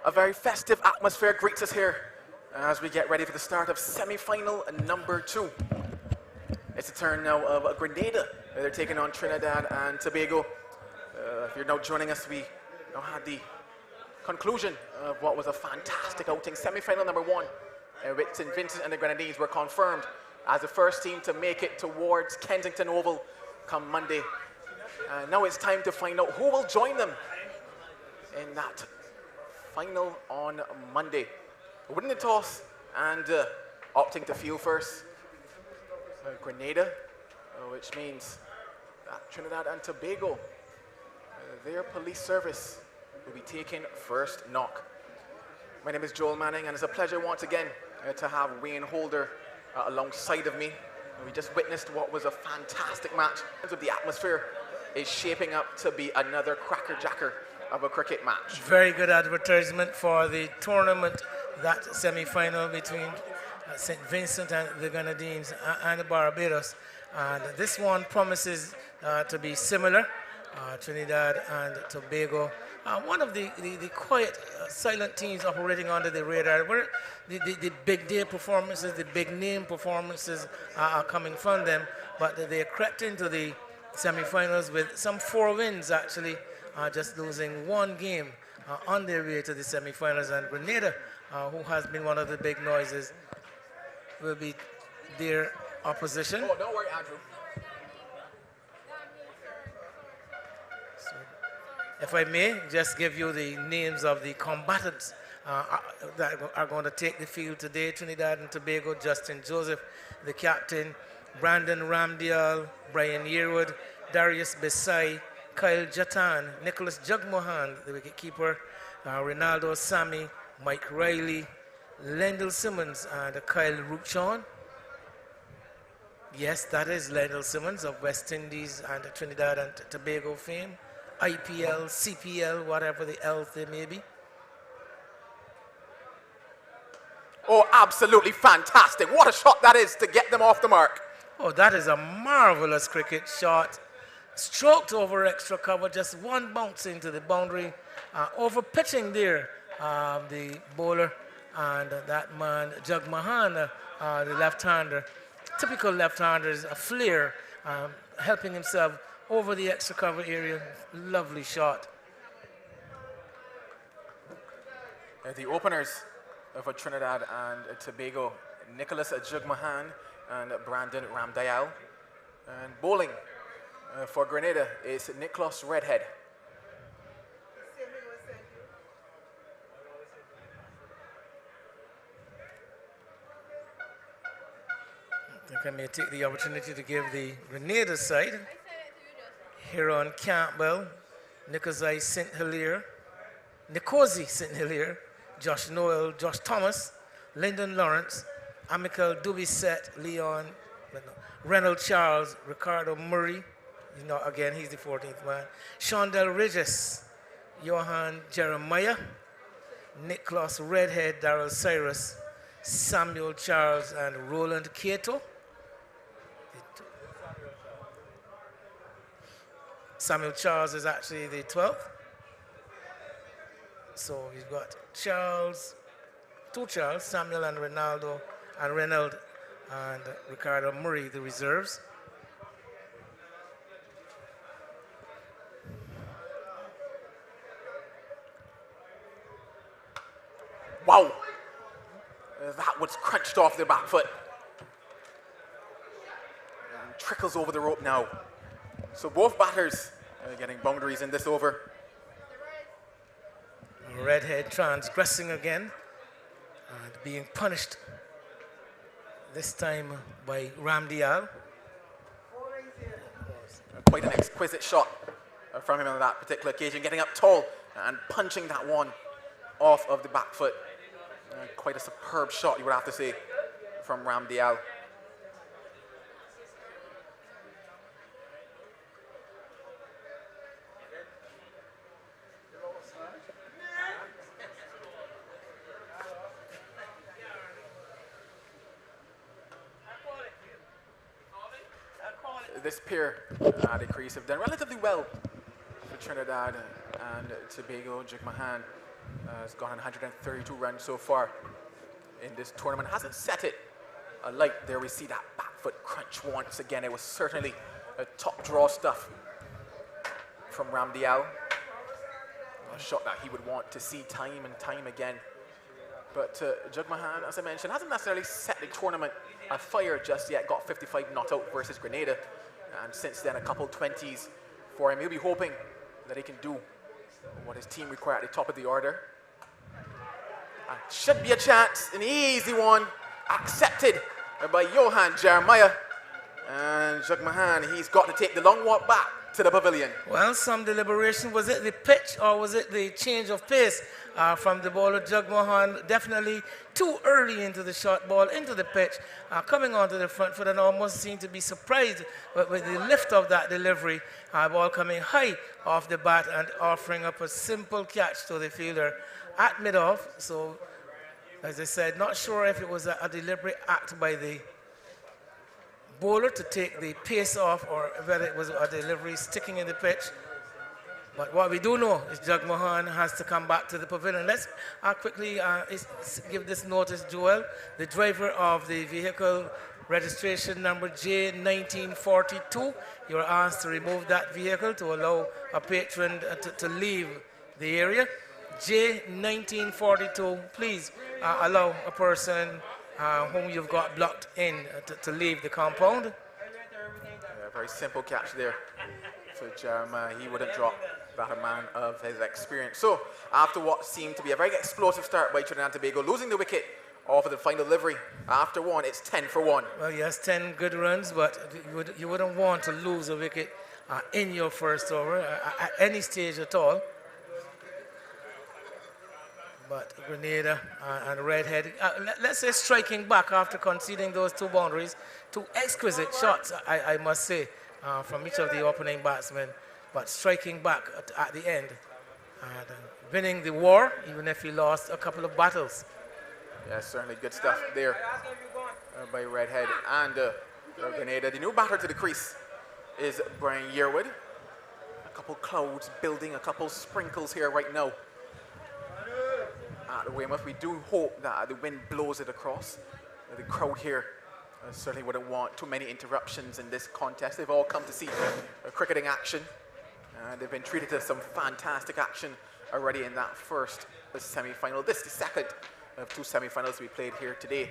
A very festive atmosphere greets us here as we get ready for the start of semi-final number 2. It's the turn now of Grenada. They're taking on Trinidad and Tobago. If you're now joining us, we now had the conclusion of what was a fantastic outing. Semi-final number 1, with St. Vincent and the Grenadines were confirmed as the first team to make it towards Kensington Oval come Monday. Now it's time to find out who will join them in that final on Monday. Winning the toss and opting to field first, Grenada, which means that Trinidad and Tobago, their police service will be taking first knock. My name is Joel Manning, and it's a pleasure once again to have Wayne Holder alongside of me. We just witnessed what was a fantastic match. The atmosphere is shaping up to be another crackerjacker of a cricket match. Very good advertisement for the tournament, that semi-final between St. Vincent and the Grenadines and the Barbados. And this one promises to be similar. Trinidad and Tobago, one of the quiet, silent teams operating under the radar, where the big day performances, the big name performances are coming from them, but they crept into the semi-finals with some 4 wins actually, just losing 1 game on their way to the semi-finals. And Grenada, who has been one of the big noises, will be their opposition. Oh, don't worry, Andrew. If I may, just give you the names of the combatants that are going to take the field today. Trinidad and Tobago, Justin Joseph, the captain, Brandon Ramdial, Brian Yearwood, Darius Besai, Kyle Jatan, Nicholas Jugmohan, the wicketkeeper, Ronaldo Sami, Mike Riley, Lendl Simmons, and Kyle Ruchon. Yes, that is Lendl Simmons of West Indies and Trinidad and Tobago fame. IPL, CPL, whatever the else they may be. Oh, absolutely fantastic. What a shot that is to get them off the mark. Oh, that is a marvelous cricket shot. Stroked over extra cover, just 1 bounce into the boundary. Over pitching there, the bowler and that man, Jugmohan, the left-hander. Typical left-handers, a flare, helping himself over the extra cover area. Lovely shot. The openers for Trinidad and Tobago, Nicholas Jugmohan and Brandon Ramdial. And bowling for Grenada is Nicholas Redhead. I think I may take the opportunity to give the Grenada side Hiron Campbell, Nikozai St. Hilaire, Nikosi St. Hilaire, Josh Noel, Josh Thomas, Lyndon Lawrence, Amical Dubisset, Leon, Reynold Charles, Ricardo Murray, again, he's the 14th man, Shondell Regis, Johan Jeremiah, Nicholas Redhead, Darrell Cyrus, Samuel Charles, and Roland Cato. Samuel Charles is actually the 12th. So we've got Charles, 2 Charles, Samuel and Ronaldo, and Reynold and Ricardo Murray, the reserves. Wow, that was crunched off the back foot. And trickles over the rope now. So both batters getting boundaries in this over. Redhead transgressing again and being punished, this time by Ramdial. Quite an exquisite shot from him on that particular occasion, getting up tall and punching that one off of the back foot. Quite a superb shot, you would have to say, from Ramdial. This pair at the crease have done relatively well for Trinidad and Tobago. Jugmohan Has gone 132 runs so far in this tournament. Hasn't set it alight. There we see that back foot crunch once again. It was certainly a top draw stuff from Ramdial. A shot that he would want to see time and time again. But Jagmohan, as I mentioned, hasn't necessarily set the tournament afire just yet. Got 55 not out versus Grenada. And since then, a couple 20s for him. He'll be hoping that he can do what his team require at the top of the order. Should be a chance, an easy one, accepted by Johan Jeremiah. And Jagmohan, he's got to take the long walk back to the pavilion. Well, some deliberation. Was it the pitch or was it the change of pace from the bowler Jagmohan? Definitely too early into the short ball, into the pitch, coming onto the front foot, and almost seemed to be surprised with the lift of that delivery. Ball coming high off the bat and offering up a simple catch to the fielder at mid-off. So, as I said, not sure if it was a deliberate act by the bowler to take the pace off or whether it was a delivery sticking in the pitch. But what we do know is Jagmohan has to come back to the pavilion. Let's quickly give this notice, Joel. The driver of the vehicle, registration number J1942, you're asked to remove that vehicle to allow a patron to leave the area. J1942, please allow a person whom you've got blocked in to leave the compound. A very simple catch there for Jeremiah. He wouldn't drop that, a man of his experience. So after what seemed to be a very explosive start by Trinidad and Tobago, losing the wicket off of the final delivery after one, it's 10 for 1. Well, yes, 10 good runs, but you wouldn't want to lose a wicket in your first over at any stage at all. But Grenada and Redhead, let's say striking back after conceding those 2 boundaries. 2 exquisite shots, I must say, from each of the opening batsmen. But striking back at the end and winning the war, even if he lost a couple of battles. Yeah, certainly good stuff there by Redhead and Grenada. The new batter to the crease is Brian Yearwood. A couple clouds building, a couple sprinkles here right now at Weymouth. We do hope that the wind blows it across. The crowd here certainly wouldn't want too many interruptions in this contest. They've all come to see cricketing action. They've been treated to some fantastic action already in that first semi-final. This is the second of 2 semi-finals we played here today.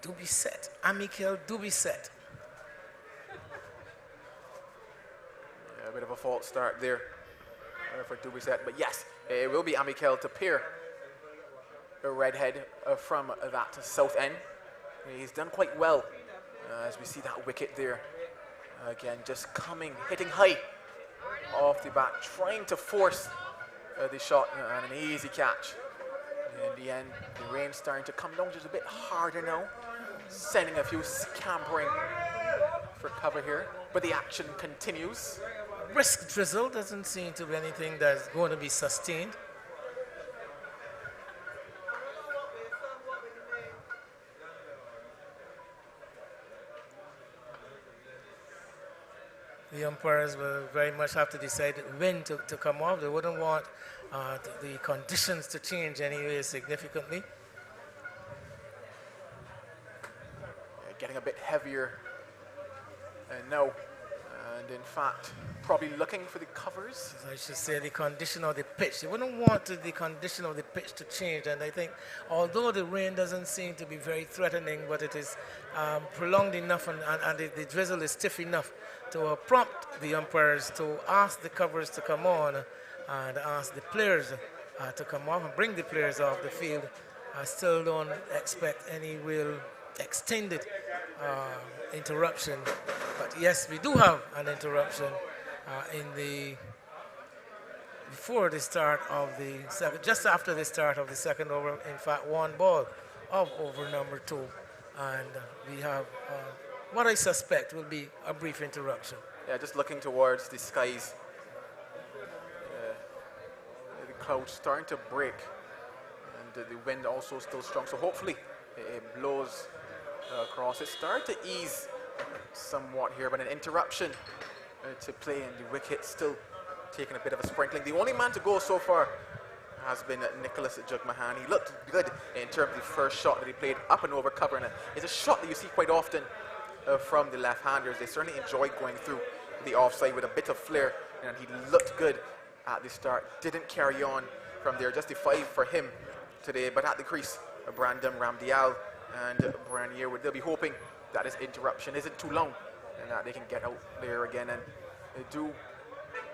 Do be set, Amikel, do be set. A bit of a false start there for Dubisette, but yes, it will be Amikel to pair a Redhead from that south end. He's done quite well as we see that wicket there. Again, just coming, hitting high off the bat, trying to force the shot and an easy catch. In the end, the rain starting to come down just a bit harder now, sending a few scampering for cover here, but the action continues. Brisk drizzle doesn't seem to be anything that's going to be sustained. The umpires will very much have to decide when to come off. They wouldn't want the conditions to change anyway significantly. Getting a bit heavier now. And in fact, probably looking for the covers. I should say the condition of the pitch. They wouldn't want the condition of the pitch to change. And I think, although the rain doesn't seem to be very threatening, but it is prolonged enough and the drizzle is stiff enough to prompt the umpires to ask the covers to come on and ask the players to come off and bring the players off the field. I still don't expect any real extended interruption, but yes, we do have an interruption before the start of the second, just after the start of the second over. In fact, 1 ball of over number 2, and we have what I suspect will be a brief interruption. Yeah, just looking towards the skies, the clouds starting to break, and the wind also still strong. So hopefully it blows across. It started to ease somewhat here, but an interruption to play, and the wicket still taking a bit of a sprinkling. The only man to go so far has been Nicholas Jugmahan. He looked good in terms of the first shot that he played up and over cover, and it's a shot that you see quite often from the left-handers. They certainly enjoy going through the offside with a bit of flair, and he looked good at the start. Didn't carry on from there. Just a 5 for him today, but at the crease, Brandon Ramdial and Branier, they'll be hoping that his interruption isn't too long and that they can get out there again and do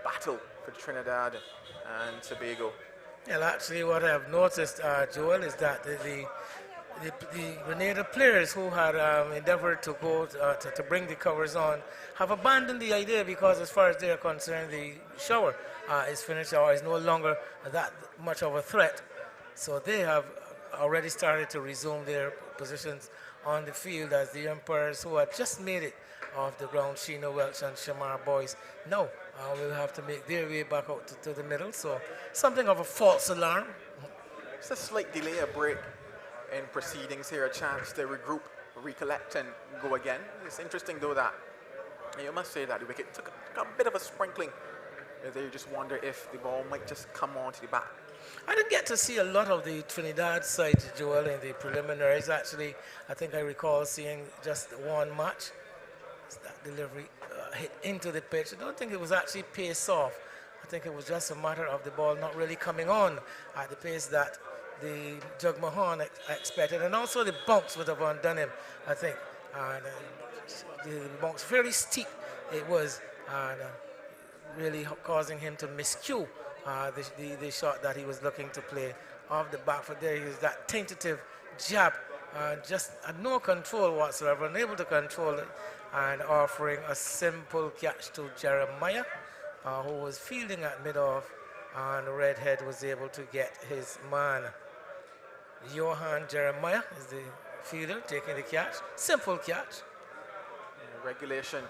battle for Trinidad and Tobago. Well, actually, what I've noticed, Joel, is that the Grenada players who had endeavored to go to bring the covers on have abandoned the idea, because as far as they're concerned, the shower is finished or is no longer that much of a threat. So they have already started to resume their positions on the field as the umpires who had just made it off the ground, Sheena Welch and Shamar Boys, now will have to make their way back out to the middle. So something of a false alarm. It's a slight delay, a break in proceedings here, a chance to regroup, recollect, and go again. It's interesting, though, that you must say that the wicket took a bit of a sprinkling. They just wonder if the ball might just come onto the bat. I didn't get to see a lot of the Trinidad side, Joel, in the preliminaries. Actually, I think I recall seeing just one match. That delivery hit into the pitch. I don't think it was actually pace off. I think it was just a matter of the ball not really coming on at the pace that the Jugmahan expected, and also the bounce would have undone him, I think. And the bounce very steep it was, and really causing him to miscue the shot that he was looking to play off the back foot. There is that tentative jab, just had no control whatsoever, unable to control it, and offering a simple catch to Jeremiah, who was fielding at mid-off, and Redhead was able to get his man. Johan Jeremiah is the fielder taking the catch. Simple catch. Regulation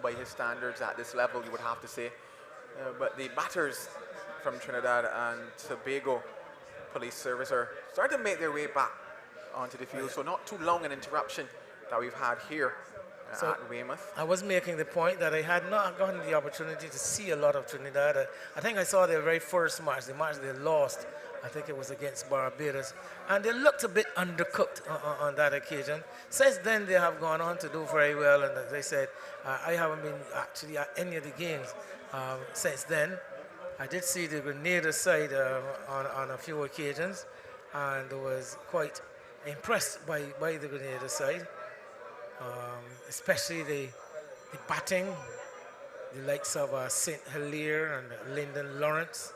by his standards at this level, you would have to say. But the batters from Trinidad and Tobago Police Service are starting to make their way back onto the field. So not too long an interruption that we've had here at Weymouth. I was making the point that I had not gotten the opportunity to see a lot of Trinidad. I think I saw their very first match, the match they lost. I think it was against Barbados. And they looked a bit undercooked on that occasion. Since then, they have gone on to do very well. And as I said, I haven't been actually at any of the games since then. I did see the Grenada side on a few occasions, and was quite impressed by the Grenada side, especially the batting, the likes of St. Hilaire and Lyndon Lawrence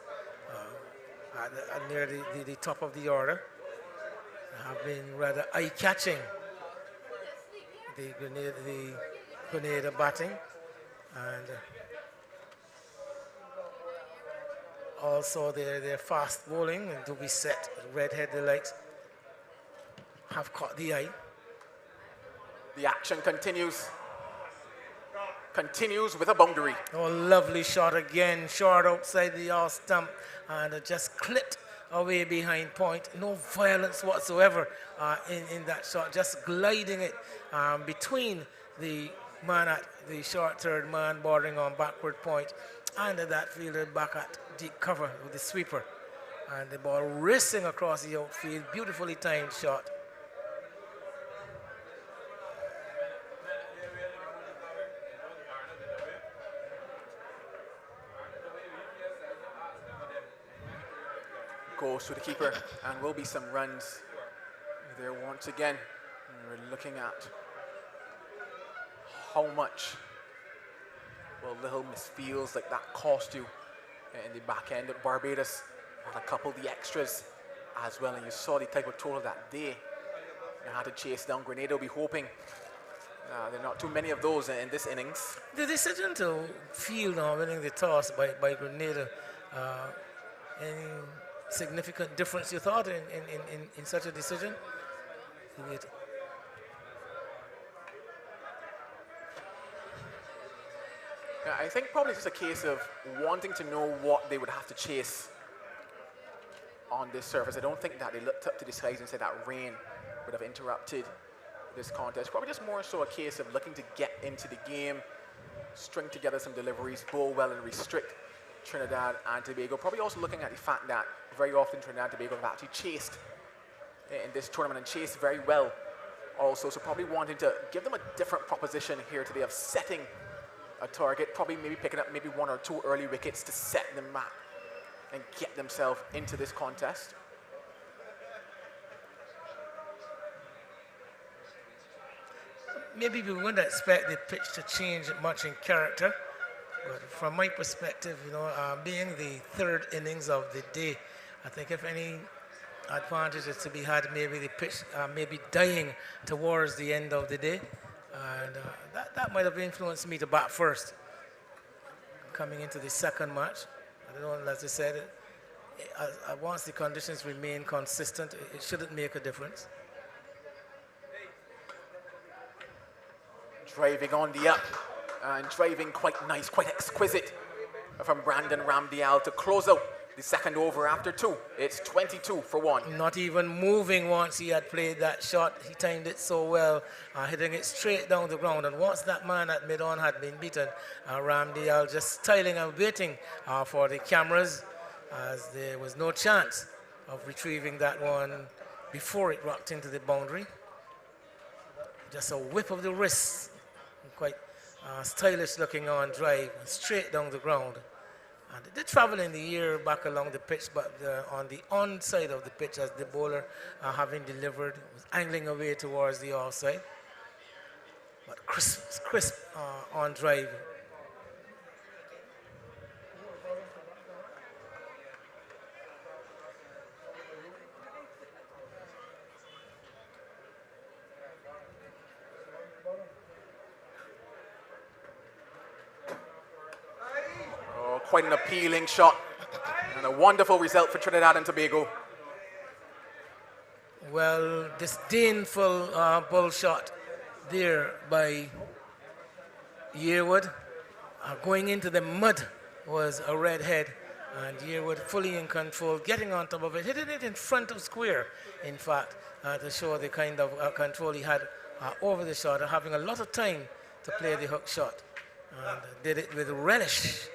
near the top of the order have been rather eye-catching. The Grenada batting, and also their fast bowling, and to be set, Redhead, the likes, have caught the eye. The action continues with a boundary. Oh, lovely shot again, short outside the off stump, and it just clipped away behind point. No violence whatsoever in that shot, just gliding it between the man at the short third man bordering on backward point and that fielder back at deep cover with the sweeper, and the ball racing across the outfield. Beautifully timed shot. Goes to the keeper, and will be some runs there once again. And we're looking at how much little misfeels like that cost you in the back end. At Barbados had a couple of the extras as well, and you saw the type of total that day you had to chase down. Grenada will be hoping there are not too many of those in this innings. The decision to field on winning the toss by Grenada, any significant difference you thought in such a decision? I think probably just a case of wanting to know what they would have to chase on this surface. I don't think that they looked up to the skies and said that rain would have interrupted this contest. Probably just more so a case of looking to get into the game, string together some deliveries, bowl well and restrict Trinidad and Tobago. Probably also looking at the fact that very often Trinidad and Tobago have actually chased in this tournament and chased very well also. So probably wanting to give them a different proposition here today of setting a target, probably maybe picking up maybe 1 or 2 early wickets to set the map and get themselves into this contest. Maybe we wouldn't expect the pitch to change much in character, but from my perspective, being the third innings of the day, I think if any advantage is to be had, maybe the pitch may be dying towards the end of the day, and that might have influenced me to bat first coming into the second match. I don't know, as I said, once the conditions remain consistent, it shouldn't make a difference. Driving on the up and driving quite nice, quite exquisite from Brandon Ramdial to close out the second over after 2. It's 22 for 1. Not even moving once he had played that shot. He timed it so well, hitting it straight down the ground. And once that man at mid-on had been beaten, Ramdial just styling and waiting for the cameras, as there was no chance of retrieving that one before it rocked into the boundary. Just a whip of the wrist, quite stylish looking on drive, straight down the ground. And they did travel in the air back along the pitch, but on the on side of the pitch, as the bowler, having delivered, was angling away towards the offside. But crisp on drive. Quite an appealing shot and a wonderful result for Trinidad and Tobago. Well, disdainful bull shot there by Yearwood. Going into the mud was a red head, and Yearwood fully in control, getting on top of it, hitting it in front of square, in fact, to show the kind of control he had over the shot, having a lot of time to play the hook shot, and did it with relish,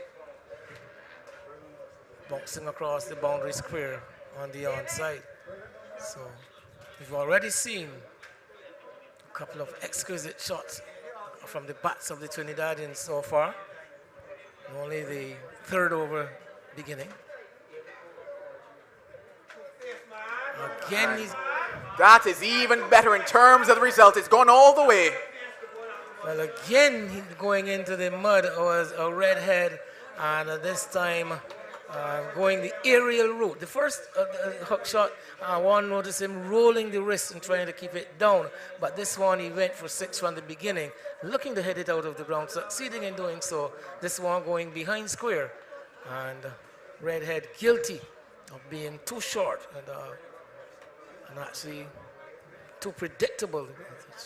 bouncing across the boundary square on the onside. So we've already seen a couple of exquisite shots from the bats of the Trinidadians so far. Only the third over beginning. Again, that is even better in terms of the result. It's gone all the way. Well, again, going into the mud was a red head, and this time going the aerial route. The first hook shot, one noticed him rolling the wrist and trying to keep it down, but this one he went for 6 from the beginning, looking to hit it out of the ground, succeeding in doing so. This one going behind square, and Redhead guilty of being too short and actually too predictable.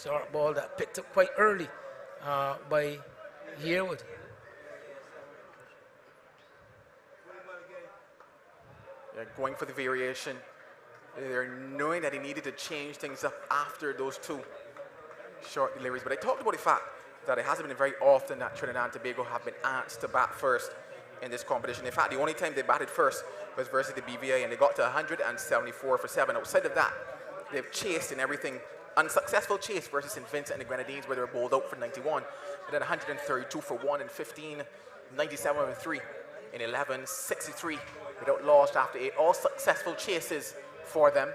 Short ball that picked up quite early by Yearwood. Going for the variation. They're knowing that he needed to change things up after those 2 short deliveries. But I talked about the fact that it hasn't been very often that Trinidad and Tobago have been asked to bat first in this competition. In fact, the only time they batted first was versus the BVI, and they got to 174 for 7. Outside of that, they've chased in everything. Unsuccessful chase versus St. Vincent and the Grenadines, where they were bowled out for 91. But then 132 for 1 in 15, 97 for 3 in 11, 63 without loss after 8. All successful chases for them.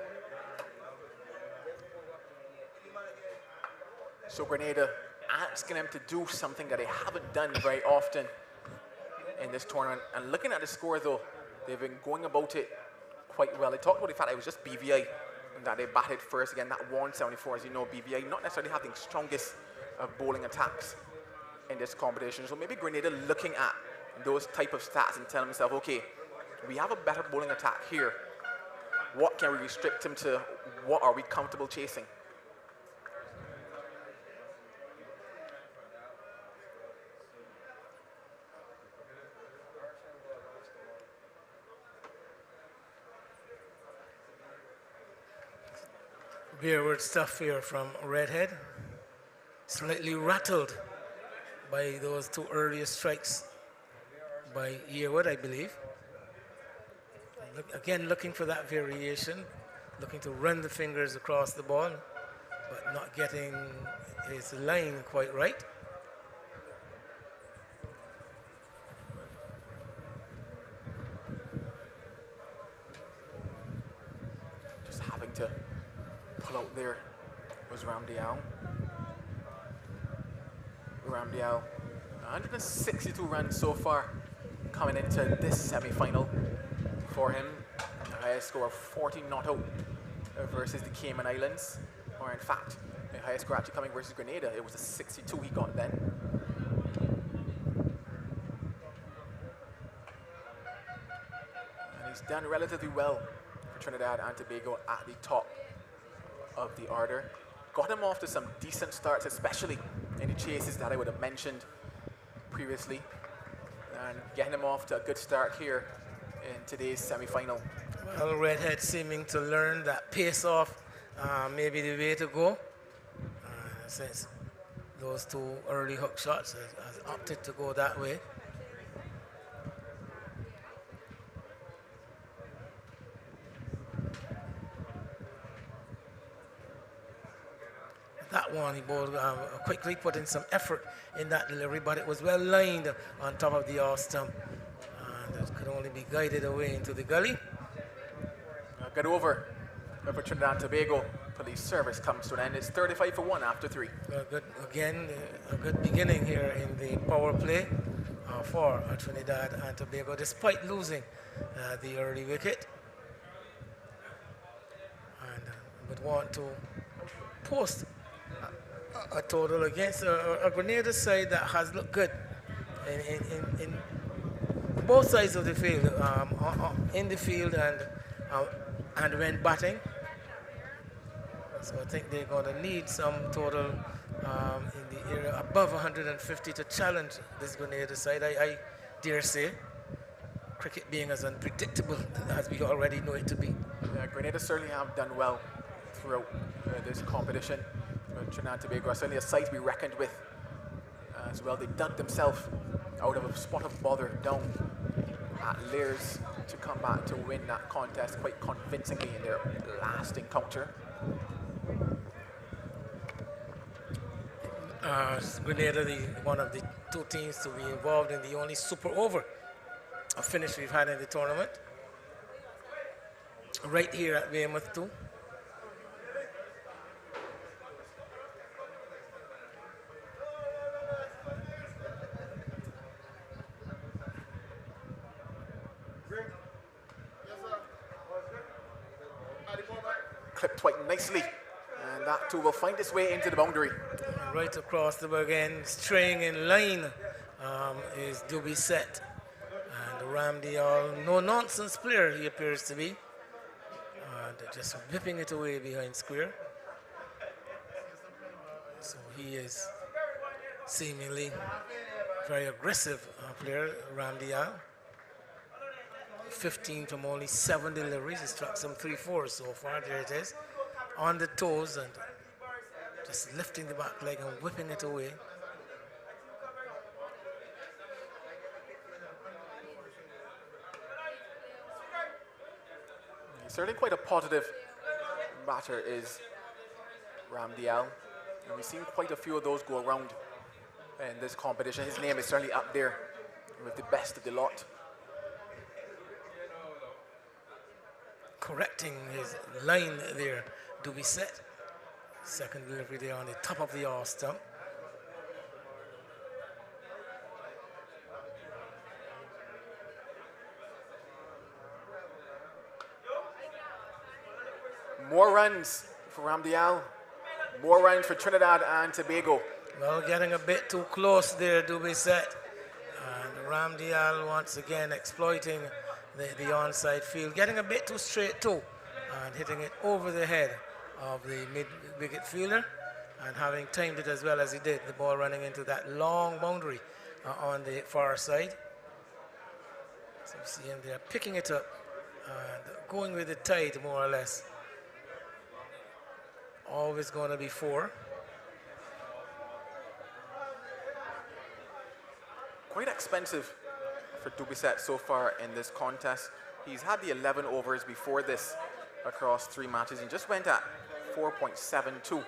So Grenada asking them to do something that they haven't done very often in this tournament. And looking at the score, though, they've been going about it quite well. They talked about the fact that it was just BVI that they batted first. Again, that 174, as you know, BVI not necessarily having the strongest bowling attacks in this competition. So maybe Grenada looking at those type of stats and telling themselves, okay, we have a better bowling attack here. What can we restrict him to? What are we comfortable chasing? Rearward stuff here from Redhead. Slightly rattled by those two earliest strikes by Yearwood, I believe. Again, looking for that variation, looking to run the fingers across the ball, but not getting his line quite right. Just having to pull out there was Ramdial. Ramdial, 162 runs so far coming into this semi-final for him. The highest score of 40 not out versus the Cayman Islands, or in fact, the highest score actually coming versus Grenada. It was a 62 he got then. And he's done relatively well for Trinidad and Tobago at the top of the order. Got him off to some decent starts, especially in the chases that I would have mentioned previously. And getting him off to a good start here in today's semi-final. Well, Redhead seeming to learn that pace off maybe the way to go. Since those two early hook shots has opted to go that way. That one, he bowled quickly, put in some effort in that delivery, but it was well lined on top of the off stump. And it could only be guided away into the gully. Good over for Trinidad and Tobago. Police service comes to an end. It's 35 for 1 after 3. Good, again, a good beginning here in the power play for Trinidad and Tobago, despite losing the early wicket. And would want to post a total against a Grenada side that has looked good in both sides of the field, in the field and when batting. So I think they're going to need some total in the area above 150 to challenge this Grenada side. I dare say, cricket being as unpredictable as we already know it to be. Yeah, Grenada certainly have done well throughout this competition. Trinidad and Tobago are certainly a side to be reckoned with as well. They dug themselves out of a spot of bother down at Lears to come back to win that contest quite convincingly in their last encounter. Grenada, one of the two teams to be involved in the only super over finish we've had in the tournament. Right here at Weymouth too. Clipped quite nicely, and that too will find its way into the boundary. Right across the bow again, straying in line is Duby Set. And Ramdial, no nonsense player he appears to be. And just whipping it away behind square. So he is seemingly very aggressive player, Ramdial. 15 from only 7 deliveries. He struck some 3-4s so far. There it is. On the toes and just lifting the back leg and whipping it away. Certainly quite a positive batter is Ramdial. And we've seen quite a few of those go around in this competition. His name is certainly up there with the best of the lot. Correcting his line there, Duby Set. Second delivery there on the top of the off stump. More runs for Ramdial. More runs for Trinidad and Tobago. Well, getting a bit too close there, Duby Set. And Ramdial once again exploiting the onside field, getting a bit too straight too, and hitting it over the head of the mid-wicket fielder, and having timed it as well as he did, the ball running into that long boundary on the far side. So you see him there picking it up and going with the tide more or less. Always going to be 4. expensive for Dubisset so far in this contest. He's had the 11 overs before this across 3 matches. He just went at 4.72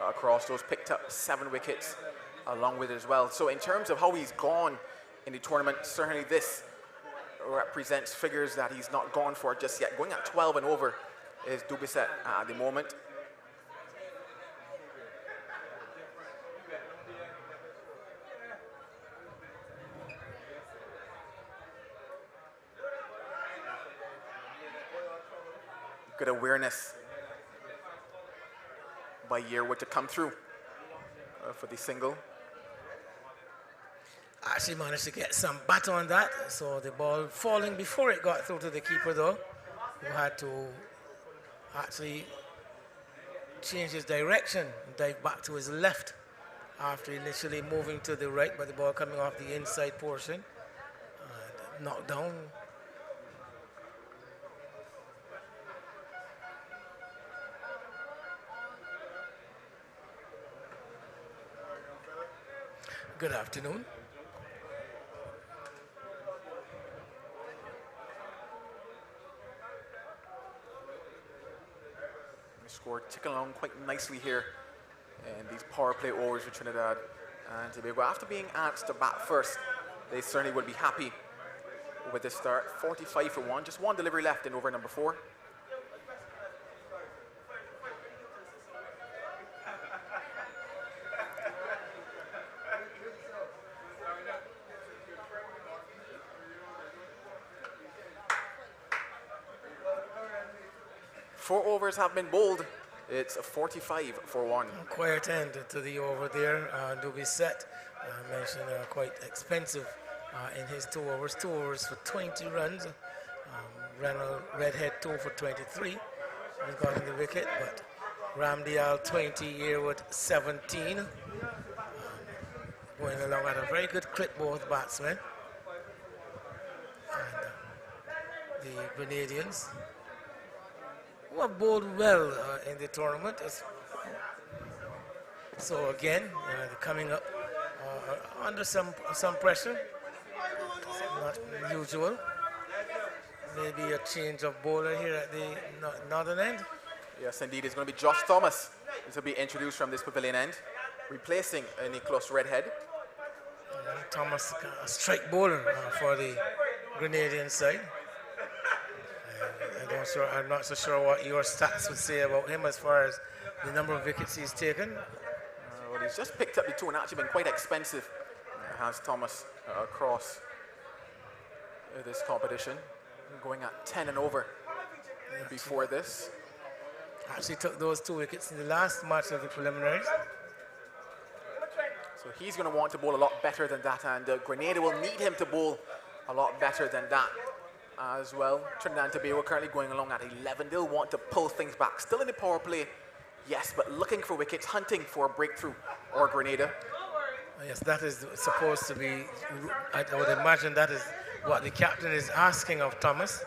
across those, picked up 7 wickets along with it as well. So in terms of how he's gone in the tournament, certainly this represents figures that he's not gone for just yet. Going at 12 and over is Dubisset at the moment. Good awareness by Yearwood to come through for the single. Actually managed to get some bat on that, so the ball falling before it got through to the keeper though, who had to actually change his direction and dive back to his left after initially moving to the right, but the ball coming off the inside portion and knocked down. Good afternoon. The score ticking along quite nicely here in these power play overs for Trinidad and Tobago. After being asked to bat first, they certainly would be happy with this start. 45 for 1, just 1 delivery left in over number 4. Four overs have been bowled. It's a 45 for 1. Quiet end to the over there. Dubisset mentioned quite expensive in his 2 overs. 2 overs for 20 runs. Reynolds Redhead 2 for 23. He's got in the wicket, but Ramdial 20, Yearwood 17. Going along at a very good clip, both batsmen. And the Grenadians, who have bowled well in the tournament. So again, they're coming up under some pressure. Not usual. Maybe a change of bowler here at the northern end. Yes, indeed. It's going to be Josh Thomas. This will be introduced from this pavilion end, replacing Nicholas Redhead. Thomas, a strike bowler for the Grenadian side. I'm not so sure what your stats would say about him as far as the number of wickets he's taken. Well, he's just picked up the 2 and actually been quite expensive, has Thomas across this competition, going at 10 and over before this. Actually took those 2 wickets in the last match of the preliminaries. So he's going to want to bowl a lot better than that, and Grenada will need him to bowl a lot better than that as well. Trinidad and Tobago currently going along at 11. They'll want to pull things back. Still in the power play, yes, but looking for wickets, hunting for a breakthrough or Grenada. Yes, that is supposed to be, I would imagine that is what the captain is asking of Thomas,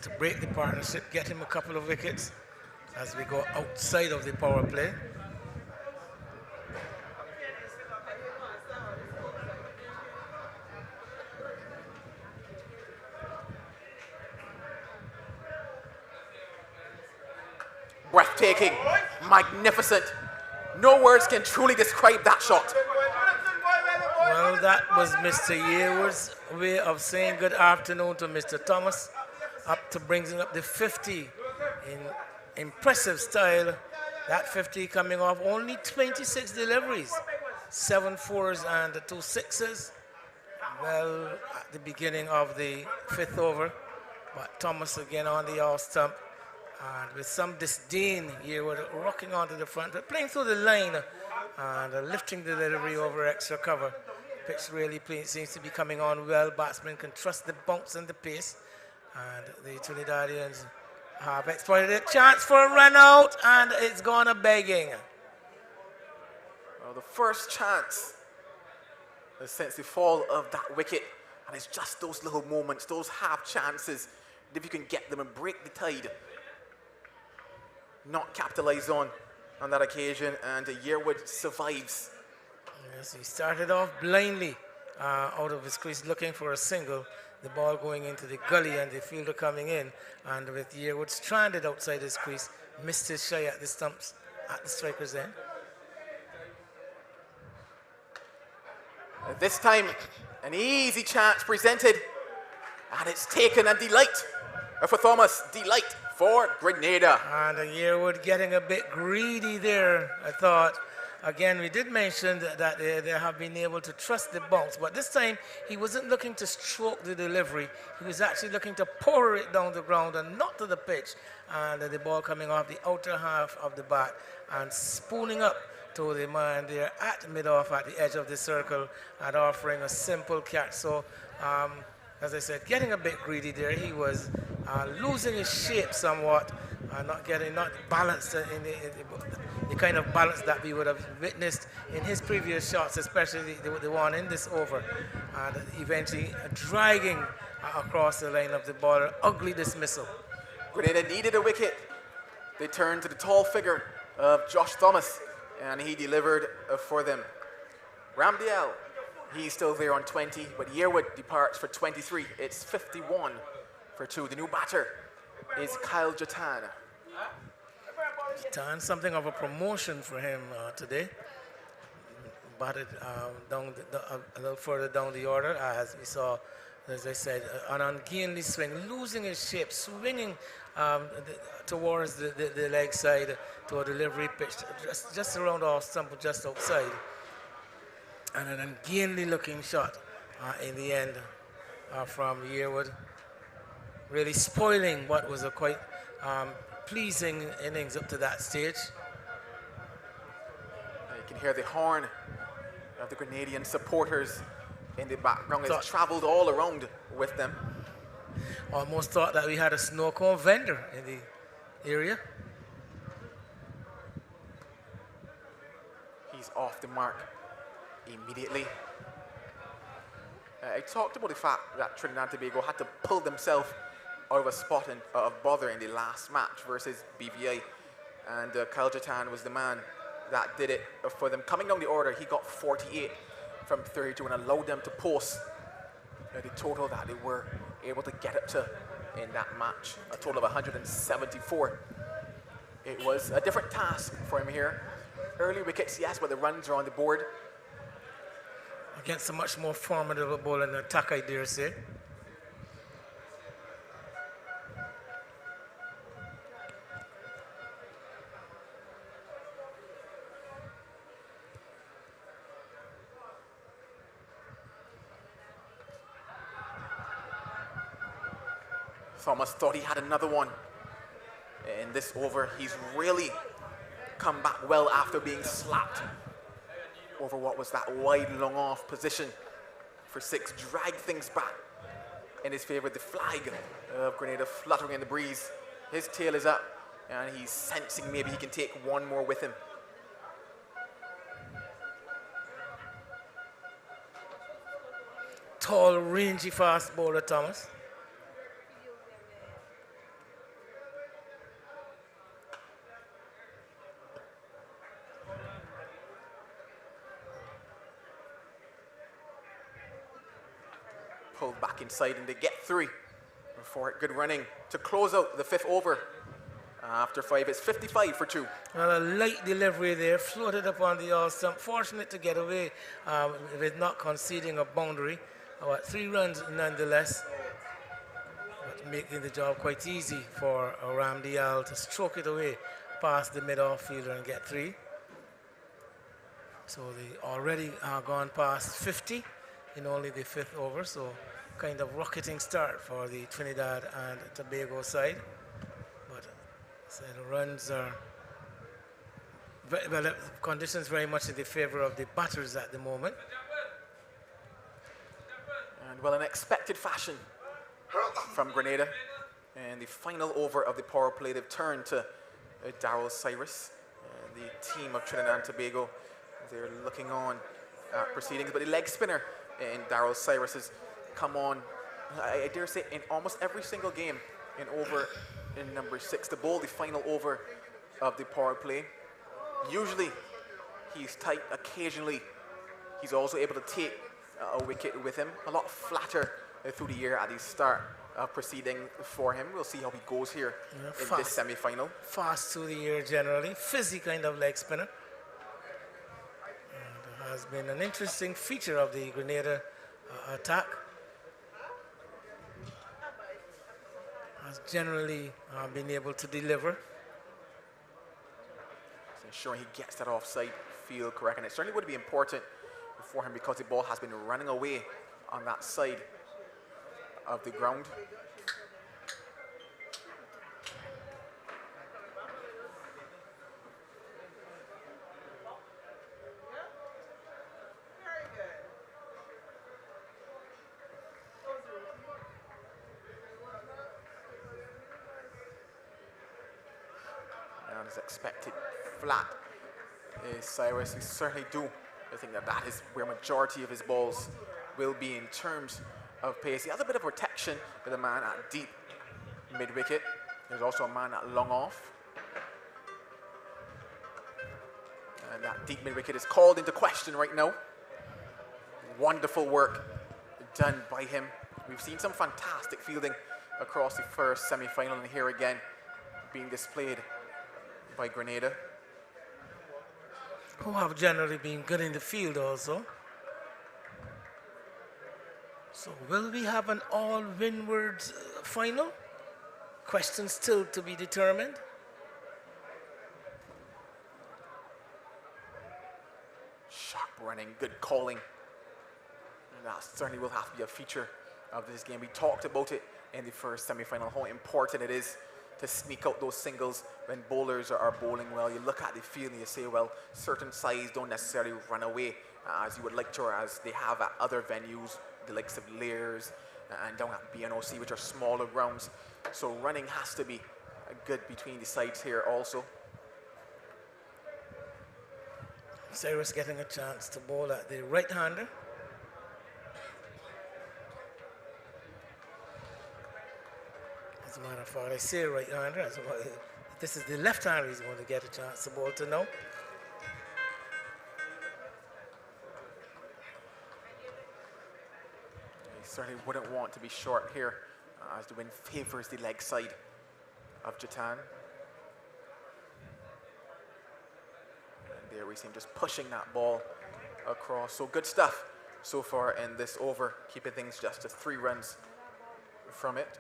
to break the partnership, get him a couple of wickets as we go outside of the power play. Breathtaking, magnificent. No words can truly describe that shot. Well, that was Mr. Yearwood's way of saying good afternoon to Mr. Thomas, up to bringing up the 50 in impressive style. That 50 coming off only 26 deliveries, 7 4s and 2 6s. Well, at the beginning of the 5th over, but Thomas again on the off stump. And with some disdain, Yearwood rocking onto the front, but playing through the line and lifting the delivery over extra cover. Pitch really seems to be coming on well. Batsmen can trust the bounce and the pace. And the Trinidadians have exploited a chance for a run out, and it's gone a begging. Well, the first chance since the fall of that wicket, and it's just those little moments, those half chances, if you can get them and break the tide. Not capitalized on that occasion, and Yearwood survives. Yes, he started off blindly out of his crease looking for a single. The ball going into the gully and the fielder coming in. And with Yearwood stranded outside his crease, missed his shy at the stumps at the striker's end. This time, an easy chance presented, and it's taken, and delight for Thomas, delight for Grenada. And Yearwood getting a bit greedy there, I thought. Again, we did mention that they have been able to trust the bounce, but this time he wasn't looking to stroke the delivery. He was actually looking to pour it down the ground and not to the pitch. And the ball coming off the outer half of the bat and spooning up to the man there at mid-off at the edge of the circle and offering a simple catch. So, as I said, getting a bit greedy there. He was losing his shape somewhat, not balanced in the kind of balance that we would have witnessed in his previous shots, especially the one in this over, and eventually dragging across the line of the ball. Ugly dismissal. Grenada needed a wicket. They turned to the tall figure of Josh Thomas, and he delivered for them. Ramdiel, he's still there on 20, but Yearwood departs for 23. It's 51 for 2. The new batter is Kyle Jatan. Jatan, something of a promotion for him today. Batted down a little further down the order, as we saw, as I said, an ungainly swing, losing his shape, swinging towards the leg side to a delivery pitch, just around off stump, just outside. And an ungainly looking shot in the end from Yearwood, really spoiling what was a quite pleasing innings up to that stage. You can hear the horn of the Grenadian supporters in the background. It's traveled all around with them. Almost thought that we had a snow cone vendor in the area. He's off the mark immediately. I talked about the fact that Trinidad and Tobago had to pull themselves out of a spot of bother in the last match versus BVI, and Kyle Jatan was the man that did it for them. Coming down the order, he got 48 from 32 and allowed them to post the total that they were able to get up to in that match, a total of 174. It was a different task for him here. Early wickets, yes, but the runs are on the board. Against a much more formidable bowler and attack, I dare say. Thomas thought he had another one in this over. He's really come back well after being slapped over what was that wide long off position for 6. Drag things back in his favor. The flag of Grenada fluttering in the breeze. His tail is up and he's sensing maybe he can take one more with him. Tall, rangy, fast bowler Thomas. Pulled back inside and they get 3 for it. Good running to close out the 5th over. After 5, it's 55 for 2. Well, a light delivery there, floated up on the all stump. Fortunate to get away with not conceding a boundary. 3 runs nonetheless, but making the job quite easy for Ramdial to stroke it away past the mid-off fielder and get 3. So they already gone past 50 in only the 5th over, so kind of rocketing start for the Trinidad and Tobago side. But so the runs are, well, conditions very much in the favor of the batters at the moment. And well, in expected fashion from Grenada, and the final over of the power play, they've turned to Daryl Cyrus, the team of Trinidad and Tobago. They're looking on at proceedings, but the leg spinner in Daryl Cyrus has come on, I dare say, in almost every single game in number 6 to bowl the final over of the power play. Usually he's tight, occasionally he's also able to take a wicket with him. A lot flatter through the year at the start of proceeding for him. We'll see how he goes here in this semi-final. Fast through the air generally, fizzy kind of leg spinner. And has been an interesting feature of the Grenada attack. Has generally been able to deliver. So ensuring he gets that offside field correct, and it certainly would be important for him because the ball has been running away on that side of the ground. And as expected, flat is Cyrus. We certainly do. I think that is where majority of his balls will be in terms of pace. He has a bit of protection with a man at deep mid-wicket. There's also a man at long off. And that deep mid-wicket is called into question right now. Wonderful work done by him. We've seen some fantastic fielding across the first semi-final, and here again being displayed by Grenada, who have generally been good in the field also. So will we have an all-windward final? Question still to be determined. Sharp running, good calling. And that certainly will have to be a feature of this game. We talked about it in the first semi-final, how important it is to sneak out those singles when bowlers are bowling well. You look at the field and you say, well, certain sides don't necessarily run away as you would like to, or as they have at other venues, the likes of Layers and down at BNOC, which are smaller grounds. So running has to be good between the sides here also. Cyrus getting a chance to bowl at the right-hander. As a matter of fact, I say right-hander. This is the left-hander he's going to get a chance to bowl to now. He certainly wouldn't want to be short here as the wind favors the leg side of Jatan. And there we see him just pushing that ball across. So good stuff so far in this over, keeping things just to 3 runs from it.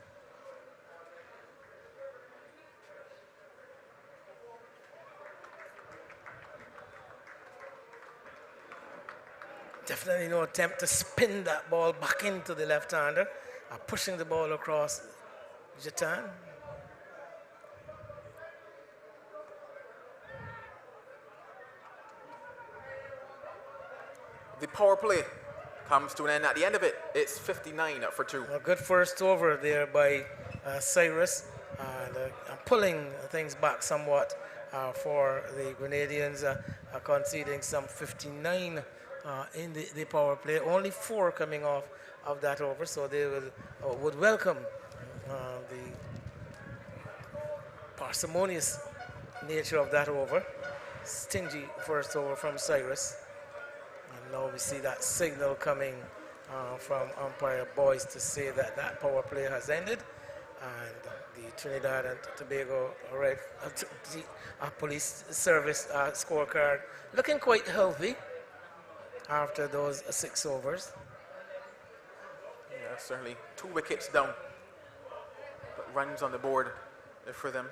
Definitely no attempt to spin that ball back into the left-hander, pushing the ball across Jatan. The power play comes to an end. At the end of it, it's 59 for 2. A good first over there by Cyrus, and pulling things back somewhat for the Grenadians, conceding some 59 in the power play. Only 4 coming off of that over, so they would welcome the parsimonious nature of that over. Stingy first over from Cyrus. And now we see that signal coming from umpire Boyce to say that that power play has ended, and the Trinidad and Tobago police service scorecard looking quite healthy after those 6 overs. Yeah, certainly 2 wickets down, but runs on the board for them.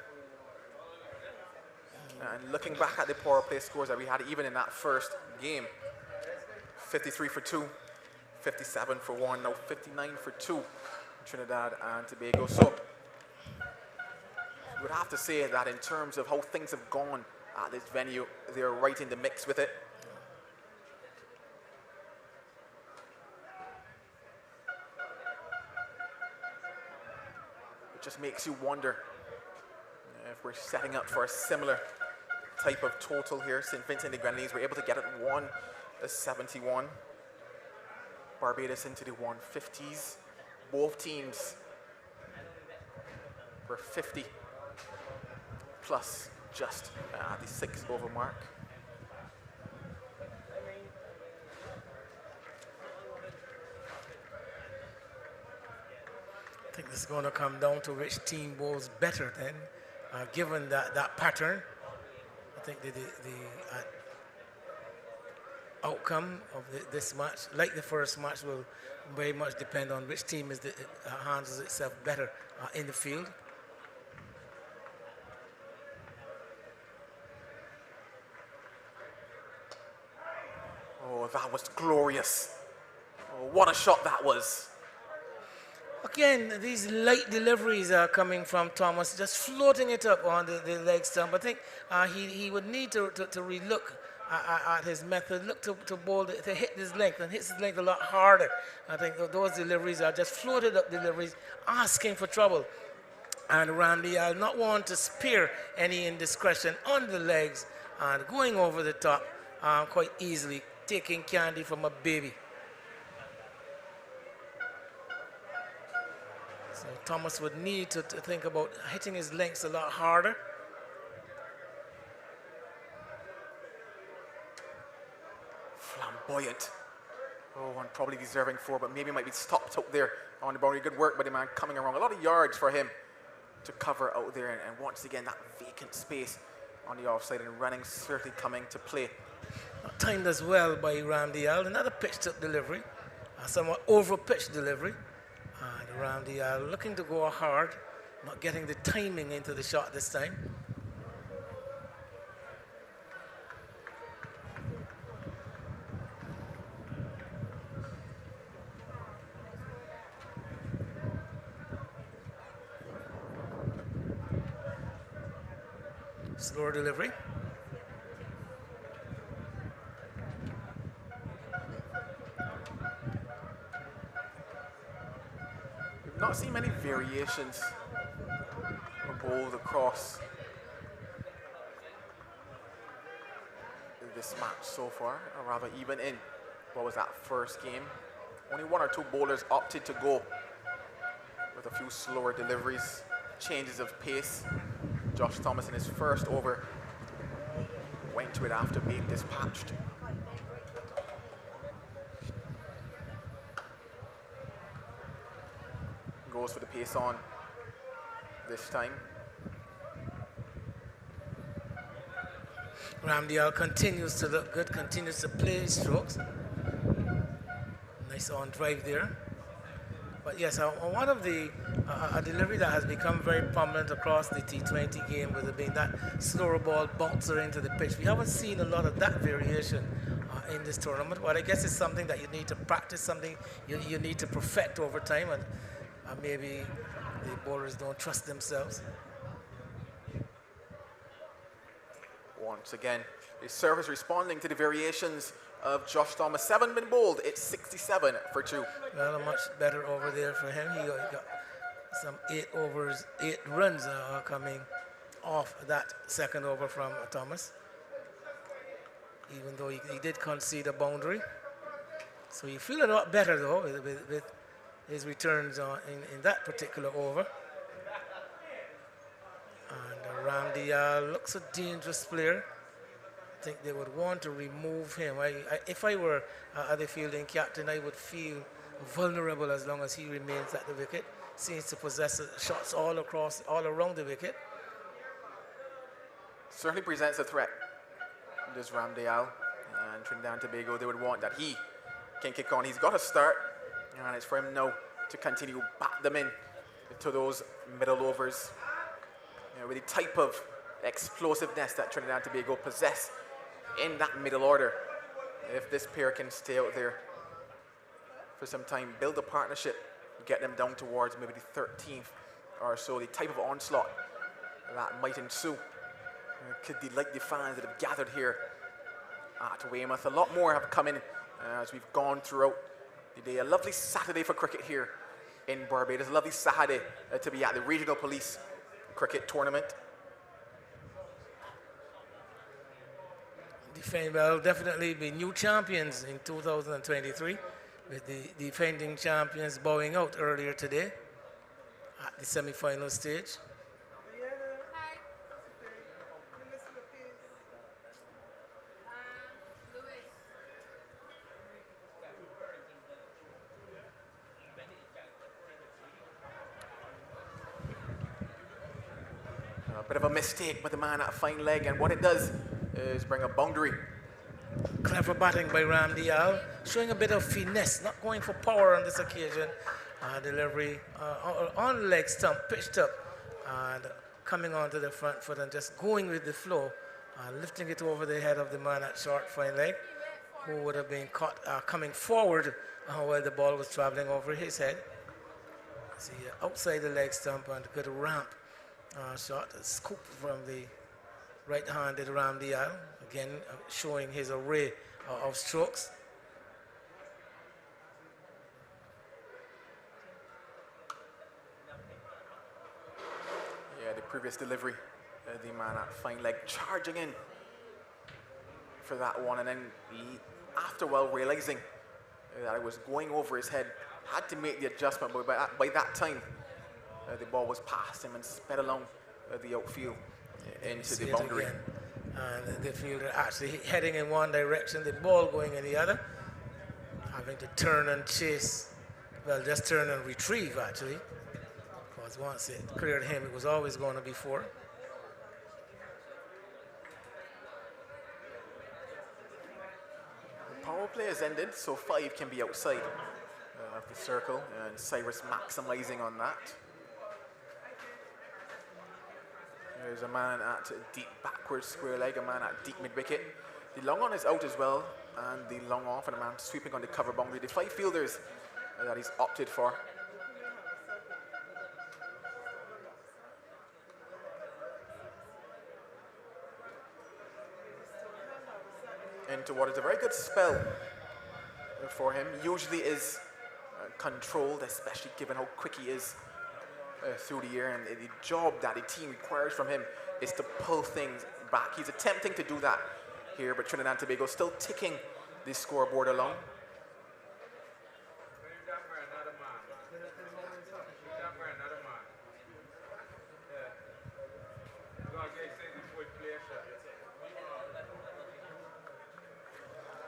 And looking back at the power play scores that we had even in that first game, 53 for 2, 57 for 1, now 59 for 2, Trinidad and Tobago. So we would have to say that in terms of how things have gone at this venue, they're right in the mix with it. It just makes you wonder if we're setting up for a similar type of total here. St. Vincent and the Grenadines were able to get it 171. Barbados into the 150s. Both teams were 50 plus just at the 6 over mark. think this is going to come down to which team bowls better then, given that pattern. I think the outcome of this match, like the first match, will very much depend on which team handles itself better in the field. Oh, that was glorious. Oh, what a shot that was. Again, these light deliveries are coming from Thomas, just floating it up on the leg stump. I think he would need to relook at his method, look to bowl, to hit his length, and hits his length a lot harder. I think those deliveries are just floated up deliveries, asking for trouble. And Ramdi, I'll not want to spare any indiscretion on the legs and going over the top quite easily, taking candy from a baby. So Thomas would need to think about hitting his lengths a lot harder. Flamboyant. Oh, and probably deserving 4, but maybe might be stopped out there on the boundary. Good work by the man coming around. A lot of yards for him to cover out there. And once again, that vacant space on the offside, and running certainly coming to play. Timed as well by Ramdial. Another pitched up delivery, a somewhat over-pitched delivery. And Ramdial looking to go hard, not getting the timing into the shot this time. Slower delivery. We've not seen many variations bowled across this match so far, or rather even in what was that first game. Only 1 or 2 bowlers opted to go with a few slower deliveries, changes of pace. Josh Thomas in his first over went to it after being dispatched. Goes for the pace on this time. Ramdial continues to look good, continues to play his strokes. Nice on drive there. But yes, one of the a delivery that has become very prominent across the T20 game would have been that slower ball bouncer into the pitch. We haven't seen a lot of that variation in this tournament, but I guess it's something that you need to practice, something you need to perfect over time, and maybe the bowlers don't trust themselves. Once again, the service responding to the variations of Josh Thomas. 7 been bowled, it's 67 for 2. Well, a much better over there for him. He got some 8 overs, 8 runs coming off that second over from Thomas, even though he did concede a boundary. So you feel a lot better though with his returns in that particular over. And Ramdi looks a dangerous player. I think they would want to remove him. If I were the fielding captain, I would feel vulnerable as long as he remains at the wicket. Seems to possess shots all around the wicket. Certainly presents a threat, this Ramdale, and Trinidad and Tobago. They would want that he can kick on. He's got to start, and it's for him now to continue back them in to those middle overs. With the type of explosiveness that Trinidad and Tobago possess in that middle order. If this pair can stay out there for some time, build a partnership, get them down towards maybe the 13th or so, the type of onslaught that might ensue could delight the fans that have gathered here at Weymouth. A lot more have come in as we've gone throughout the day. A lovely Saturday for cricket here in Barbados. A lovely Saturday to be at the Regional Police Cricket Tournament. Well, definitely be new champions in 2023, with the defending champions bowing out earlier today at the semi-final stage. bit of a mistake by the man at fine leg, and what it does is bring a boundary. Clever batting by Ram Dial, showing a bit of finesse, not going for power on this occasion. Delivery on leg stump, pitched up, and coming onto the front foot and just going with the flow, lifting it over the head of the man at short fine leg, who would have been caught coming forward while the ball was traveling over his head. See, outside the leg stump and good ramp shot, a scoop from the right-handed Ram Dial, again showing his array of strokes. Yeah, the previous delivery, the man at fine leg charging in for that one, and then after realizing that it was going over his head, had to make the adjustment, but by that time the ball was past him and sped along the outfield into the boundary. And the fielder actually heading in one direction, the ball going in the other, having to turn and chase, well, just turn and retrieve actually, because once it cleared him, it was always going to be four. The power play has ended, so 5 can be outside of the circle, and Cyrus maximizing on that. There's a man at deep backwards square leg, a man at deep mid-wicket. The long on is out as well, and the long off, and a man sweeping on the cover boundary. The 5 fielders that he's opted for. Into what is a very good spell for him. Usually is controlled, especially given how quick he is through the air, and the job that the team requires from him is to pull things back. He's attempting to do that here, but Trinidad and Tobago still ticking the scoreboard along.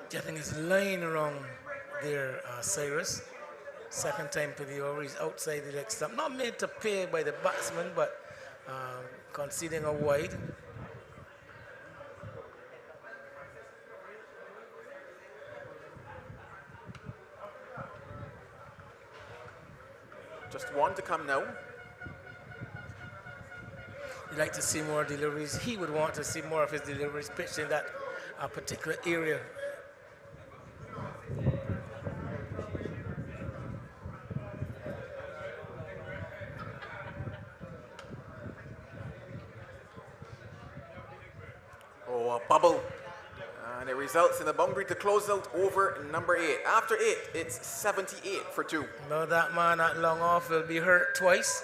Getting his line around there, Cyrus. Second time to the over, he's outside the leg stump. Not made to pay by the batsman, but conceding a wide. Just one to come now. You'd like to see more deliveries. He would want to see more of his deliveries pitched in that particular area. Oh, a bubble. And it results in the boundary to close out over number 8. After 8, it's 78 for 2. Now that man at long off will be hurt twice.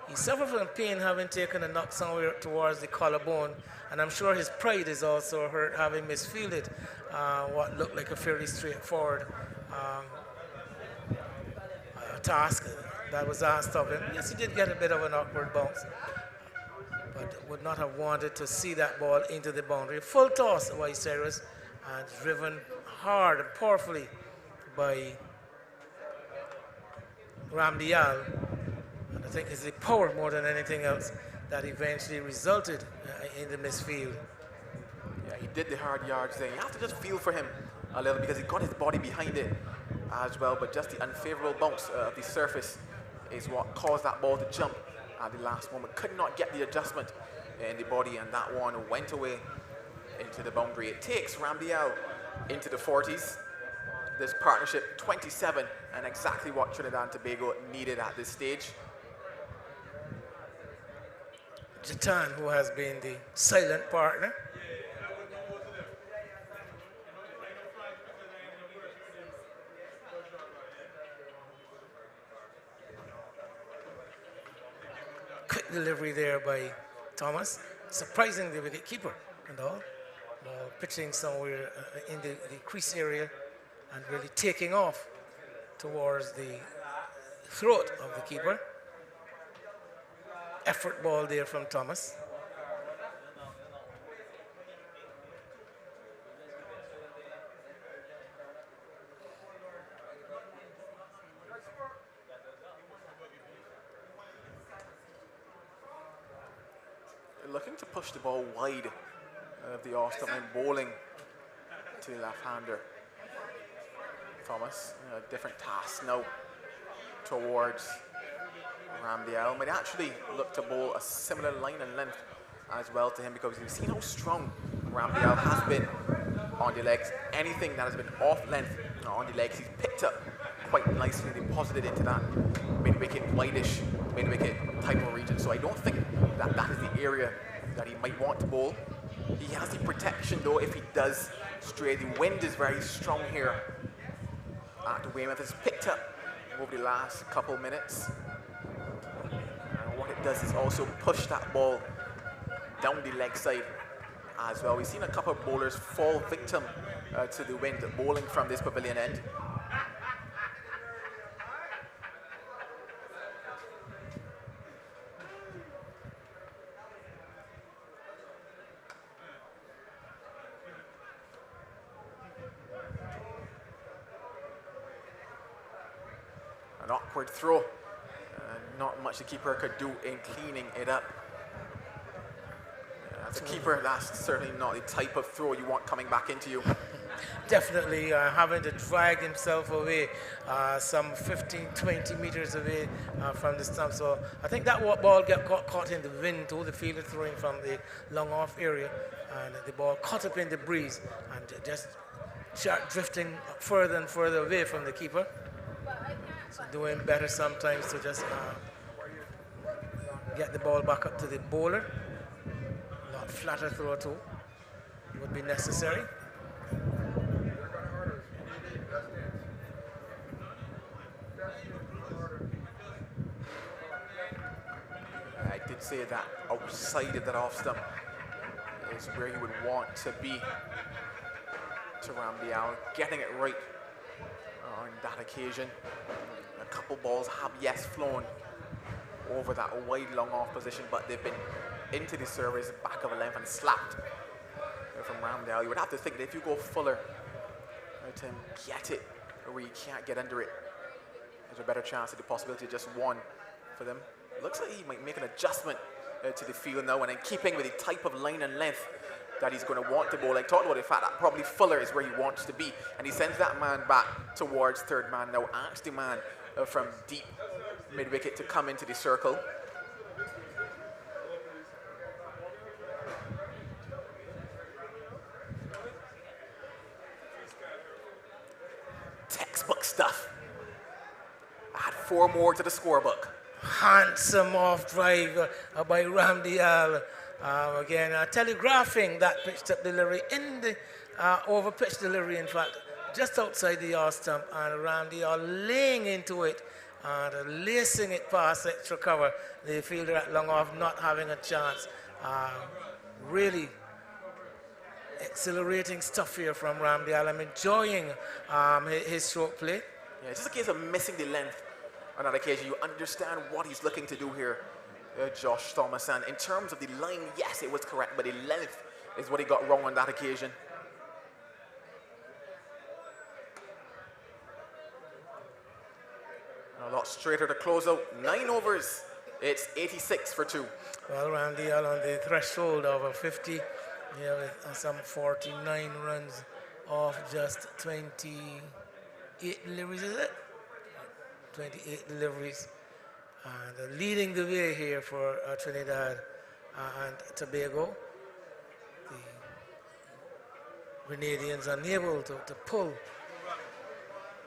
He suffered from pain having taken a knock somewhere towards the collarbone, and I'm sure his pride is also hurt having misfielded what looked like a fairly straightforward task that was asked of him. Yes, he did get a bit of an awkward bounce, but would not have wanted to see that ball into the boundary. Full toss by Cyrus, and driven hard and powerfully by Ram Dial. And I think it's the power more than anything else that eventually resulted in the misfield. Yeah, he did the hard yards there. You have to just feel for him a little because he got his body behind it as well, but just the unfavorable bounce of the surface is what caused that ball to jump at the last moment. Could not get the adjustment in the body, and that one went away into the boundary. It takes Ram Dial into the 40s. This partnership 27, and exactly what Trinidad and Tobago needed at this stage. Jatan, who has been the silent partner. Quick delivery there by Thomas, surprising the wicket keeper and all. Pitching somewhere in the crease area and really taking off towards the throat of the keeper. Effort ball there from Thomas. looking to push the ball wide of the off stump and bowling to the left-hander. Thomas, a different task now towards Ramdial. Might actually look to bowl a similar line and length as well to him, because you've seen how strong Ramdial has been on the legs. Anything that has been off length on the legs, he's picked up quite nicely and deposited into that mid-wicket, wideish mid-wicket type of region. So I don't think that that is the area that he might want to bowl. He has the protection though if he does stray. The wind is very strong here at Weymouth. It's picked up over the last couple minutes. And what it does is also push that ball down the leg side as well. We've seen a couple of bowlers fall victim to the wind bowling from this pavilion end. An awkward throw. Not much the keeper could do in cleaning it up. As a keeper, that's certainly not the type of throw you want coming back into you. Definitely having to drag himself away some 15-20 meters away from the stump. So I think that ball got caught in the wind too. The fielder throwing from the long off area, and the ball caught up in the breeze and just start drifting further and further away from the keeper. So doing better sometimes to just get the ball back up to the bowler. Not flatter throw too would be necessary. I did say that outside of that off stump is where you would want to be to Ramdial, getting it right on that occasion. A couple balls have, yes, flown over that wide long off position, but they've been into the service, back of a length and slapped from Ramdial. You would have to think that if you go fuller to get it where you can't get under it, there's a better chance of the possibility of just one for them. Looks like he might make an adjustment to the field now, and in keeping with the type of line and length that he's going to want to bowl. I talked about the fact that probably fuller is where he wants to be, and he sends that man back towards third man now, asks the man from deep mid-wicket to come into the circle. Textbook stuff. Add 4 more to the scorebook. Handsome off drive by Ramdial. Again, telegraphing that pitched up delivery in the over pitch delivery, in fact, just outside the off stump, and Ramdial laying into it and lacing it past extra cover. The fielder at long off not having a chance. Really exhilarating stuff here from Ramdial. I'm enjoying his stroke play. Yeah, it's just a case of missing the length on that occasion. You understand what he's looking to do here, Josh Thomas. And in terms of the line, yes, it was correct, but the length is what he got wrong on that occasion. A lot straighter to close out. 9 overs. It's 86 for 2. Well, Ramdial on the threshold of a 50, with some 49 runs off just 28 deliveries, is it? 28 deliveries. And leading the way here for Trinidad and Tobago. The Grenadians unable to pull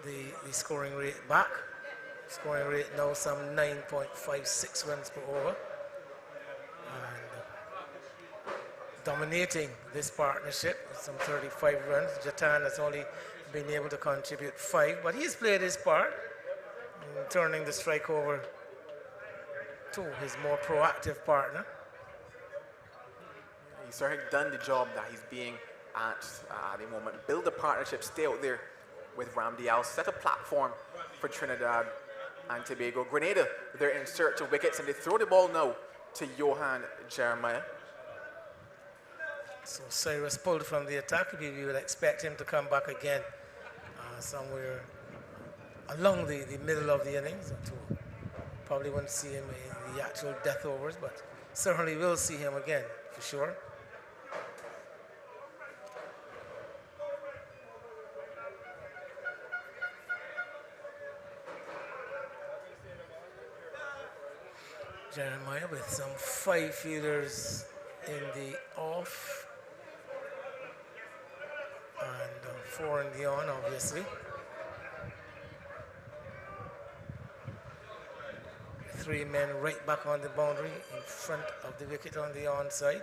the scoring rate back. Scoring rate now some 9.56 runs per over. And dominating this partnership with some 35 runs. Jatan has only been able to contribute 5, but he's played his part in turning the strike over to his more proactive partner. He's certainly done the job that he's being at the moment. Build a partnership, stay out there with Ramdial, set a platform for Trinidad and Tobago. Grenada, they're in search of wickets, and they throw the ball now to Johan Jeremiah. So Cyrus pulled from the attack. We would expect him to come back again somewhere along the middle of the innings. Probably won't see him in the actual death overs, but certainly will see him again, for sure. Jeremiah with some 5 fielders in the off and 4 in the on, obviously. 3 men right back on the boundary in front of the wicket on the on side.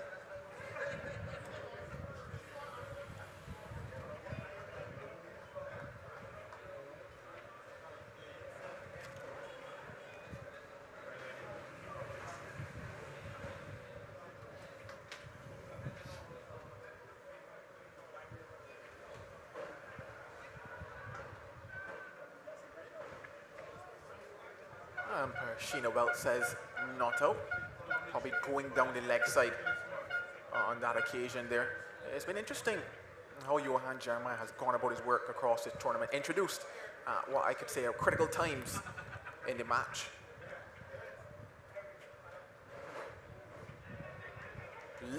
Sheena Welt says not out. Probably going down the leg side on that occasion there. It's been interesting how Johan Jeremiah has gone about his work across this tournament. Introduced what I could say are critical times in the match.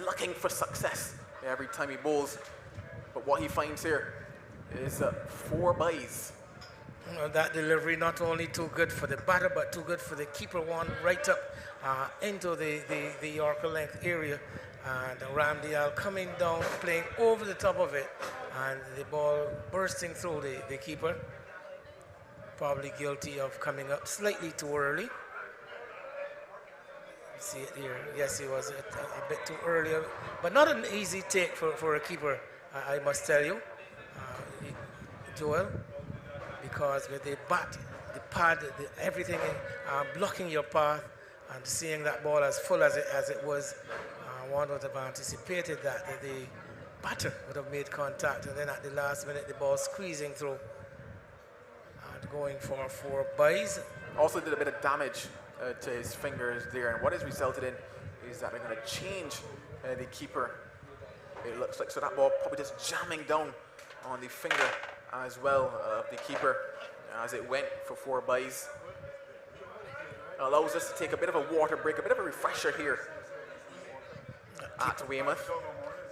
Looking for success every time he bowls. But what he finds here is 4 byes. You know, that delivery not only too good for the batter, but too good for the keeper. One right up into the Yorker length area. And Ramdial coming down, playing over the top of it. And the ball bursting through the keeper. Probably guilty of coming up slightly too early. See it here. Yes, he was a bit too early. But not an easy take for a keeper, I must tell you, Joel. Because with the bat, the pad, everything blocking your path, and seeing that ball as full as it was, one would have anticipated that the batter would have made contact, and then at the last minute the ball squeezing through and going for 4 byes. Also did a bit of damage to his fingers there, and what has resulted in is that they're going to change the keeper, it looks like. So that ball probably just jamming down on the finger as well of the keeper as it went for 4 byes. Allows us to take a bit of a water break, a bit of a refresher here at Weymouth.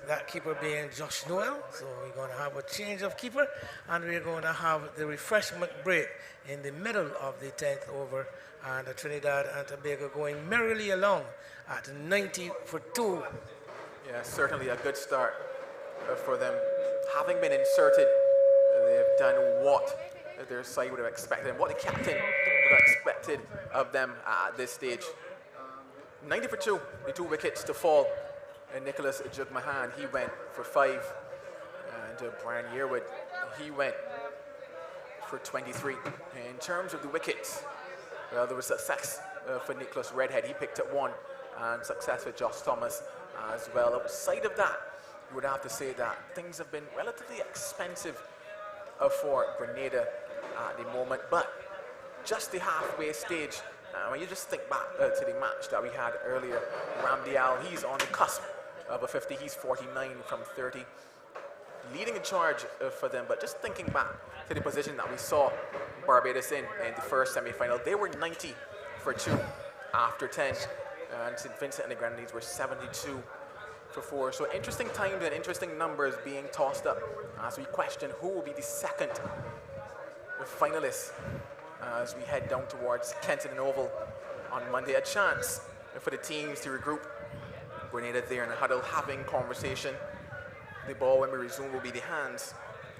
That keeper being Josh Noel, so we're going to have a change of keeper, and we're going to have the refreshment break in the middle of the 10th over, and Trinidad and Tobago going merrily along at 90 for 2. Yeah, certainly a good start for them. Having been inserted, they have done what their side would have expected and what the captain would have expected of them at this stage. 90 for 2, the 2 wickets to fall. And Nicholas Jugmahan, he went for 5. And Brian Yearwood, he went for 23. In terms of the wickets, well, there was success for Nicholas Redhead. He picked up 1, and success for Josh Thomas as well. Outside of that, you would have to say that things have been relatively expensive for Grenada at the moment, but just the halfway stage, when you just think back to the match that we had earlier, Ramdial, he's on the cusp of a 50, he's 49 from 30, leading a charge for them. But just thinking back to the position that we saw Barbados in the first semi-final, they were 90 for 2 after 10, and St. Vincent and the Grenadines were 72 for 4. So interesting times and interesting numbers being tossed up as we question who will be the second finalist as we head down towards Kenton Oval on Monday. A chance for the teams to regroup. Grenada there in a huddle having conversation. The ball, when we resume, will be the hands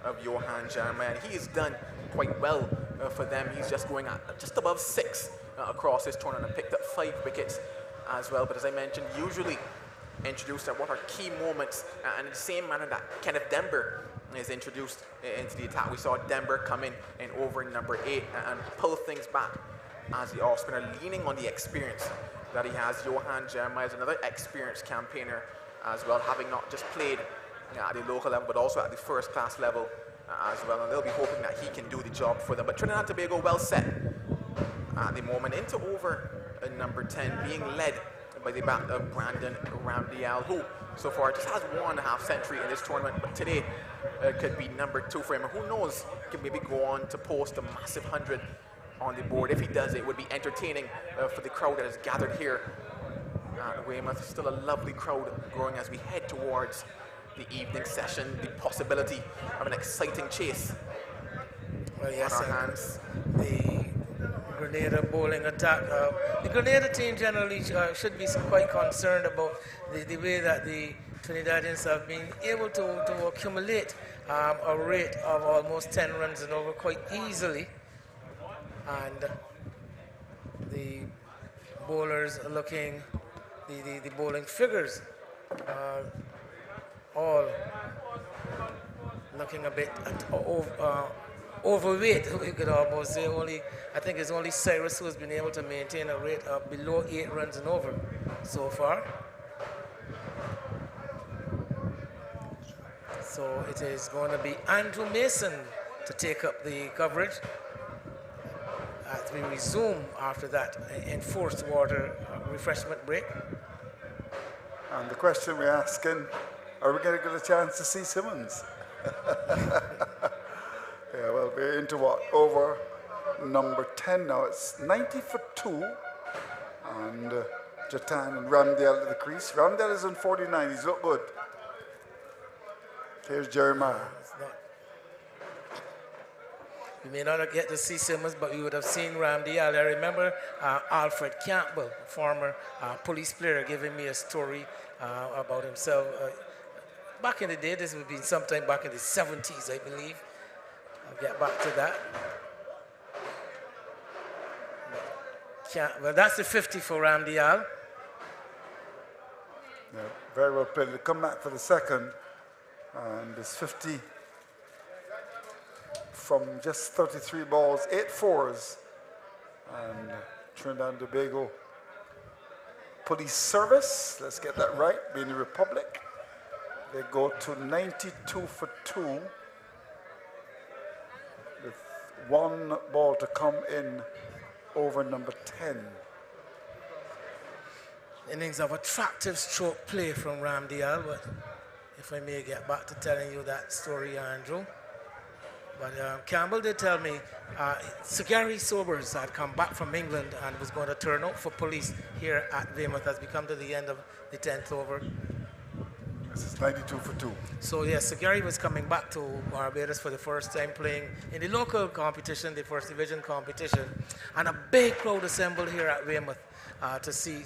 of Johan Jeremiah. He has done quite well for them. He's just going at just above 6 across this tournament and picked up 5 wickets as well. But as I mentioned, usually introduced at what are key moments, and in the same manner that Kenneth Denver is introduced into the attack. We saw Denver come in and over number 8 and pull things back as the off-spinner, leaning on the experience that he has. Johan Jeremiah is another experienced campaigner as well, having not just played at the local level but also at the first class level as well, and they'll be hoping that he can do the job for them. But Trinidad and Tobago well set at the moment into over number 10, being led by the bat of Brandon Ramdial, who so far just has 1.5 century in this tournament, but today could be number 2 for him. Who knows, can maybe go on to post a massive 100 on the board. If he does, it would be entertaining for the crowd that has gathered here at Weymouth. Still a lovely crowd growing as we head towards the evening session. The possibility of an exciting chase Well, yes, on our hands. The Grenada bowling attack. The Grenada team generally should be quite concerned about the way that the Trinidadians have been able to accumulate a rate of almost 10 runs and over quite easily. And the bowlers are looking, the bowling figures all looking a bit overweight, we could almost say. I think it's only Cyrus who has been able to maintain a rate of below 8 runs and over so far. So it is going to be Andrew Mason to take up the coverage as we resume after that enforced water refreshment break. And the question we're asking, are we going to get a chance to see Simmons? Yeah, well, we're into what? Over number 10 now. It's 90 for 2. And Jatan and Ramdale at the crease. Ramdale is on 49. He's looked good. Here's Jeremiah. We may not get to see Simmons, but we would have seen Ramdale. I remember Alfred Campbell, former police player, giving me a story about himself. Back in the day, this would be sometime back in the 70s, I believe. I'll get back to that. Well, that's the 50 for Ramdale. Yeah, very well played. They come back for the second. And it's 50 from just 33 balls, 8 fours. And Trinidad and Tobago Police Service, let's get that right, being the Republic. They go to 92 for 2 with 1 ball to come in over number 10. Innings of attractive stroke play from Ramdale, but if I may get back to telling you that story, Andrew. But Campbell did tell me Sir Gary Sobers had come back from England and was going to turn out for police here at Weymouth as we come to the end of the 10th over. This is 92 for 2. So yes, Sir Gary was coming back to Barbados for the first time playing in the local competition, the first division competition, and a big crowd assembled here at Weymouth to see,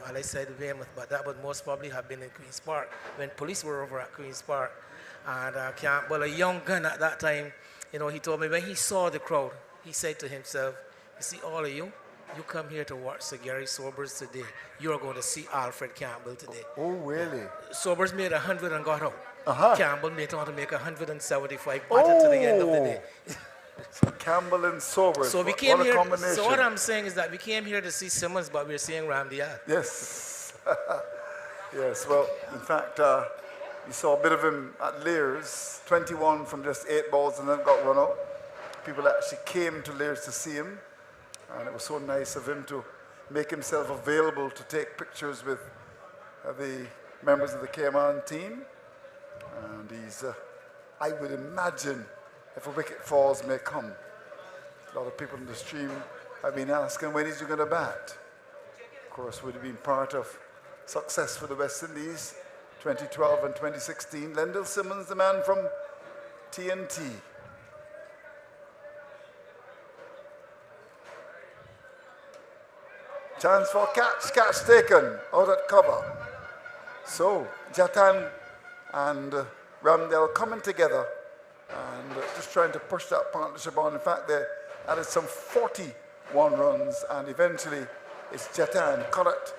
well, I said Weymouth, but that would most probably have been in Queen's Park when police were over at Queen's Park. And Campbell, a young gun at that time, you know, he told me when he saw the crowd, he said to himself, you see, all of you, you come here to watch Sir Gary Sobers today. You're going to see Alfred Campbell today. Oh, really? Sobers made 100 and got out. Campbell made on to make 175, batted to the end of the day. So Campbell and Sobers, so we what came a here, combination. so what I'm saying is that we came here to see Simmons, but we're seeing Ramdale. Yes. Yes, well, in fact, you saw a bit of him at Lears, 21 from just 8 balls and then got run out. People actually came to Lears to see him, and it was so nice of him to make himself available to take pictures with the members of the Cayman team. And he's, I would imagine, if a wicket falls may come. A lot of people in the stream have been asking, when is he going to bat? Of course, would have been part of success for the West Indies, 2012 and 2016. Lendl Simmons, the man from TNT. Chance for catch taken, out at cover. So, Jatan and Ramdale coming together and just trying to push that partnership on. In fact, they added some 41 runs, and eventually it's Jatan, Collett,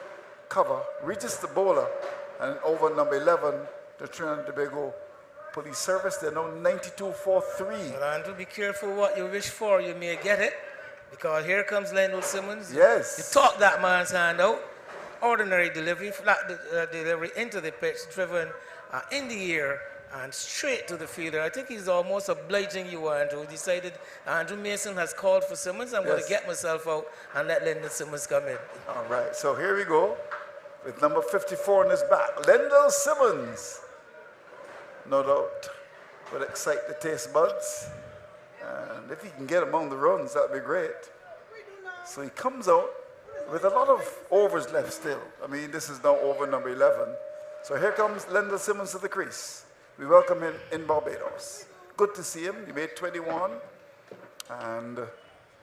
cover, reaches the bowler, and over number 11, the Trinidad and Tobago Police Service. They're now 92 for 3. Well, Andrew, be careful what you wish for. You may get it, because here comes Lendl Simmons. Yes. You talk that man's hand out. Ordinary delivery, flat delivery into the pitch, driven in the air and straight to the fielder. I think he's almost obliging you, Andrew. He decided Andrew Mason has called for Simmons. I'm going to get myself out and let Lendl Simmons come in. All right, so here we go with number 54 in his back. Lendl Simmons, no doubt, will excite the taste buds. And if he can get among the runs, that'd be great. So he comes out with a lot of overs left still. I mean, this is now over number 11. So here comes Lendl Simmons to the crease. We welcome him in Barbados. Good to see him. He made 21. And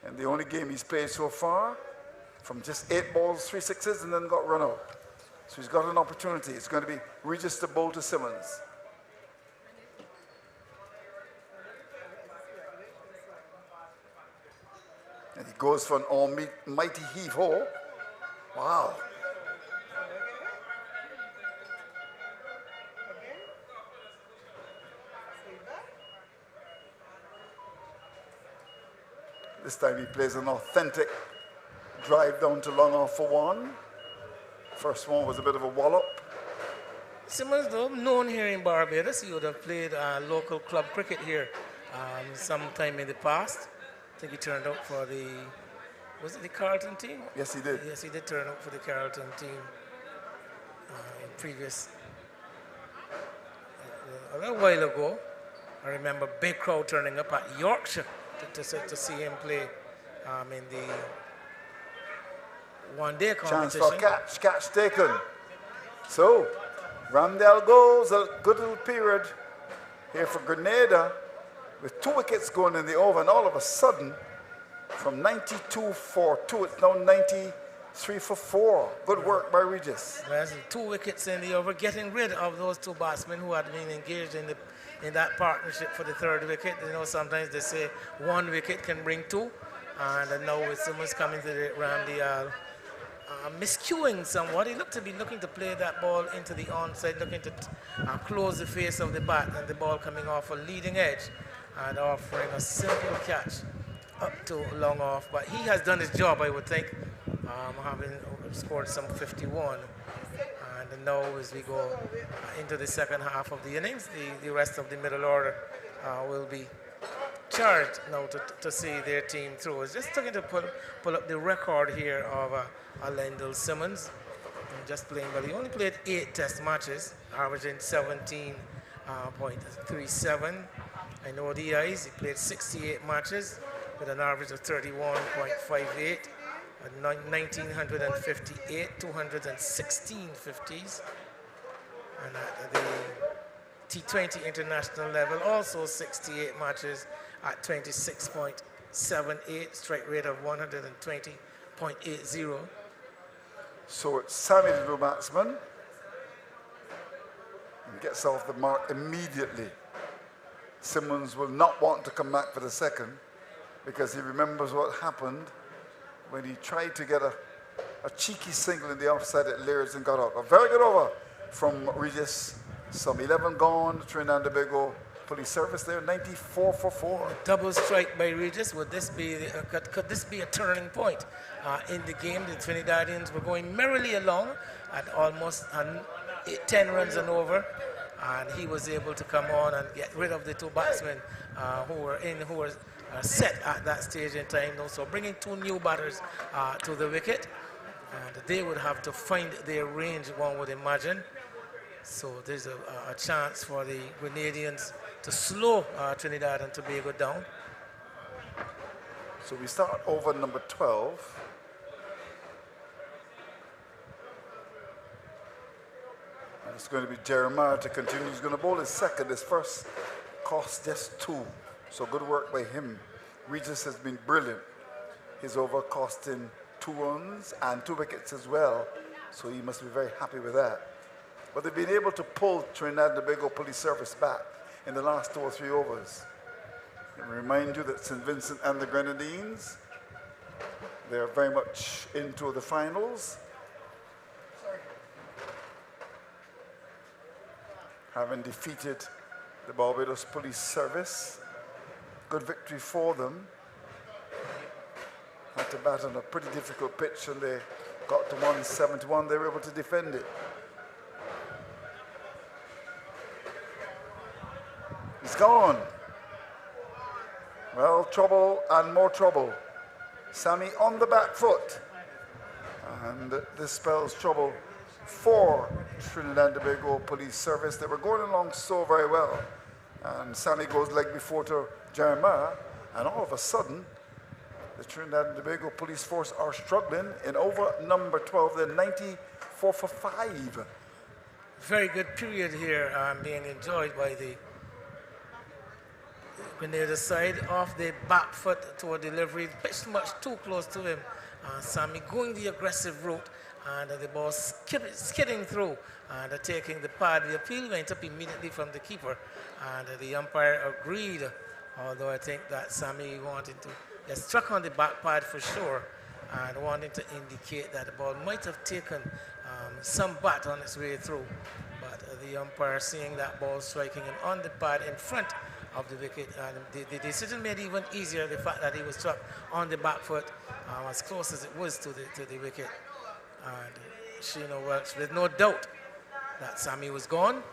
in the only game he's played so far, from just 8 balls, 3 sixes, and then got run out. So he's got an opportunity. It's going to be Regis to bowl to Simmons. And he goes for an almighty heave-ho. Wow. This time he plays an authentic drive down to long off for 1. First one was a bit of a wallop. Simmons, though, known here in Barbados, he would have played local club cricket here sometime in the past. I think he turned out for the, was it the Carlton team? Yes, he did. Yes, he did turn out for the Carlton team in previous. A little while ago, I remember big crowd turning up at Yorkshire to see him play in the one-day competition. Chance for catch taken. So, Ramdale goes, a good little period here for Grenada with 2 wickets going in the over, and all of a sudden, from 92 for 2, it's now 93 for 4. Good work by Regis. There's 2 wickets in the over, getting rid of those 2 batsmen who had been engaged in that partnership for the 3rd wicket. You know, sometimes they say 1 wicket can bring 2, and now with Simmons coming to the Ramdale, miscuing somewhat. He looked to be looking to play that ball into the onside, looking to close the face of the bat, and the ball coming off a leading edge and offering a simple catch up to long off. But he has done his job, I would think, having scored some 51. And now as we go into the second half of the innings, the rest of the middle order will be charged now to see their team through. It's just looking to pull up the record here of Lendl Simmons. Just playing well. He only played 8 test matches, averaging 17.37. In ODIs, he played 68 matches with an average of 31.58, 1,958, 216 50s. And at the T20 international level, also 68 matches at 26.78, strike rate of 120.80. So it's Sammy, the new batsman, and gets off the mark immediately. Simmons will not want to come back for the second because he remembers what happened when he tried to get a cheeky single in the offside at Lears and got out. A very good over from Regis. Some 11 gone. Trinidad and Tobago Police Service there, 94 for 4. Double strike by Regis. Would this be could this be a turning point in the game? The Trinidadians were going merrily along at almost 10 runs and over, and he was able to come on and get rid of the 2 batsmen who were set at that stage in time. So bringing 2 new batters to the wicket, and they would have to find their range, one would imagine. So there's a chance for the Grenadians to slow Trinidad and Tobago down. So we start over number 12. And it's going to be Jeremiah to continue. He's going to bowl his second. His first cost just 2. So good work by him. Regis has been brilliant. His over cost him 2 runs and 2 wickets as well. So he must be very happy with that. But they've been able to pull Trinidad and Tobago Police Service back in the last 2 or 3 overs. And remind you that St. Vincent and the Grenadines, they're very much into the finals. Having defeated the Barbados Police Service. Good victory for them. Had to bat on a pretty difficult pitch and they got to 171. They were able to defend it. He's gone. Well, trouble and more trouble. Sammy on the back foot. And this spells trouble for Trinidad and Tobago Police Service. They were going along so very well. And Sammy goes leg before to Jeremiah. And all of a sudden, The Trinidad and Tobago Police Force are struggling. In over number 12, they're 94 for 5. Very good period here being enjoyed by the Grenada side. Off the back foot to a delivery, pitched much too close to him. Sammy going the aggressive route, and the ball skidding through and taking the pad. The appeal went up immediately from the keeper, and the umpire agreed, although I think that Sammy wanted to get struck on the back pad for sure, and wanting to indicate that the ball might have taken some bat on its way through. But the umpire seeing that ball striking him on the pad in front of the wicket, and the decision made even easier the fact that he was struck on the back foot as close as it was to the wicket. And Sheena Welch with no doubt that Sammy was gone.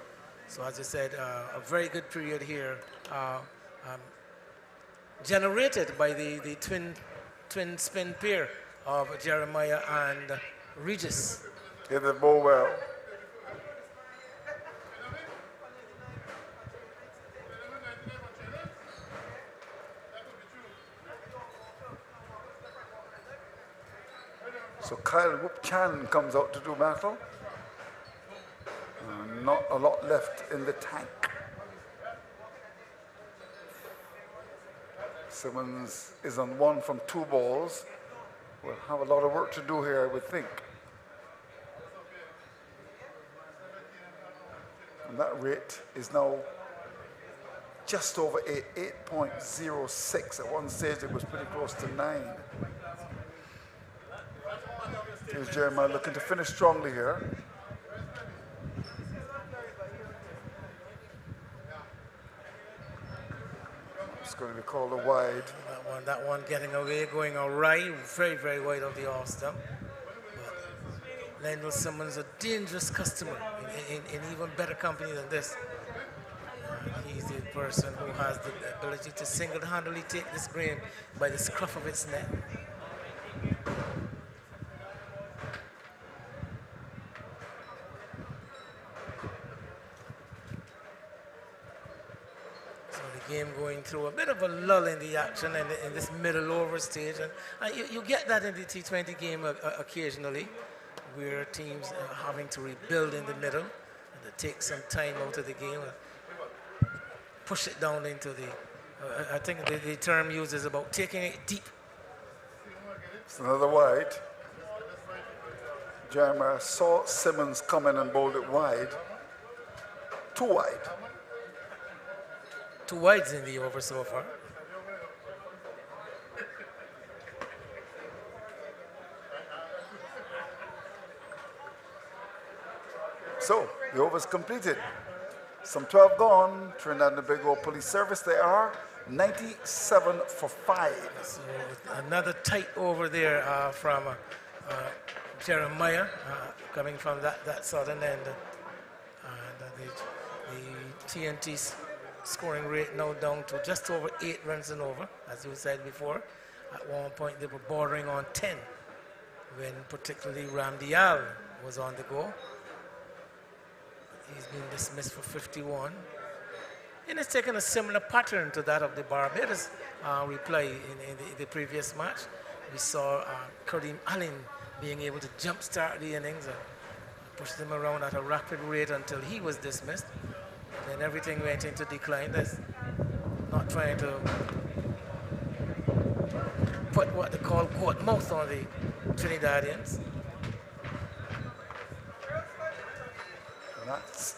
So as I said, a very good period here generated by the twin spin pair of Jeremiah and Regis. Hit the ball well. So Kyle Whoop Chan comes out to do battle. Not a lot left in the tank. Simmons is on 1 from 2 balls. We'll have a lot of work to do here, I would think. And that rate is now just over 8.06. At one stage, it was pretty close to 9. Here's Jeremiah looking to finish strongly here. It's going to be called a wide. That one getting away, going awry, very, very wide of the off stump. But Lendl Simmons, a dangerous customer in even better company than this. He's the person who has the ability to single-handedly take this grain by the scruff of its neck. Game going through a bit of a lull in the action in this middle over stage, and you get that in the T20 game occasionally, where teams are having to rebuild in the middle and to take some time out of the game and push it down into the I think the term used is about taking it deep. It's another wide. Jeremiah saw Simmons come in and bowled it wide. 2 wide. 2 wides in the over so far. So, the over's completed. Some 12 gone. Trinidad and Tobago Police Service, they are 97 for 5. So another tight over there from Jeremiah, coming from that southern end. And the TNT scoring rate now down to just over 8 runs and over, as you said before. At one point they were bordering on 10 when particularly Ramdial was on the go. He's been dismissed for 51. And it's taken a similar pattern to that of the Barbados reply in the previous match. We saw Kareem Allen being able to jumpstart the innings and push them around at a rapid rate until he was dismissed. Then everything went into decline. That's not trying to put what they call goat mouth on the Trinidadians. And that's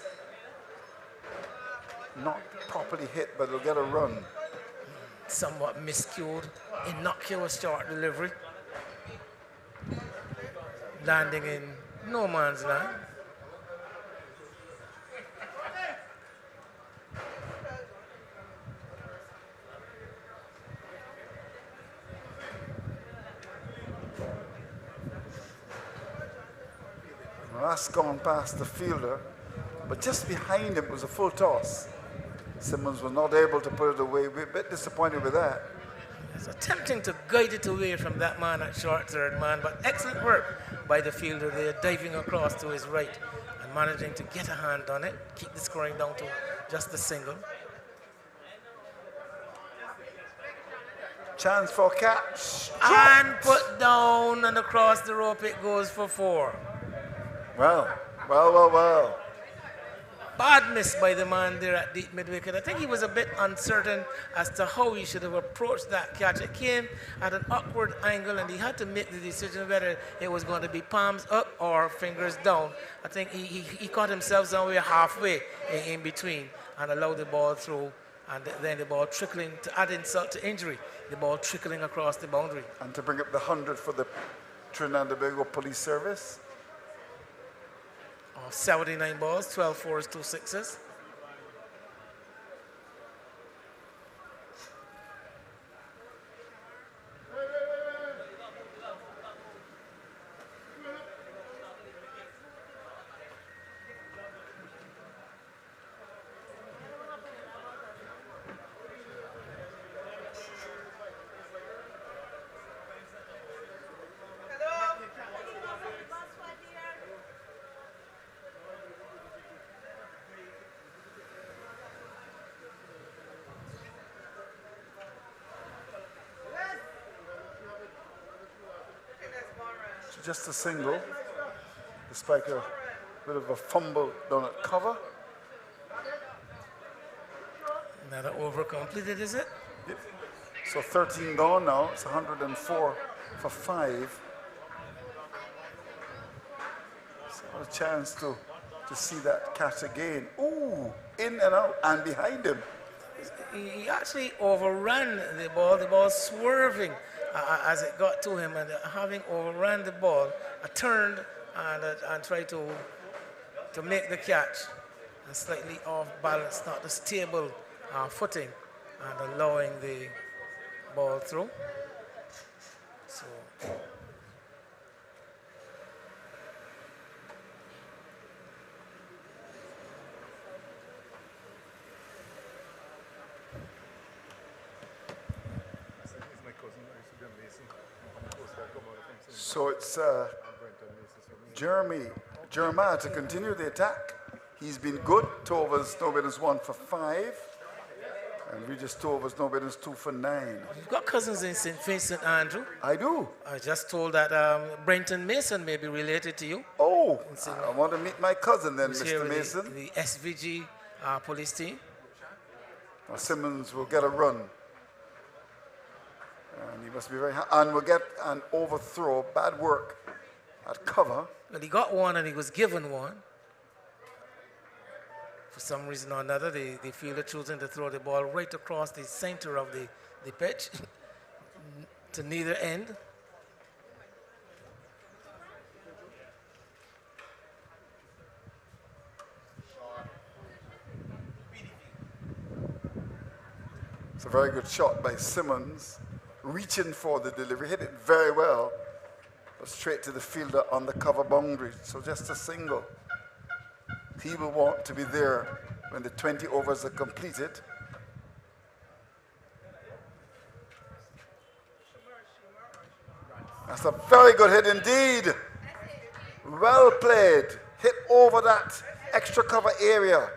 not properly hit, but it'll get a run. Somewhat miscued, innocuous short delivery. Landing in no man's land. That's gone past the fielder, but just behind him was a full toss. Simmons was not able to put it away. We're a bit disappointed with that. He's attempting to guide it away from that man at short third man, but excellent work by the fielder there, diving across to his right and managing to get a hand on it, keep the scoring down to just a single. Chance for a catch. And put down and across the rope it goes for 4. Well, well, well, well. Bad miss by the man there at deep mid-wicket. I think he was a bit uncertain as to how he should have approached that catch. It came at an awkward angle and he had to make the decision whether it was going to be palms up or fingers down. I think he caught himself somewhere halfway in between and allowed the ball through, and then the ball trickling, to add insult to injury, the ball trickling across the boundary. And to bring up the 100 for the Trinidad and Tobago Police Service. 79 balls, 12 fours, 2 sixes. Just a single, despite a bit of a fumble down at cover. Another over completed, is it? Yep. So 13 gone now. It's 104 for 5. So a chance to see that catch again. Ooh, in and out and behind him. He actually overran the ball swerving as it got to him, and having overran the ball, I turned and tried to make the catch, and slightly off balance, not the stable footing, and allowing the ball through. So. So it's Jeremiah to continue the attack. He's been good. 2 overs, no better than 1 for 5. And we just 2 overs, no better than 2 for 9. You've got cousins in St. Vincent, Andrew. I do. I just told that Brenton Mason may be related to you. Oh, I want to meet my cousin then, Mr. Mason. The SVG police team. Now Simmons will get a run. And he must be very happy. And will get an overthrow. Bad work at cover. Well, he got one and he was given one. For some reason or another, the fielder choosing to throw the ball right across the center of the pitch to neither end. It's a very good shot by Simmons. Reaching for the delivery, hit it very well, but straight to the fielder on the cover boundary. So just a single. He will want to be there when the 20 overs are completed. That's a very good hit indeed. Well played. Hit over that extra cover area.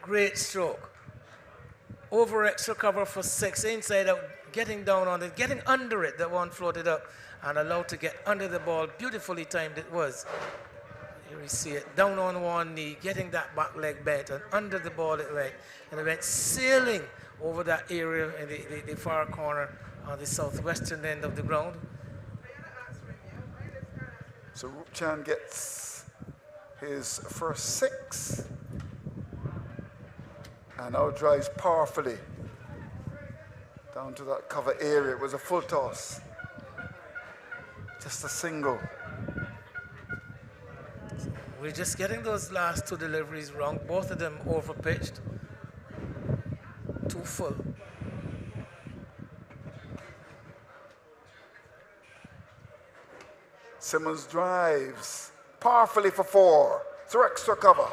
Great stroke. Over extra cover for 6, inside out, getting down on it, getting under it, that one floated up and allowed to get under the ball. Beautifully timed it was. Here we see it, down on one knee, getting that back leg bent, and under the ball it went. And it went sailing over that area in the far corner on the southwestern end of the ground. So Rupchan gets his first 6. And now drives powerfully down to that cover area. It was a full toss. Just a single. We're just getting those last 2 deliveries wrong. Both of them overpitched. Too full. Simmons drives powerfully for 4. Through extra cover.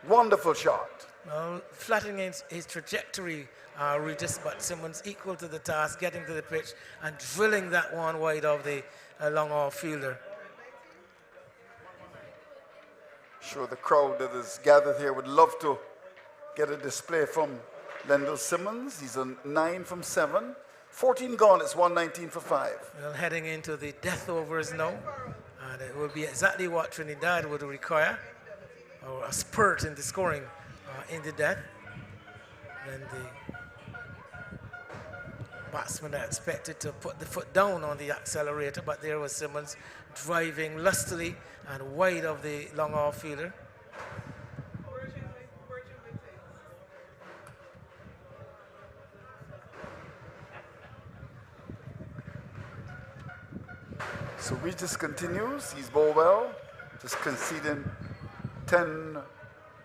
Wonderful shot. Well, flattening his trajectory, Regis, but Simmons equal to the task, getting to the pitch and drilling that one wide of the long off fielder. Sure, the crowd that is gathered here would love to get a display from Lendl Simmons. He's on 9 from 7, 14 gone, it's 119 for 5. Well, heading into the death overs now, and it will be exactly what Trinidad would require, or a spurt in the scoring in the death. Then the batsmen are expected to put the foot down on the accelerator, but there was Simmons driving lustily and wide of the long off fielder. So Regis continues, he's bowled well, just conceding 10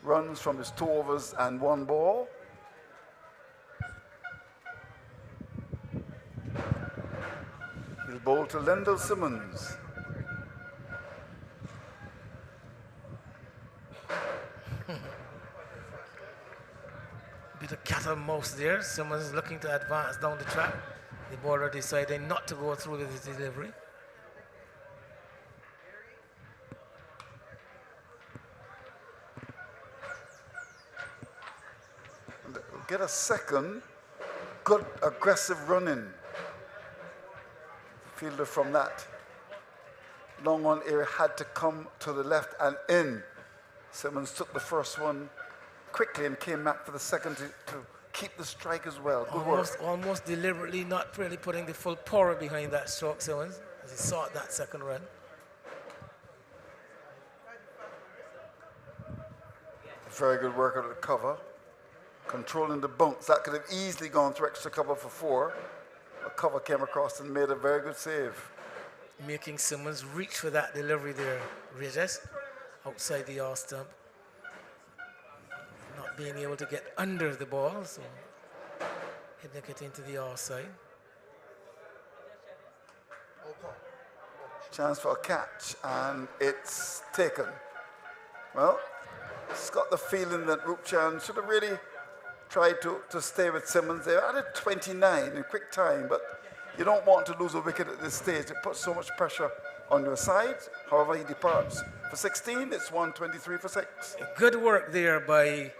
runs from his 2 overs and 1 ball. He'll bowl to Lendl Simmons. Bit of cat and mouse there. Simmons looking to advance down the track. The bowler deciding not to go through with his delivery. Get a second, good aggressive run-in. Fielder from that long on area had to come to the left and in. Simmons took the first one quickly and came back for the second to keep the strike as well. Good work. Almost deliberately not really putting the full power behind that stroke, Simmons, as he sought that second run. Very good work out of the cover. Controlling the bunks. That could have easily gone through extra cover for 4. A cover came across and made a very good save. Making Simmons reach for that delivery there, Regis, outside the off stump. Not being able to get under the ball, so hitting it into the offside. Chance for a catch, and it's taken. Well, it's got the feeling that Rupchan should have really tried to stay with Simmons. They added 29 in quick time, but you don't want to lose a wicket at this stage. It puts so much pressure on your side. However, he departs. For 16, it's 123 for 6. Good work there by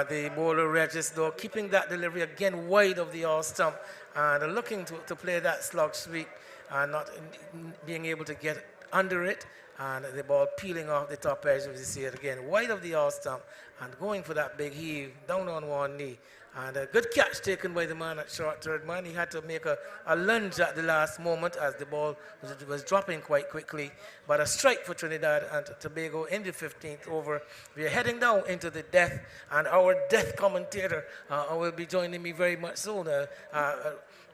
the bowler Regis, though, keeping that delivery again wide of the off stump and looking to play that slog sweep and not being able to get under it, and the ball peeling off the top edge, as you see it again, wide of the off stump and going for that big heave down on one knee. And a good catch taken by the man at short third man. He had to make a lunge at the last moment as the ball was dropping quite quickly. But a strike for Trinidad and Tobago in the 15th over. We are heading down into the death, and our death commentator will be joining me very much soon.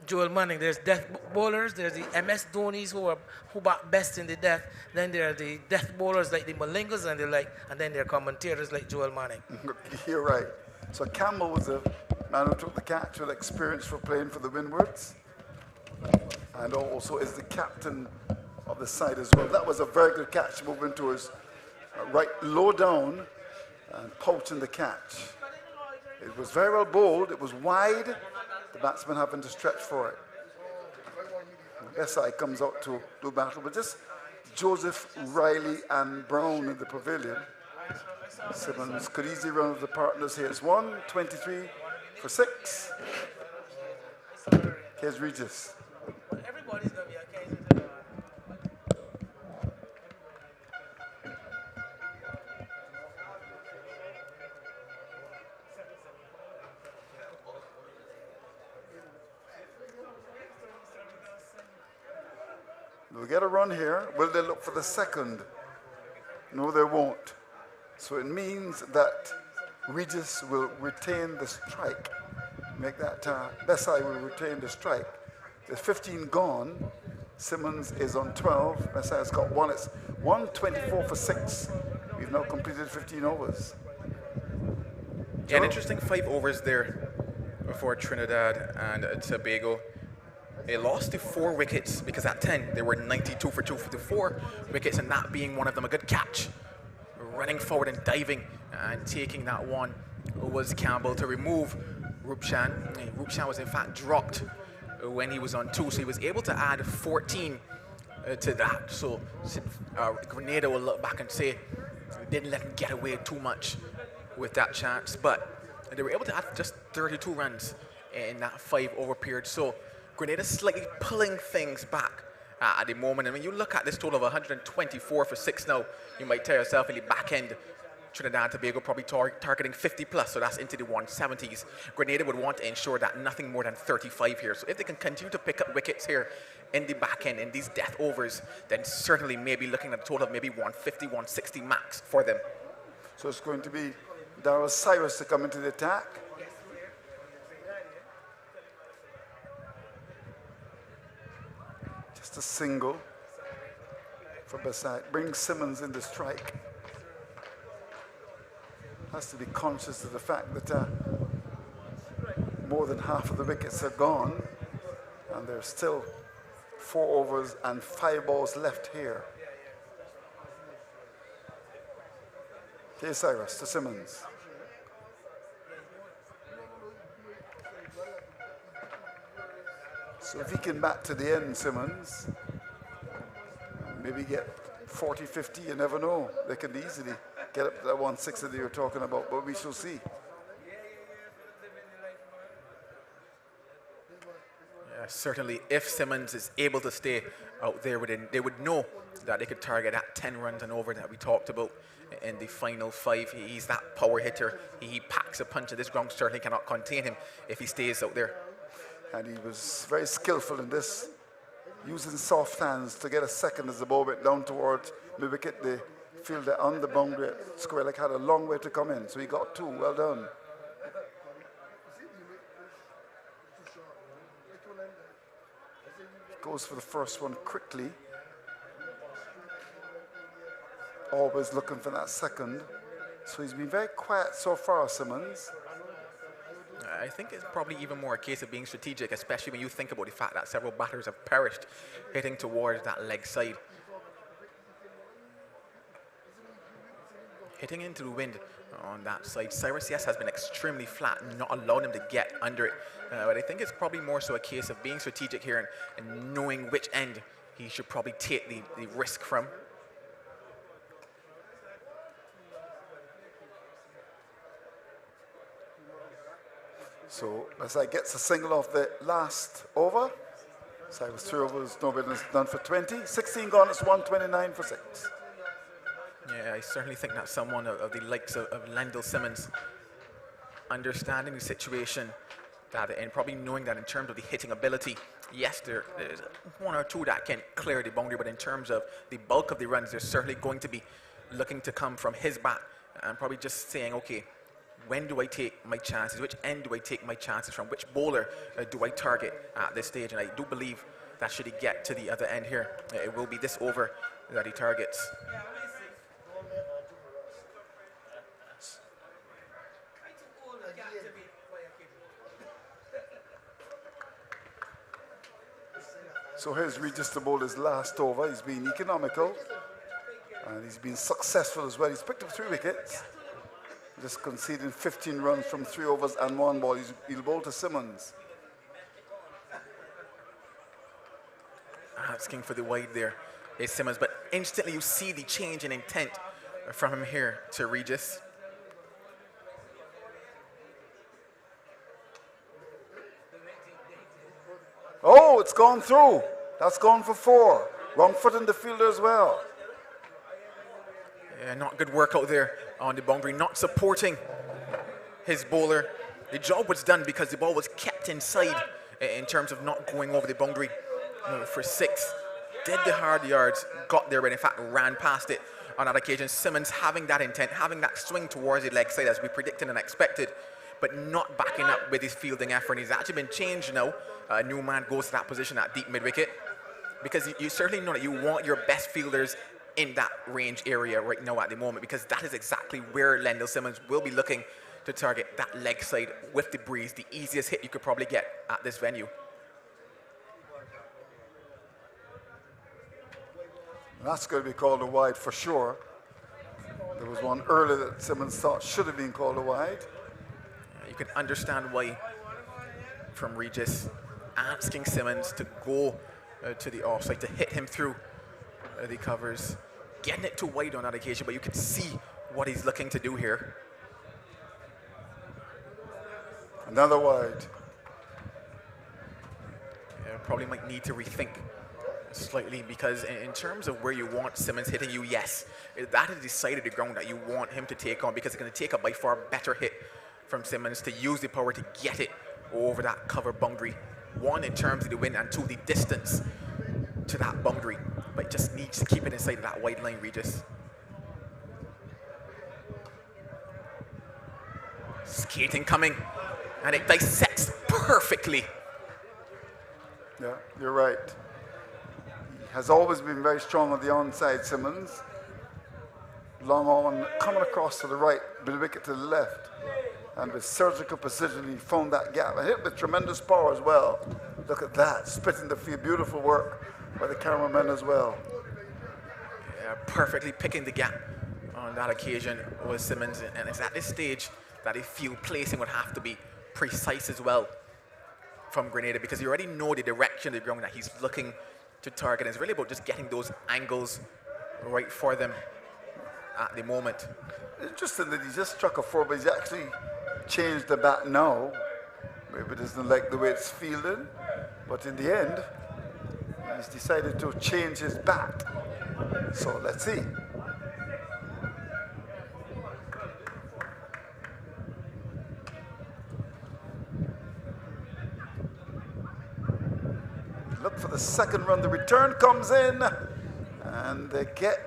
Joel Manning. There's death bowlers, there's the MS Dhonis who bat best in the death, then there are the death bowlers like the Malingas and the like, and then there are commentators like Joel Manning. You're right. So Campbell was a man who took the catch with experience for playing for the Windwards, and also is the captain of the side as well. That was a very good catch, moving to his right low down and poaching the catch. It was very well bowled, it was wide, the batsman having to stretch for it. The best side comes out to do battle, but just Joseph, Riley and Brown in the pavilion. Simmons could easily run with the partners here. It's 123 for 6. Here's Regis. Everybody's going to be okay. They'll get a run here. Will they look for the second? No, they won't. So it means that Regis will retain the strike. Make that Besai will retain the strike. There's 15 gone. Simmons is on 12. Besai has got 1. It's 124 for 6. We've now completed 15 overs. Yeah, an interesting 5 overs there for Trinidad and Tobago. They lost to 4 wickets because at 10 they were 92 for 2 for the 4 wickets, and that being one of them. A good catch, running forward and diving and taking that one was Campbell to remove Rupchan. Rupchan was in fact dropped when he was on 2, so he was able to add 14 to that. So Grenada will look back and say didn't let him get away too much with that chance, but they were able to add just 32 runs in that 5 over period. So Grenada slightly pulling things back at the moment. And when you look at this total of 124 for 6 now, you might tell yourself in the back end, Trinidad and Tobago probably targeting 50 plus, so that's into the 170s. Grenada would want to ensure that nothing more than 35 here. So if they can continue to pick up wickets here in the back end, in these death overs, then certainly maybe looking at a total of maybe 150, 160 max for them. So it's going to be Darryl Cyrus to come into the attack. Just a single for Beside. Bring Simmons in the strike. Has to be conscious of the fact that more than half of the wickets are gone, and there's still 4 overs and 5 balls left here. K. Cyrus to Simmons. So if he can bat to the end, Simmons, maybe get 40, 50, you never know. They can easily get up to that 160 that you're talking about, but we shall see. Yeah, certainly if Simmons is able to stay out there within, they would know that they could target that 10 runs and over that we talked about in the final 5. He's that power hitter. He packs a punch, and this ground certainly cannot contain him if he stays out there. And he was very skillful in this, using soft hands to get a second as the ball went down towards mid-wicket. The fielder on the boundary at square leg had a long way to come in, so he got 2. Well done. Goes for the first one quickly. Always looking for that second. So he's been very quiet so far, Simmons. I think it's probably even more a case of being strategic, especially when you think about the fact that several batters have perished hitting towards that leg side. Hitting into the wind on that side. Cyrus, yes, has been extremely flat, not allowing him to get under it. But I think it's probably more so a case of being strategic here and knowing which end he should probably take the risk from. So Beside gets a single off the last over. Cyrus 3 overs, no business done for 20. 16 gone, it's 129 for 6. Yeah, I certainly think that someone of the likes of Lendl Simmons, understanding the situation, that and probably knowing that in terms of the hitting ability, yes, there's 1 or 2 that can clear the boundary, but in terms of the bulk of the runs, they're certainly going to be looking to come from his bat, and probably just saying, okay, when do I take my chances? Which end do I take my chances from? Which bowler do I target at this stage? And I do believe that should he get to the other end here, it will be this over that he targets. So here's Regis to bowl his last over. He's been economical and he's been successful as well. He's picked up 3 wickets, just conceding 15 runs from 3 overs and 1 ball. He'll bowl to Simmons. Asking for the wide there is Simmons, but instantly you see the change in intent from him here to Regis. Oh, it's gone through. That's gone for 4. Wrong foot in the fielder as well. Yeah, not good work out there on the boundary, not supporting his bowler. The job was done because the ball was kept inside in terms of not going over the boundary for 6. Did the hard yards, got there, but in fact ran past it on that occasion. Simmons having that intent, having that swing towards the leg side as we predicted and expected, but not backing up with his fielding effort. He's actually been changed now. A new man goes to that position at deep mid-wicket, because you certainly know that you want your best fielders in that range area right now at the moment, because that is exactly where Lendl Simmons will be looking to target that leg side with the breeze, the easiest hit you could probably get at this venue. That's going to be called a wide for sure. There was one earlier that Simmons thought should have been called a wide. You can understand why from Regis asking Simmons to go to the offside, to hit him through the covers, getting it too wide on that occasion, but you can see what he's looking to do here. Another wide. probably might need to rethink slightly, because in terms of where you want Simmons hitting you, yes, that is the side of the ground that you want him to take on, because it's going to take a by far better hit from Simmons to use the power to get it over that cover boundary. One, in terms of the wind, and two, the distance to that boundary. But it just needs to keep it inside of that wide line, Regis. Skating coming, and it dissects perfectly. Yeah, you're right. He has always been very strong on the onside, Simmons. Long on, coming across to the right, with the wicket to the left. And with surgical precision, he found that gap. And hit with tremendous power as well. Look at that, splitting the field. Beautiful work by the cameraman as well. Yeah, perfectly picking the gap on that occasion was Simmons. And it's at this stage that I feel placing would have to be precise as well from Grenada, because you already know the direction of the ground that he's looking to target. It's really about just getting those angles right for them at the moment. Interesting that he just struck a four, but he's actually changed the bat now. Maybe he doesn't like the way it's fielded, but in the end, he's decided to change his bat. So let's see. Look for the second run. The return comes in, and they get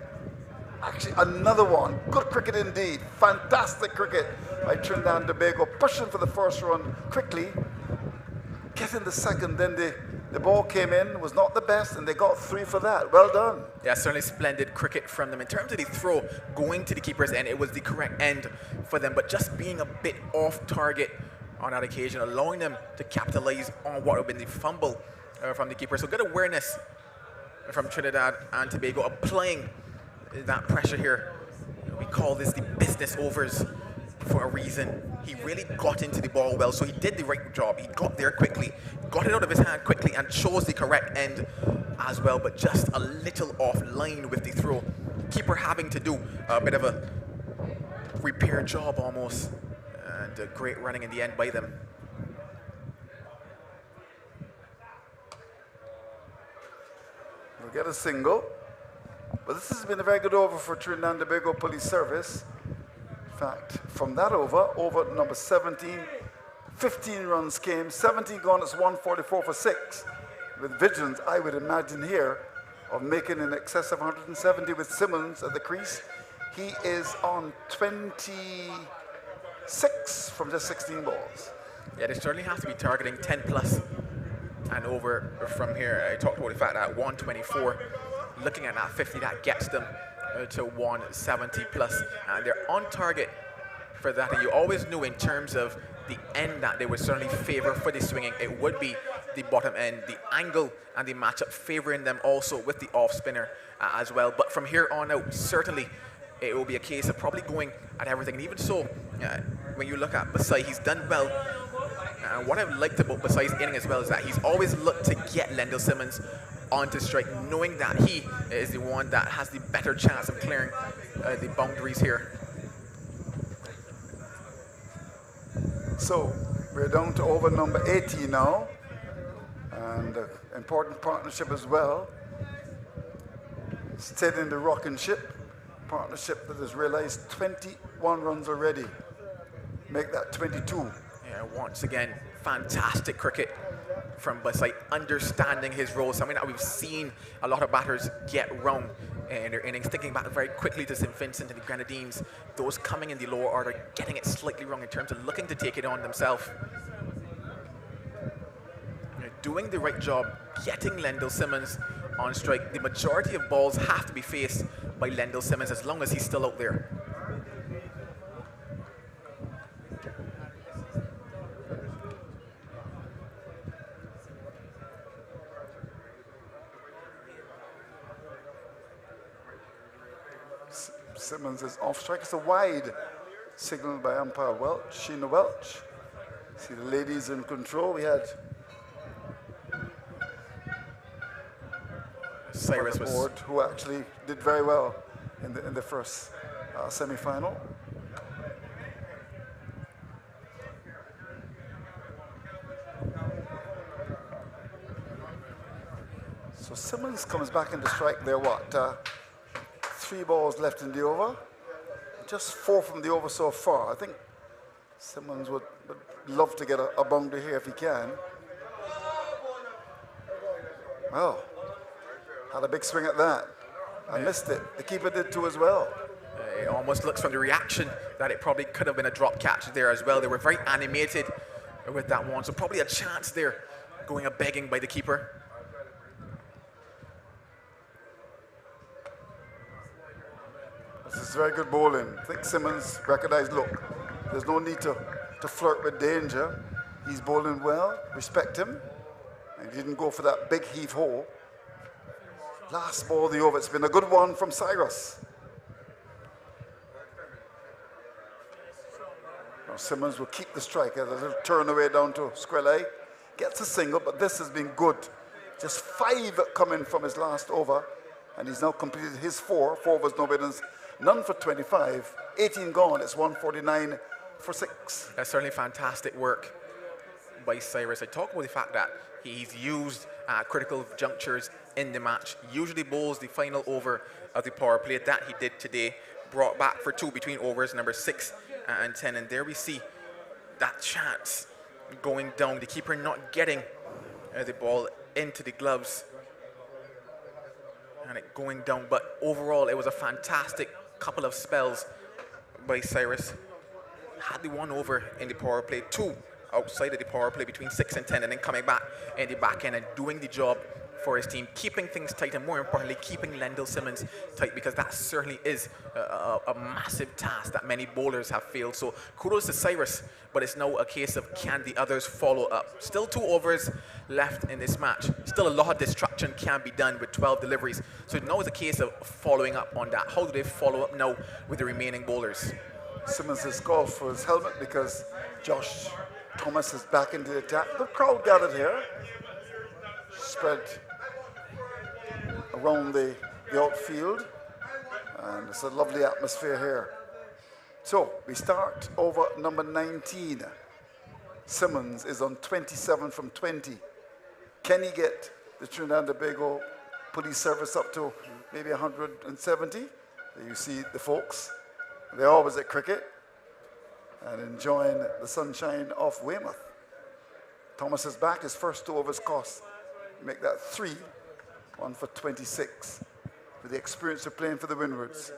actually another one. Good cricket indeed. Fantastic cricket by Trinidad and Tobago, pushing for the first run quickly, getting the second. Then the ball came in, was not the best, and they got 3 for that. Well done. Yeah, certainly splendid cricket from them. In terms of the throw going to the keeper's end, it was the correct end for them, but just being a bit off target on that occasion, allowing them to capitalize on what would have been the fumble from the keeper. So good awareness from Trinidad and Tobago, applying that pressure here. We call this the business overs for a reason. He really got into the ball well, so he did the right job. He got there quickly, got it out of his hand quickly, and chose the correct end as well, but just a little off line with the throw. Keeper having to do a bit of a repair job almost, and great running in the end by them. We'll get a single. But this has been a very good over for Trinidad and Tobago Police Service. In fact, from that over number 17, 15 runs came, 17 gone, it's 144 for 6. With vigilance, I would imagine here, of making in excess of 170 with Simmons at the crease. He is on 26 from just 16 balls. Yeah, they certainly have to be targeting 10 plus and over from here. I talked about the fact that 124, looking at that 50, that gets them to 170 plus, and they're on target for that. And you always knew in terms of the end that they would certainly favor for the swinging. It would be the bottom end, the angle and the matchup favoring them also with the off spinner as well. But from here on out, certainly it will be a case of probably going at everything. And even so, when you look at Basai, he's done well. What I've liked about Basai's inning as well is that he's always looked to get Lendl Simmons onto strike, knowing that he is the one that has the better chance of clearing the boundaries here. So we're down to over number 80 now, and important partnership as well. Steadying the rocking ship, partnership that has realized 21 runs already. Make that 22. Yeah, once again, fantastic cricket from Basai, understanding his role, something that we've seen a lot of batters get wrong in their innings. Thinking back very quickly to St. Vincent and the Grenadines, those coming in the lower order, getting it slightly wrong in terms of looking to take it on themselves. Doing the right job, getting Lendl Simmons on strike. The majority of balls have to be faced by Lendl Simmons as long as he's still out there. Simmons is off strike. It's a wide signal by umpire Welch, Sheena Welch. See the ladies in control. We had Cyrus Board, who actually did very well in the first semi-final. Simmons comes back into strike there, 3 balls left in the over. Just 4 from the over so far. I think Simmons would love to get a boundary here if he can. Well, had a big swing at that. I missed it. The keeper did too as well. It almost looks from the reaction that it probably could have been a drop catch there as well. They were very animated with that one, so probably a chance there going a begging by the keeper. This is very good bowling. I think Simmons recognized, look, there's no need to flirt with danger. He's bowling well, respect him. And he didn't go for that big heave-ho. Last ball of the over, it's been a good one from Cyrus. Now Simmons will keep the strike as a little turn away down to square leg. Gets a single, but this has been good. Just 5 coming from his last over, and he's now completed his 4 overs, no winners, none for 25, 18 gone, it's 149 for 6. That's certainly fantastic work by Cyrus. I talk about the fact that he's used critical junctures in the match, usually bowls the final over of the power play. That he did today, brought back for 2 between overs number 6 and 10, and there we see that chance going down, the keeper not getting the ball into the gloves and it going down. But overall it was a fantastic couple of spells by Cyrus. Had the 1 over in the power play, 2 outside of the power play between 6 and 10, and then coming back in the back end and doing the job for his team, keeping things tight, and more importantly keeping Lendl Simmons tight, because that certainly is a massive task that many bowlers have failed. So kudos to Cyrus, but it's now a case of can the others follow up. Still 2 overs left in this match, still a lot of destruction can be done with 12 deliveries, so now it's a case of following up on that. How do they follow up now with the remaining bowlers? Simmons has called for his helmet because Josh Thomas is back into the attack. Good crowd gathered here, spread around the outfield, and it's a lovely atmosphere here. So we start over number 19. Simmons is on 27 from 20. Can he get the Trinidad and Tobago police service up to maybe 170? There you see the folks. They're always at cricket and enjoying the sunshine of Weymouth. Thomas is back, his first 2 overs cost. Make that 3, 1 for 26. With the experience of playing for the Windwards.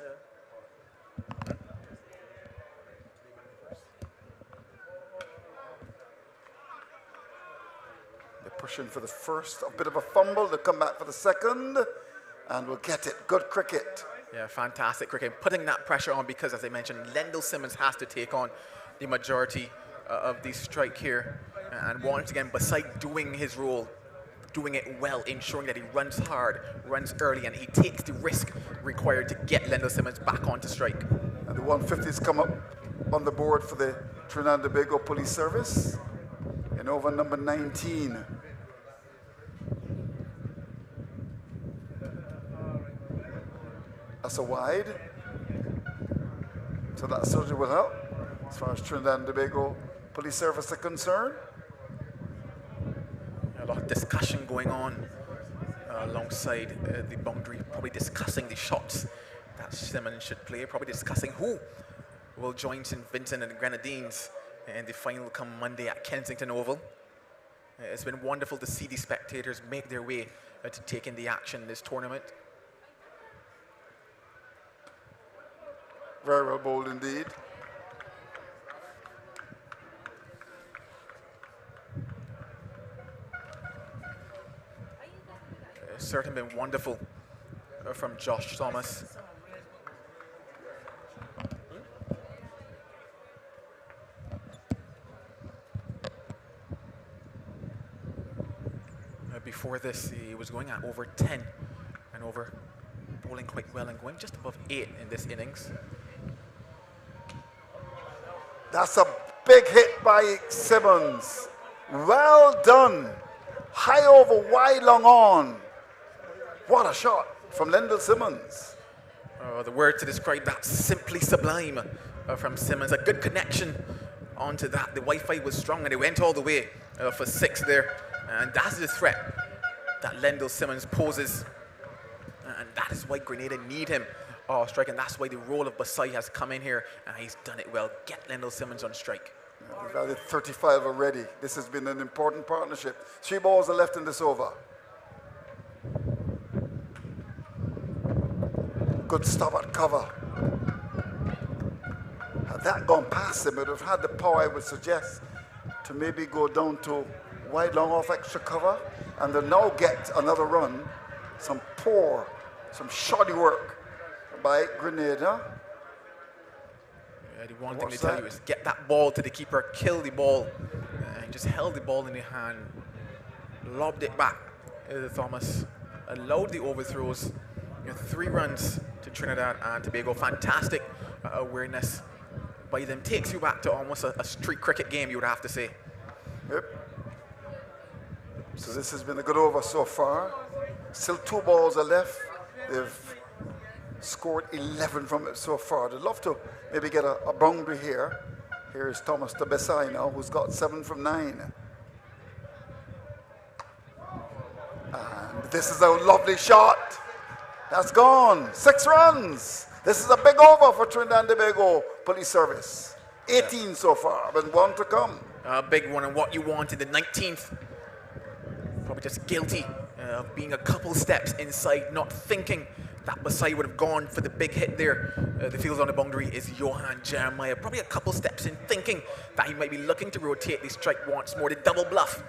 They're pushing for the first, a bit of a fumble, they'll come back for the second, and we'll get it. Good cricket. Yeah, fantastic cricket. Putting that pressure on because, as I mentioned, Lendl Simmons has to take on the majority of the strike here. And once again, beside doing his role, doing it well, ensuring that he runs hard, runs early, and he takes the risk required to get Lendl Simmons back onto strike. And the 150s come up on the board for the Trinidad and Tobago Police Service in over number 19. That's a wide. So that certainly will help as far as Trinidad and Tobago Police Service are concerned. A lot of discussion going on alongside the boundary, probably discussing the shots that Simmons should play, probably discussing who will join St. Vincent and the Grenadines in the final come Monday at Kensington Oval. It's been wonderful to see the spectators make their way to take in the action in this tournament. Very well bowled indeed. It's certainly been wonderful from Josh Thomas. Before this, he was going at over 10 and over, bowling quite well and going just above 8 in this innings. That's a big hit by Simmons. Well done. High over, wide, long on. What a shot from Lendl Simmons. The word to describe that, simply sublime from Simmons. A good connection onto that. The Wi-Fi was strong and it went all the way for 6 there. And that's the threat that Lendl Simmons poses. And that is why Grenada need him off strike, and that's why the role of Basai has come in here, and he's done it well. Get Lendl Simmons on strike. Yeah, we've added 35 already. This has been an important partnership. 3 balls are left in this over. Good stop at cover. Had that gone past him, it would have had the power, I would suggest, to maybe go down to wide long off extra cover, and they'll now get another run. Some shoddy work by Grenada. Yeah, the one thing they tell you is get that ball to the keeper, kill the ball. And just held the ball in the hand, lobbed it back to Thomas, allowed the overthrows. 3 runs to Trinidad and Tobago. Fantastic awareness by them. Takes you back to almost a street cricket game, you would have to say. Yep. So this has been a good over so far. Still 2 balls are left. They've scored 11 from it so far. They'd love to maybe get a boundary here. Here's Thomas Tabesai now, who's got 7 from 9. And this is a lovely shot. That's gone. 6 runs. This is a big over for Trinidad and Tobago Police Service. 18 so far, but 1 to come. A big one, and what you want in the 19th. Probably just guilty of being a couple steps inside, not thinking that Basai would have gone for the big hit there. The field on the boundary is Johan Jeremiah. Probably a couple steps in, thinking that he might be looking to rotate the strike once more. The double bluff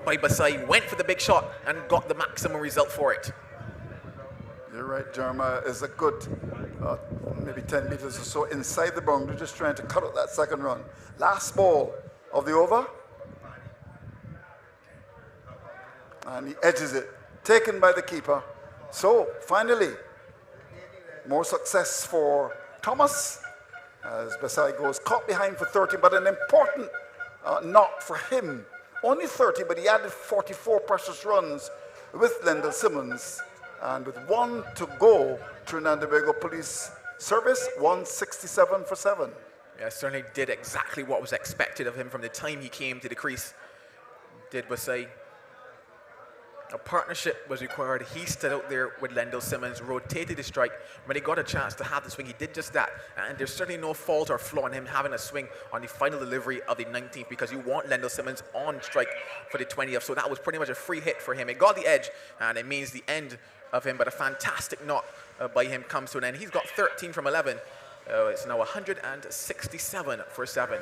by Basai, went for the big shot and got the maximum result for it. You're right, Jeremiah is a good maybe 10 meters or so inside the boundary, just trying to cut out that second run. Last ball of the over. And he edges it, taken by the keeper. So, finally, more success for Thomas as Basai goes caught behind for 30, but an important knock for him. Only 30, but he added 44 precious runs with Lendl Simmons. And with 1 to go, Trinidad and Tobago Police Service 167 for 7. Yeah, certainly did exactly what was expected of him from the time he came to the crease. Did Basai. A partnership was required. He stood out there with Lendl Simmons, rotated the strike. When he got a chance to have the swing, he did just that. And there's certainly no fault or flaw in him having a swing on the final delivery of the 19th, because you want Lendl Simmons on strike for the 20th. So that was pretty much a free hit for him. It got the edge, and it means the end of him, but a fantastic knock by him comes to an end. He's got 13 from 11. It's now 167 for 7.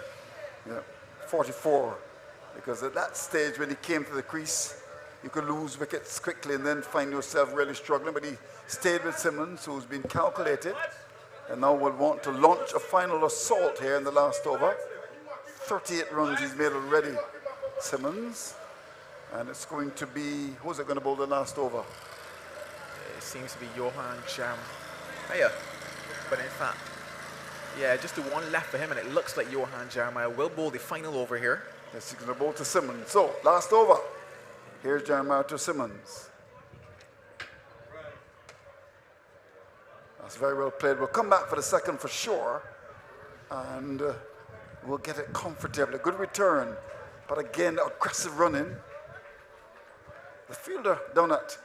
Yeah, 44, because at that stage when he came to the crease, you could lose wickets quickly and then find yourself really struggling, but he stayed with Simmons, who's been calculated, and now will want to launch a final assault here in the last over. 38 runs he's made already, Simmons, and it's going to be, who's it going to bowl the last over? It seems to be Johan Jeremiah, but in fact, yeah, just the one left for him, and it looks like Johan Jeremiah will bowl the final over here. Yes, he's going to bowl to Simmons. So, last over. Here's Jeremiah to Simmons. That's very well played. We'll come back for the second for sure, and we'll get it comfortably. Good return, but again, aggressive running. The fielder down at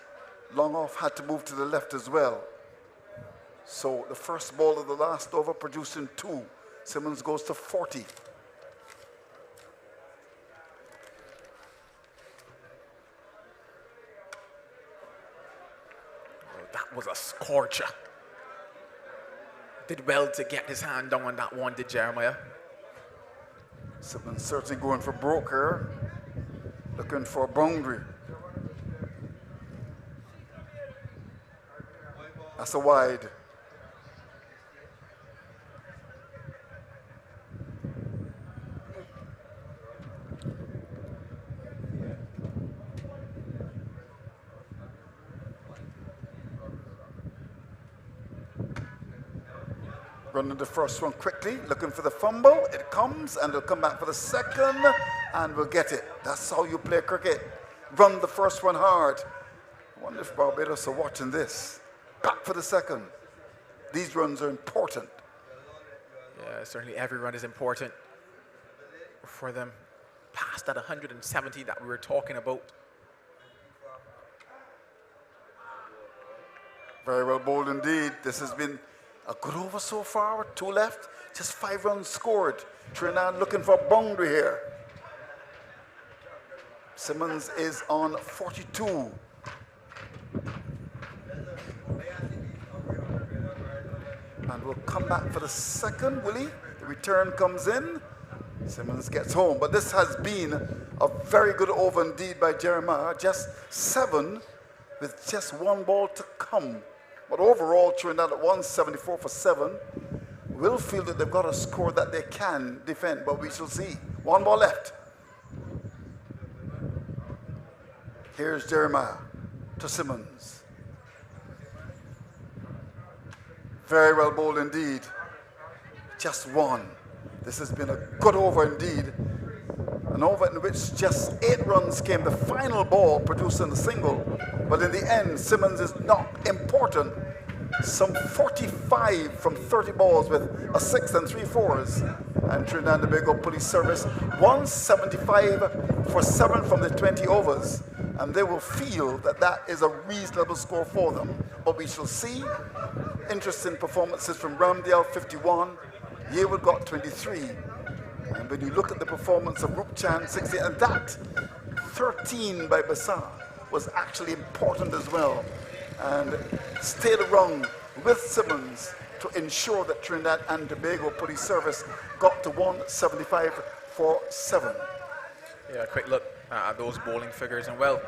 long off had to move to the left as well. So the first ball of the last over producing 2. Simmons goes to 40. That was a scorcher. Did well to get his hand down on that one, did Jeremiah. Simmons certainly going for broke here, looking for a boundary. That's a wide. Running the first one quickly, looking for the fumble. It comes, and they'll come back for the second, and we'll get it. That's how you play cricket. Run the first one hard. I wonder if Barbados are watching this. Back for the second. These runs are important. Yeah, certainly every run is important for them. Past that 170 that we were talking about. Very well bowled indeed. This has been a good over so far with 2 left. Just 5 runs scored. Trinidad looking for a boundary here. Simmons is on 42. And we'll come back for the second, will he? The return comes in. Simmons gets home. But this has been a very good over indeed by Jeremiah. Just 7 with just 1 ball to come. But overall, Trinidad at 174 for 7 will feel that they've got a score that they can defend. But we shall see. 1 ball left. Here's Jeremiah to Simmons. Very well bowled indeed. Just 1. This has been a good over indeed. An over in which just 8 runs came. The final ball producing a single. But in the end, Simmons is not important. Some 45 from 30 balls with a 6 and 3 fours. And Trinidad and Tobago Police Service 175 for 7 from the 20 overs. And they will feel that that is a reasonable score for them. But we shall see. Interesting performances from Ramdale, 51. Yewood got 23. And when you look at the performance of Rupchan, 60, and that 13 by Bassar was actually important as well. And stayed around with Simmons to ensure that Trinidad and Tobago Police Service got to 175 for 7. Yeah, a quick look at those bowling figures. And well,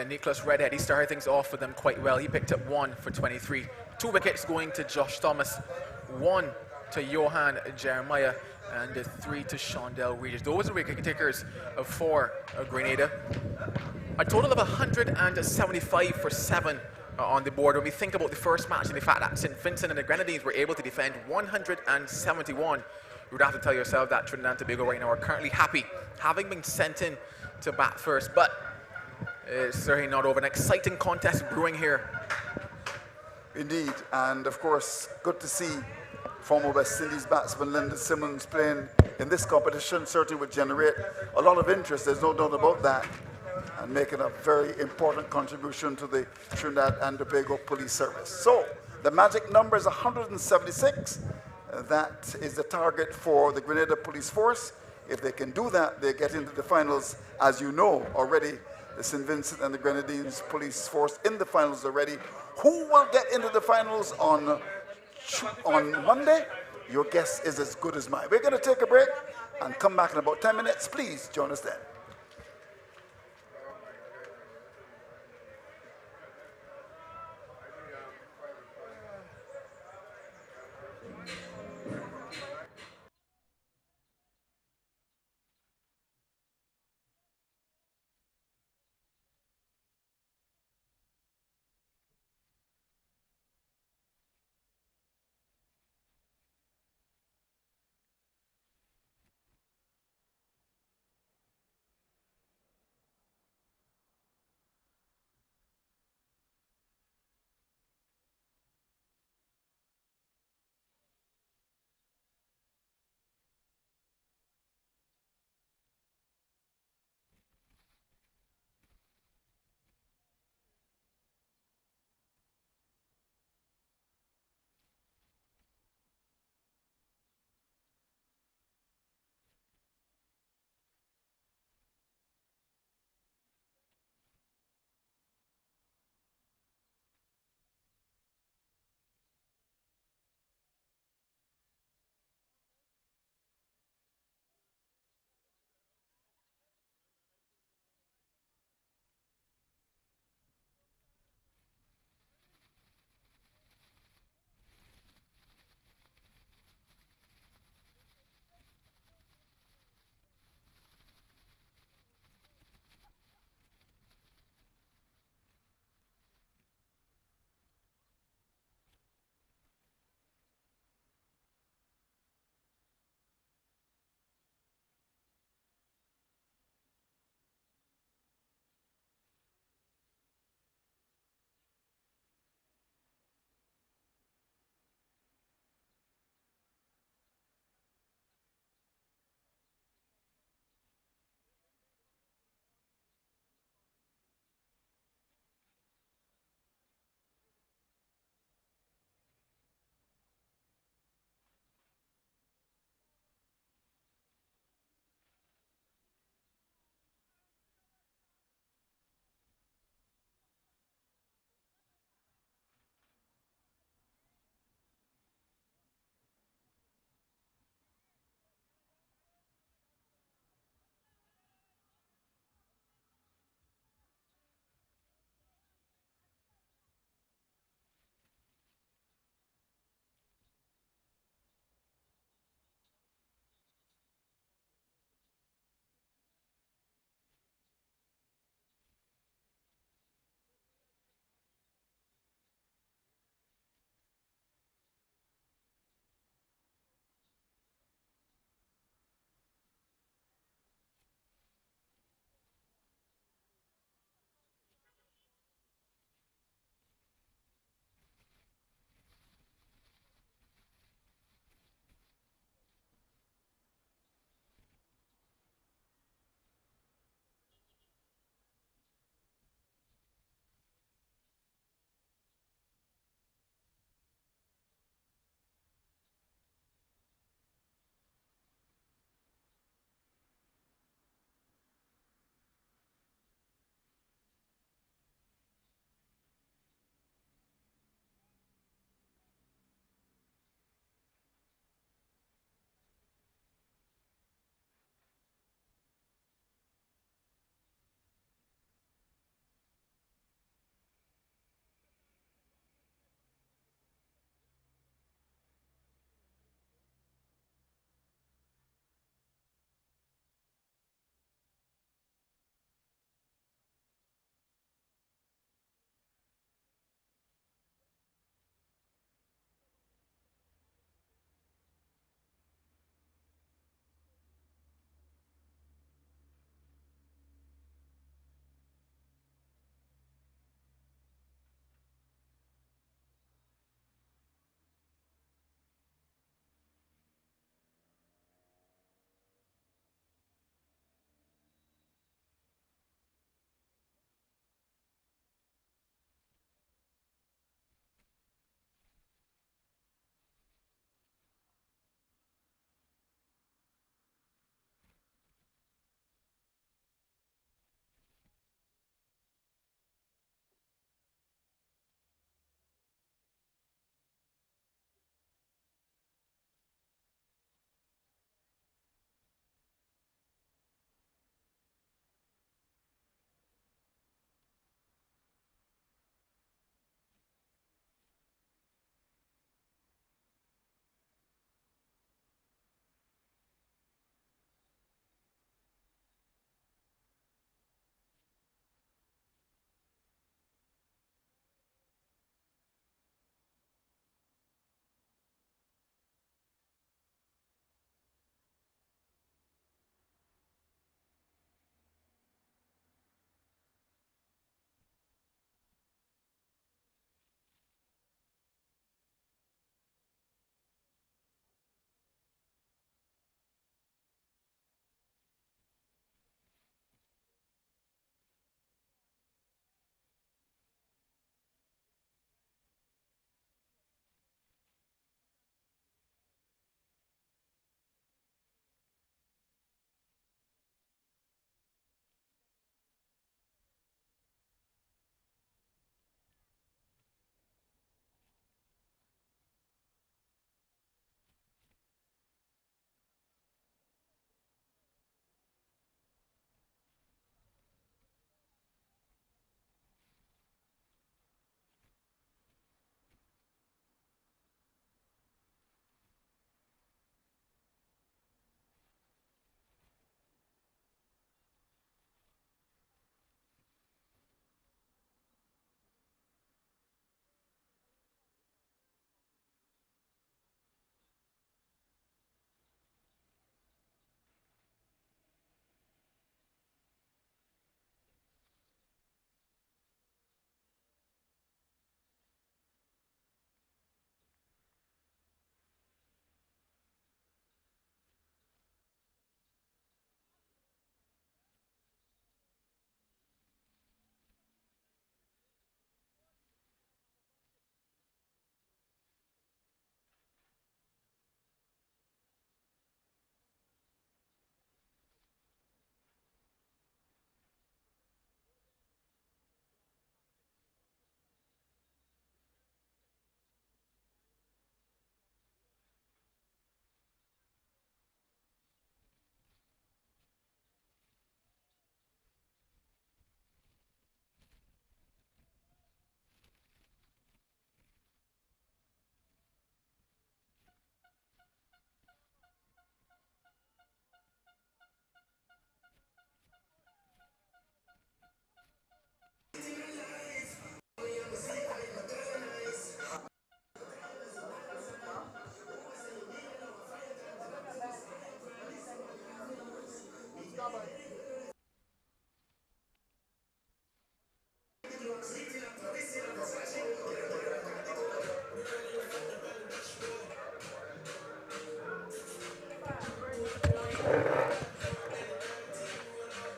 Nicholas Redhead, he started things off with them quite well. He picked up 1 for 23. 2 wickets going to Josh Thomas, 1 to Johan Jeremiah, and 3 to Shondell Regis. Those are wicket takers for Grenada. A total of 175 for 7 on the board. When we think about the first match and the fact that St. Vincent and the Grenadines were able to defend 171, you would have to tell yourself that Trinidad and Tobago right now are currently happy, having been sent in to bat first. But it's certainly not over. An exciting contest brewing here. Indeed, and of course, good to see former West Indies batsman Linda Simmons playing in this competition. Certainly would generate a lot of interest, there's no doubt about that, and making a very important contribution to the Trinidad and Tobago Police Service. So, the magic number is 176. That is the target for the Grenada Police Force. If they can do that, they get into the finals. As you know already, the St. Vincent and the Grenadines Police Force in the finals already. Who will get into the finals on Monday? Your guess is as good as mine. We're going to take a break and come back in about 10 minutes. Please join us then.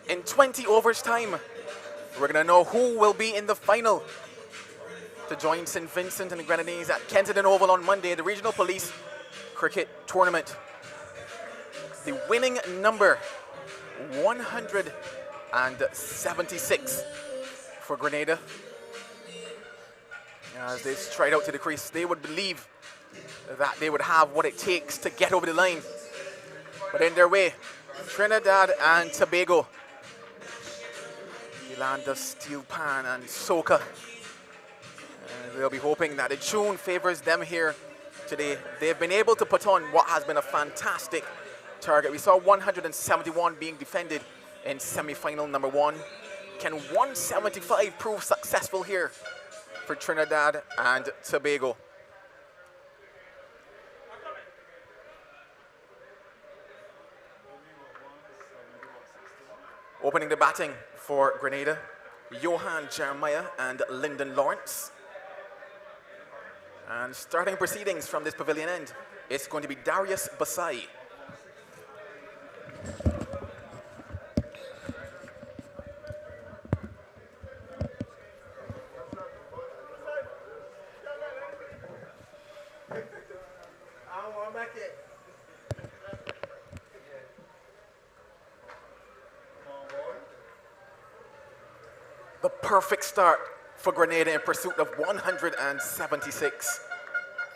In 20 overs time, we're going to know who will be in the final to join St. Vincent and the Grenadines at Kensington Oval on Monday in the Regional Police Cricket Tournament. The winning number, 176 for Grenada. As they stride out to the crease, they would believe that they would have what it takes to get over the line. But in their way, Trinidad and Tobago, the land of steel pan and soca. They'll be hoping that the tune favors them here today. They've been able to put on what has been a fantastic target. We saw 171 being defended in semi-final number 1. Can 175 prove successful here for Trinidad and Tobago? Opening the batting for Grenada, Johan Jeremiah and Lyndon Lawrence. And starting proceedings from this pavilion end, it's going to be Darius Basai. The perfect start for Grenada in pursuit of 176.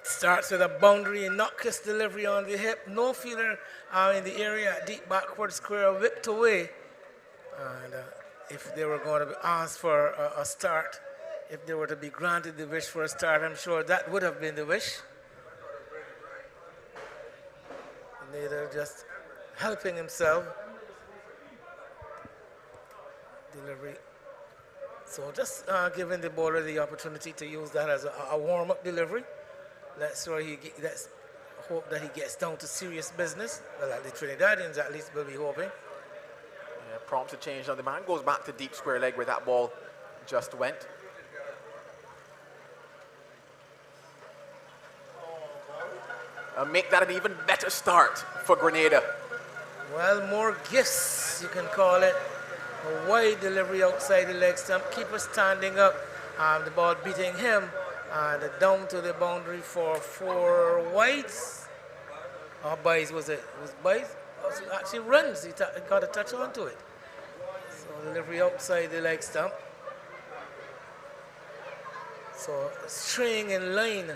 Starts with a boundary, knock-kiss delivery on the hip. No fielder in the area, deep backward square, whipped away. And if they were going to be asked for a start, if they were to be granted the wish for a start, I'm sure that would have been the wish. Grenada just helping himself. Delivery. So just giving the bowler the opportunity to use that as a warm-up delivery. Let's hope that he gets down to serious business. Well, like the Trinidadians at least will be hoping. Yeah, prompts a change. Now the man goes back to deep square leg where that ball just went. Make that an even better start for Grenada. Well, more gifts, you can call it. A wide delivery outside the leg stump. Keeper standing up. The ball beating him. And down to the boundary for 4 wides. Or buys, was it? Was buys? Actually runs. He got a touch onto it. So delivery outside the leg stump. So staying in line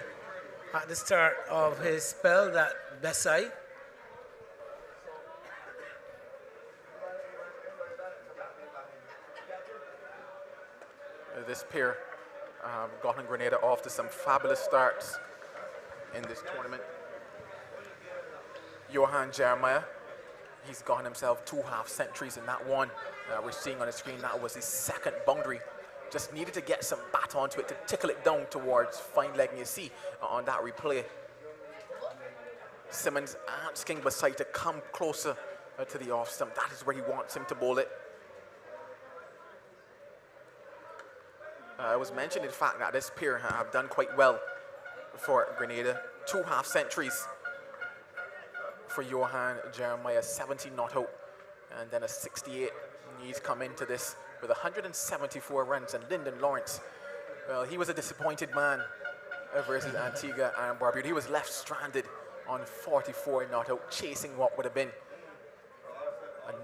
at the start of his spell, that Besai. This pair gotten Grenada off to some fabulous starts in this tournament. Johan Jeremiah, he's gotten himself 2 half-centuries in that one. We're seeing on the screen that was his second boundary. Just needed to get some bat onto it to tickle it down towards fine leg, and you see on that replay. Simmons asking Basai to come closer to the off stump. That is where he wants him to bowl it. It was mentioned, in fact, that this pair have done quite well for Grenada. 2 half-centuries for Johan Jeremiah, 70 not out, and then a 68. He's come into this with 174 runs, and Lyndon Lawrence, well, he was a disappointed man versus Antigua and Barbuda. He was left stranded on 44 not out, chasing what would have been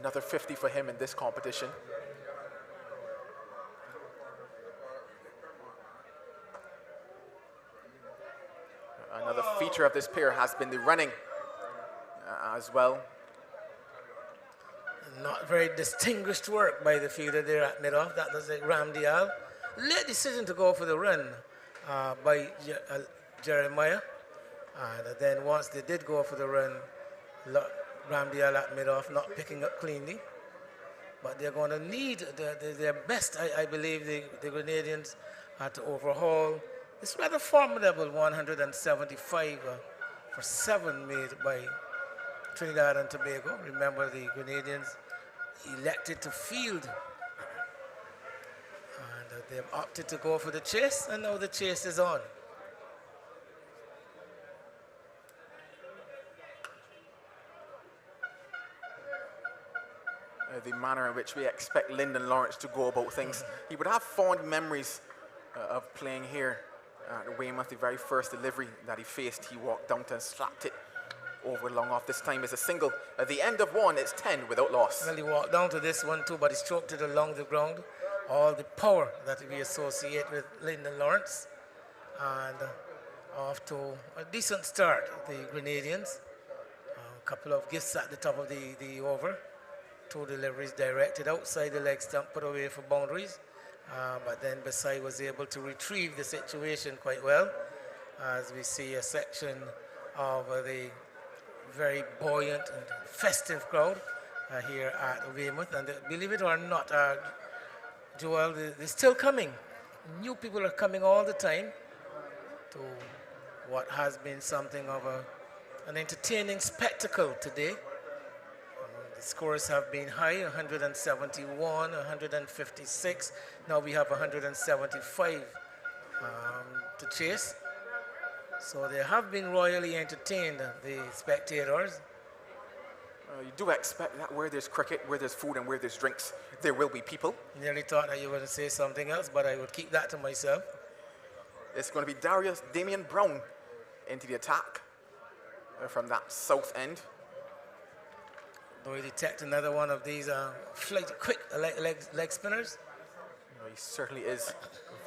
another 50 for him in this competition. Another feature of this pair has been the running as well. Not very distinguished work by the fielder there at mid-off. That was like Ramdial. Late decision to go for the run by Jeremiah. And then once they did go for the run, Ramdial at mid-off not picking up cleanly. But they're going to need their best, I believe, the Grenadians to overhaul this rather formidable 175 for 7 made by Trinidad and Tobago. Remember, the Grenadians elected to field. And they've opted to go for the chase, and now the chase is on. The manner in which we expect Lyndon Lawrence to go about things. He would have fond memories of playing here at Weymouth. The very first delivery that he faced, he walked down and slapped it over long off. This time is a single. At the end of one, it's 10 without loss. Well, he walked down to this one too, but he stroked it along the ground. All the power that we associate with Lyndon Lawrence. And off to a decent start, the Grenadians. A couple of gifts at the top of the over. 2 deliveries directed outside the leg stump, put away for boundaries. But then Besai was able to retrieve the situation quite well, as we see a section of the very buoyant and festive crowd here at Weymouth. And believe it or not, Joel, they're still coming. New people are coming all the time to what has been something of an entertaining spectacle today. The scores have been high, 171, 156. Now we have 175 to chase. So they have been royally entertained, the spectators. You do expect that where there's cricket, where there's food, and where there's drinks, there will be people. Nearly thought that you were going to say something else, but I would keep that to myself. It's going to be Damian Brown into the attack from that south end. Do we detect another one of these quick leg spinners? He certainly is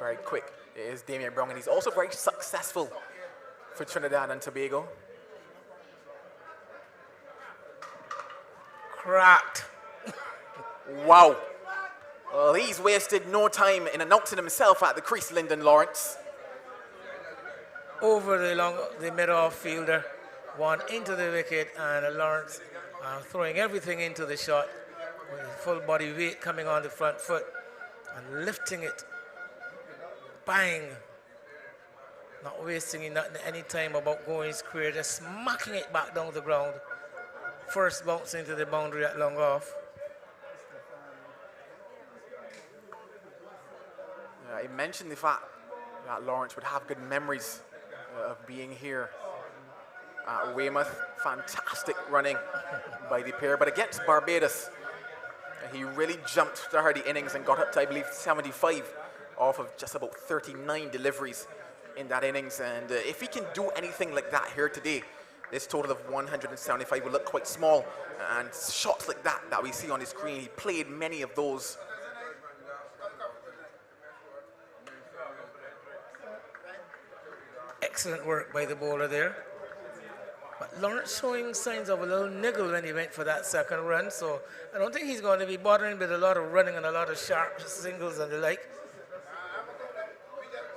very quick. It is Damian Brown, and he's also very successful for Trinidad and Tobago. Cracked. Wow. Well, he's wasted no time in announcing himself at the crease, Lyndon Lawrence. Over the mid-off fielder, one into the wicket, and Lawrence throwing everything into the shot with his full body weight coming on the front foot and lifting it. Bang. Not wasting any time about going square, just smacking it back down the ground. First bounce into the boundary at long off. I mentioned the fact that Lawrence would have good memories of being here at Weymouth. Fantastic running by the pair, but against Barbados, he really jumped through the innings and got up to, I believe, 75 off of just about 39 deliveries in that innings. And if he can do anything like that here today, this total of 175 will look quite small. And shots like that we see on the screen, he played many of those. Excellent work by the bowler there. But Lawrence showing signs of a little niggle when he went for that second run, so I don't think he's going to be bothering with a lot of running and a lot of sharp singles and the like.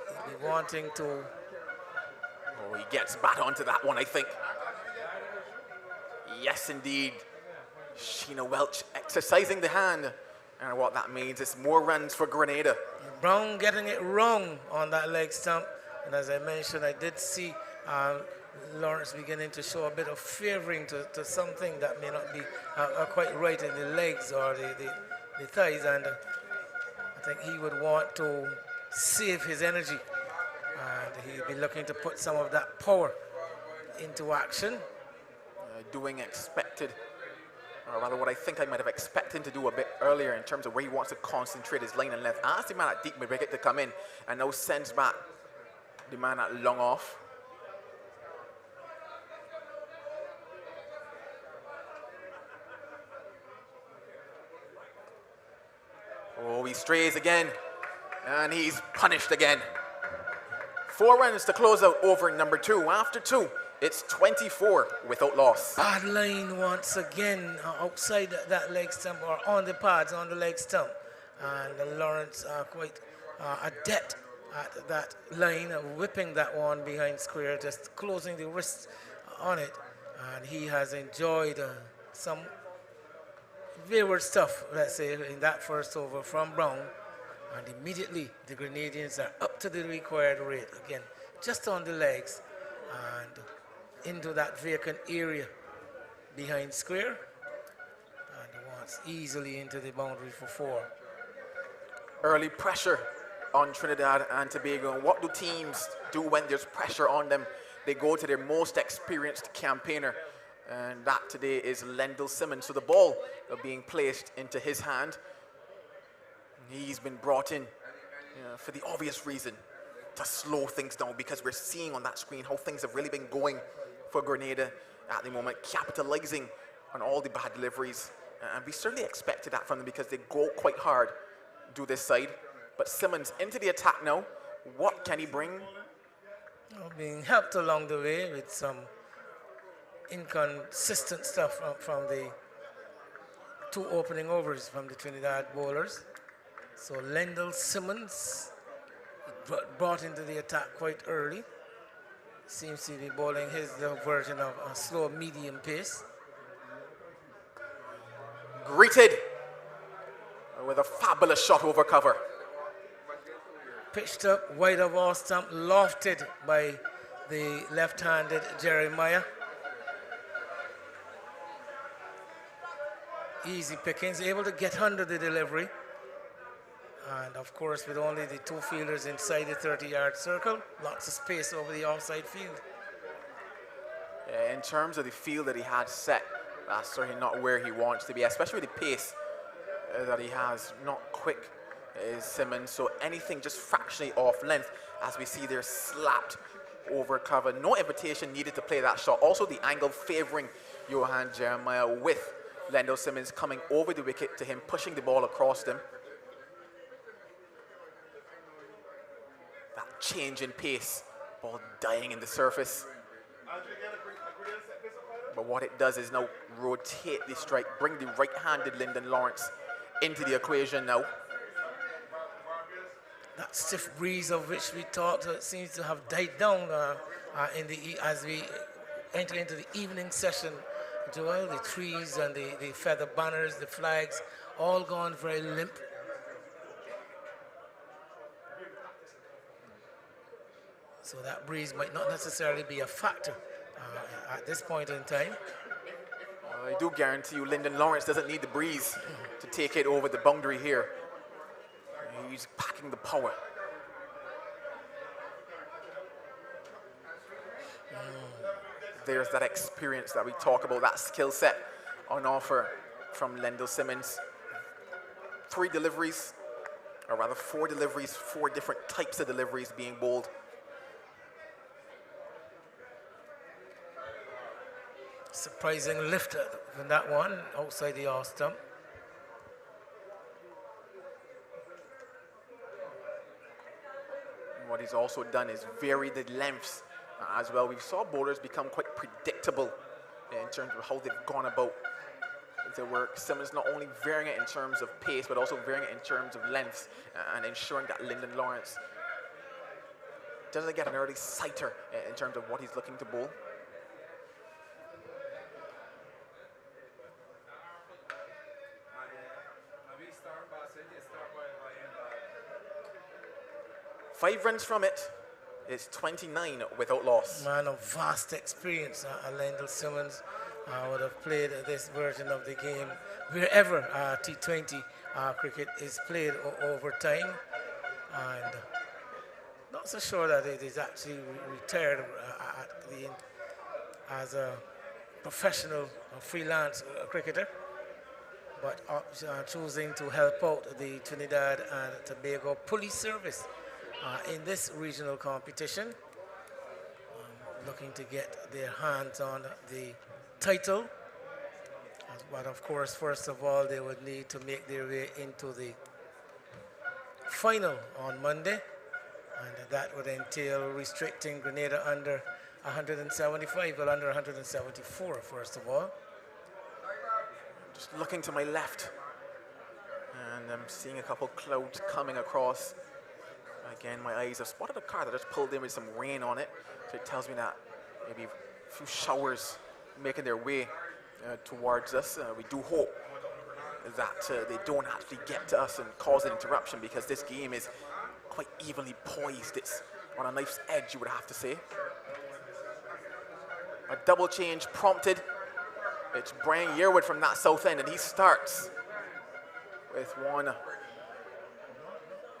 He'll be wanting to... Oh, he gets back onto that one, I think. Yes, indeed. Sheena Welch exercising the hand. And what that means is more runs for Grenada. Brown getting it wrong on that leg stump. And as I mentioned, I did see Lawrence beginning to show a bit of favoring to something that may not be quite right in the legs or the thighs. And I think he would want to save his energy. And he'll be looking to put some of that power into action. Doing expected, or rather what I think I might have expected him to do a bit earlier in terms of where he wants to concentrate his line and length. Asked the man at deep mid-wicket to come in and now sends back the man at long off. Oh, he strays again, and he's punished again. 4 runs to close out over number 2. After 2, it's 24 without loss. Bad line once again outside that leg stump or on the pads on the leg stump. And Lawrence quite adept at that line, whipping that one behind square, just closing the wrist on it. And he has enjoyed some wayward stuff, let's say, in that first over from Brown. And immediately the Grenadians are up to the required rate again, just on the legs and into that vacant area behind square. And he wants It's easily into the boundary for 4. Early pressure on Trinidad and Tobago. And what do teams do when there's pressure on them? They go to their most experienced campaigner, and that today is Lendl Simmons. So the ball being placed into his hand. He's been brought in for the obvious reason, to slow things down, because we're seeing on that screen how things have really been going for Grenada at the moment, capitalizing on all the bad deliveries. And we certainly expected that from them because they go quite hard, do this side. But Simmons into the attack now. What can he bring? Being helped along the way with some inconsistent stuff from the 2 opening overs from the Trinidad bowlers. So Lendl Simmons brought into the attack quite early. Seems to be bowling his version of a slow medium pace. Greeted with a fabulous shot over cover. Pitched up wide of off stump, lofted by the left-handed Jeremiah. Easy pickings, able to get under the delivery. And of course, with only the 2 fielders inside the 30-yard circle, lots of space over the offside field. In terms of the field that he had set, that's certainly not where he wants to be, especially with the pace that he has. Not quick is Simmons, so anything just fractionally off length, as we see there, slapped over cover. No invitation needed to play that shot. Also the angle favoring Johan Jeremiah, with Lendl Simmons coming over the wicket to him, pushing the ball across them. That change in pace, ball dying in the surface. But what it does is now rotate the strike, bring the right-handed Lyndon Lawrence into the equation now. That stiff breeze of which we thought seems to have died down as we enter into the evening session. Joel, the trees and the feather banners, the flags, all gone very limp. So that breeze might not necessarily be a factor at this point in time. I do guarantee you Lyndon Lawrence doesn't need the breeze to take it over the boundary here. He's packing the power. There's that experience that we talk about, that skill set on offer from Lendl Simmons. 3 deliveries, or rather 4 deliveries, 4 different types of deliveries being bowled. Surprising lift in that one, outside the off stump. What he's also done is vary the lengths as well. We saw bowlers become quite predictable in terms of how they've gone about their work. Simmons not only varying it in terms of pace, but also varying it in terms of lengths, and ensuring that Lyndon Lawrence doesn't get an early sighter in terms of what he's looking to bowl. Five runs from it is 29 without loss. Man of vast experience, Lendl Simmons would have played this version of the game wherever T20 cricket is played over time. And not so sure that it is actually retired as a professional freelance cricketer, but choosing to help out the Trinidad and Tobago Police Service in this regional competition, looking to get their hands on the title. But of course, first of all, they would need to make their way into the final on Monday, and that would entail restricting Grenada under 175, well, under 174, first of all. Just looking to my left, and I'm seeing a couple clouds coming across. Again, my eyes have spotted a car that just pulled in with some rain on it, so it tells me that maybe a few showers making their way towards us. We do hope that they don't actually get to us and cause an interruption, because this game is quite evenly poised. It's on a knife's edge, you would have to say. A double change prompted. It's Brian Yearwood from that south end, and he starts with one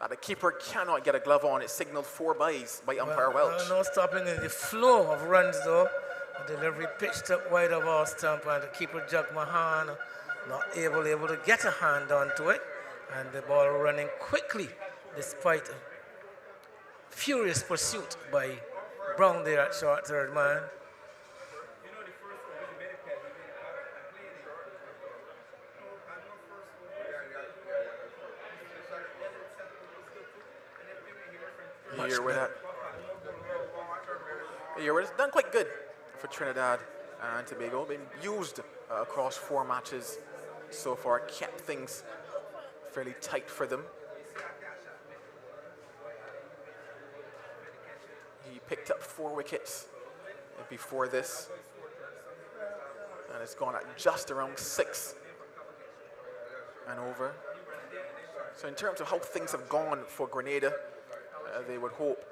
that the keeper cannot get a glove on. It's signaled 4 byes by umpire Welch. No stopping in the flow of runs though. The delivery pitched up wide of our stump and the keeper Jug Mahan not able to get a hand onto it. And the ball running quickly despite a furious pursuit by Brown there at short third man. It's done quite good for Trinidad and Tobago. Been used across 4 matches so far, kept things fairly tight for them. He picked up 4 wickets before this, and it's gone at just around 6 and over. So in terms of how things have gone for Grenada, they would hope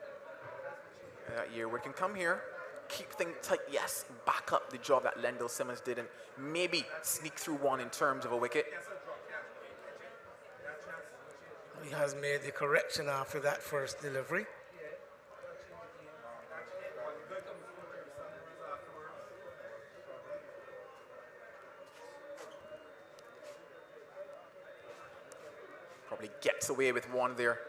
that Yearwood can come here, keep things tight, yes, back up the job that Lendl Simmons did, and maybe sneak through one in terms of a wicket. He has made the correction after that first delivery. Probably gets away with one there.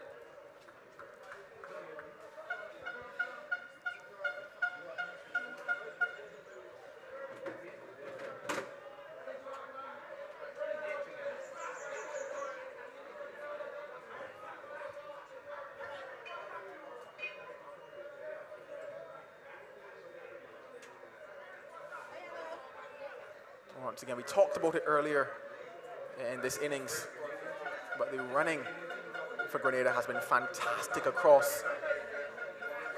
Once again, we talked about it earlier in this innings, but the running for Grenada has been fantastic across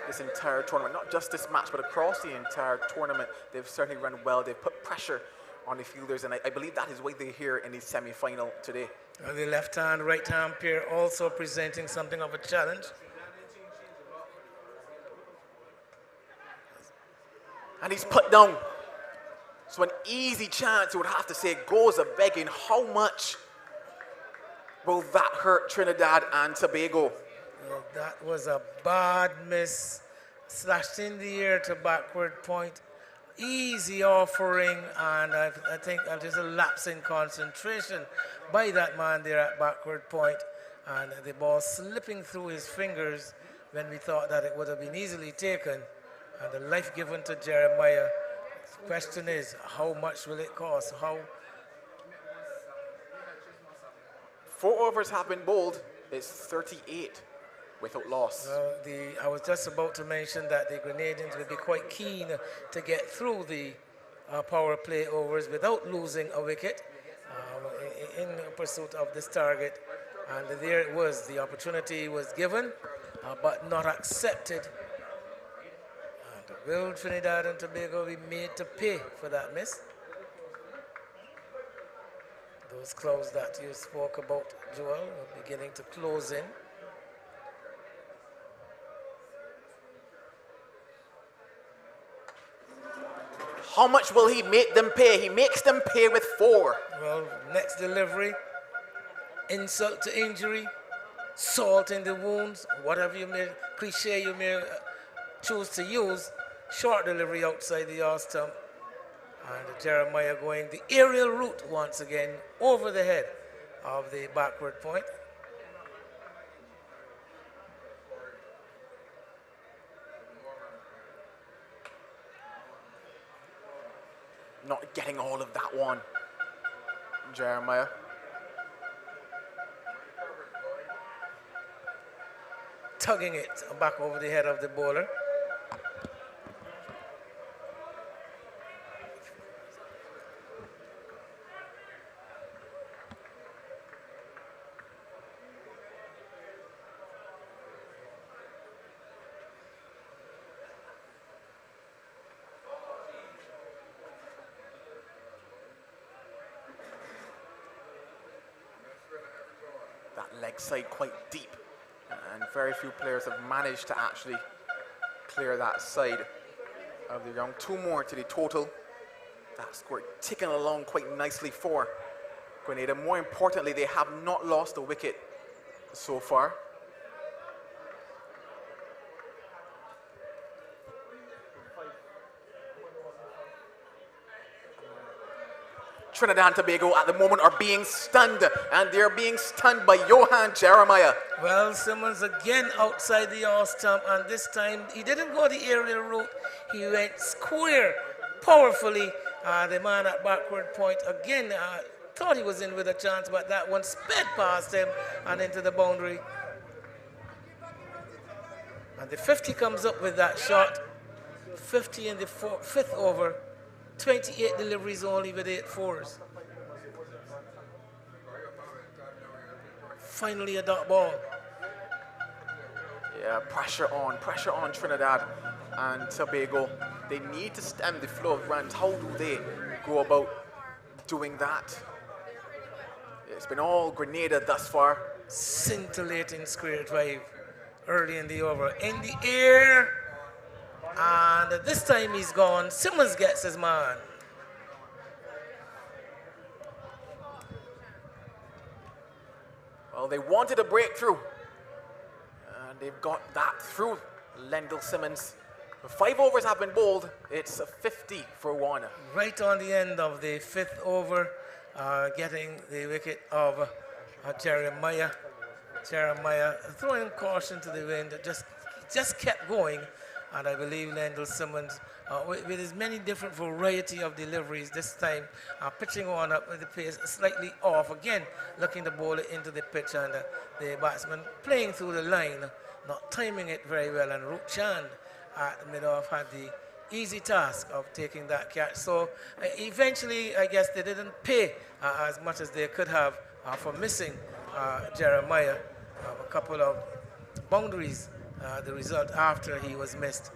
this entire tournament. Not just this match, but across the entire tournament. They've certainly run well. They've put pressure on the fielders, and I believe that is why they're here in the semi-final today. The left-hand, right-hand pair also presenting something of a challenge. And he's put down. So an easy chance, you would have to say, goes a begging. How much will that hurt Trinidad and Tobago? Well, that was a bad miss. Slashed in the air to backward point. Easy offering, and I think there's a lapse in concentration by that man there at backward point, and the ball slipping through his fingers when we thought that it would have been easily taken, and the life given to Jeremiah. The question is, how much will it cost? 4 overs have been bowled. It's 38 without loss. I was just about to mention that the Grenadians will be quite keen to get through the power play overs without losing a wicket in pursuit of this target. And there it was. The opportunity was given, but not accepted. Will Trinidad and Tobago be made to pay for that miss? Those clouds that you spoke about, Joel, are beginning to close in. How much will he make them pay? He makes them pay with 4. Well, next delivery, insult to injury, salt in the wounds, whatever cliche you may choose to use. Short delivery outside the off stump, and Jeremiah going the aerial route once again over the head of the backward point. Not getting all of that one, Jeremiah. Tugging it back over the head of the bowler. Leg side quite deep, and very few players have managed to actually clear that side of the ground. 2 more to the total. That score ticking along quite nicely for Grenada, more importantly, they have not lost a wicket so far. Trinidad and Tobago at the moment are being stunned, and they're being stunned by Johan Jeremiah. Well, Simmons again outside the off stump, and this time he didn't go the aerial route. He went square, powerfully. The man at backward point again thought he was in with a chance, but that one sped past him and into the boundary. And the 50 comes up with that shot. 50 in the fifth over. 28 deliveries only with 8 fours. Finally a dot ball. Yeah, pressure on Trinidad and Tobago. They need to stem the flow of runs. How do they go about doing that? It's been all Grenada thus far. Scintillating square drive early in the over. In the air. And this time he's gone. Simmons gets his man. Well, they wanted a breakthrough. And they've got that through Lendl Simmons. The 5 overs have been bowled. It's a 50 for 1. Right on the end of the 5th over, getting the wicket of Jeremiah. Jeremiah throwing caution to the wind, just kept going. And I believe Lendl Simmons, with his many different variety of deliveries, this time pitching on up with the pace slightly off. Again, looking to bowl it into the pitch, and the batsman playing through the line, not timing it very well. And Roop Chand at mid-off had the easy task of taking that catch. So eventually, I guess they didn't pay as much as they could have for missing Jeremiah. A couple of boundaries. The result after he was missed,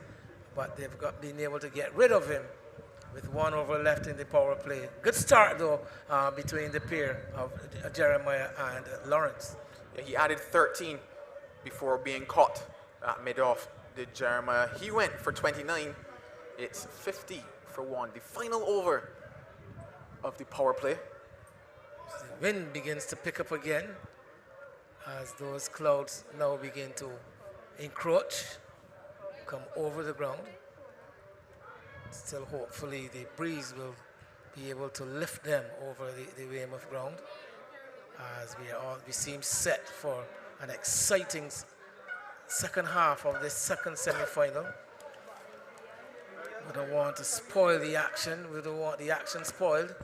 but they've been able to get rid of him with 1 over left in the power play. Good start though between the pair of Jeremiah and Lawrence. Yeah, he added 13 before being caught at mid-off. Did Jeremiah? He went for 29. It's 50 for 1. The final over of the power play. The wind begins to pick up again as those clouds now begin to encroach, come over the ground. Still hopefully the breeze will be able to lift them over the Weymouth ground as we seem set for an exciting second half of this second semi-final. We don't want to spoil the action. We don't want the action spoiled.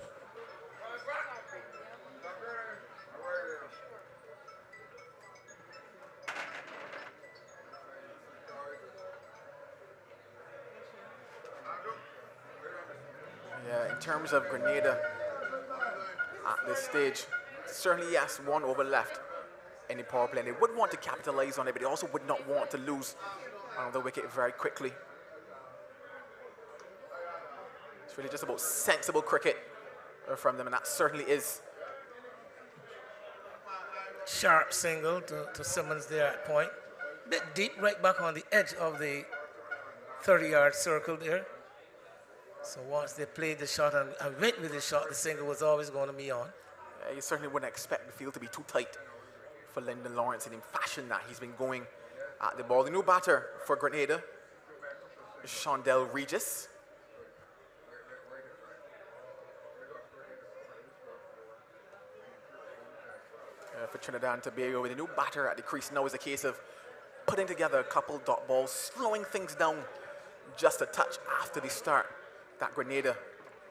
In terms of Grenada at this stage, certainly yes, 1 over left in the power play. And they would want to capitalize on it, but they also would not want to lose on the wicket very quickly. It's really just about sensible cricket from them, and that certainly is. Sharp single to Simmons there at point. Bit deep, right back on the edge of the 30-yard circle there. So once they played the shot and went with the shot, the single was always going to be on. You certainly wouldn't expect the field to be too tight for Lyndon Lawrence, and in fashion that he's been going at the ball. The new batter for Grenada is Shondell Regis. For Trinidad and Tobago, with a new batter at the crease now is a case of putting together a couple dot balls, slowing things down just a touch after the start that Grenada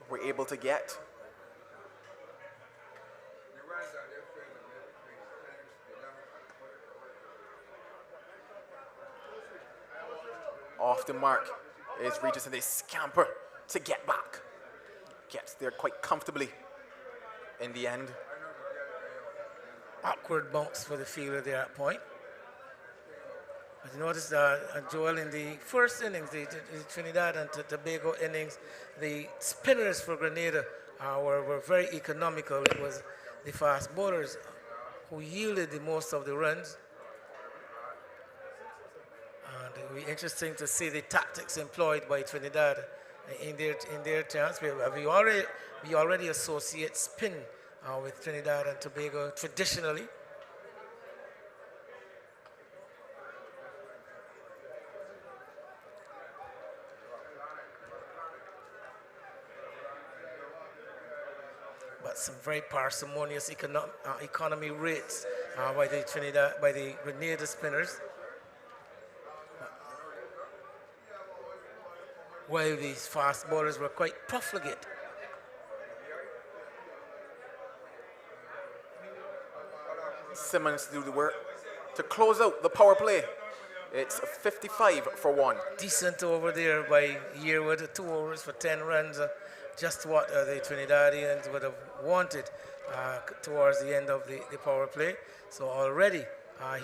were able to get. Off the mark is Regis, and they scamper to get back. Gets there quite comfortably in the end. Awkward bounce for the fielder there at point. As you notice, Joel, in the first innings, the Trinidad and Tobago innings, the spinners for Grenada were very economical. It was the fast bowlers who yielded the most of the runs. And it will be interesting to see the tactics employed by Trinidad in their chance. We already associate spin with Trinidad and Tobago traditionally. But some very parsimonious economy rates by the Grenada spinners. While these fast bowlers were quite profligate. Simmons do the work to close out the power play. It's 55 for 1. Decent over there by Yearwood, 2 overs for 10 runs. Just what the Trinidadians would have wanted towards the end of the power play. So already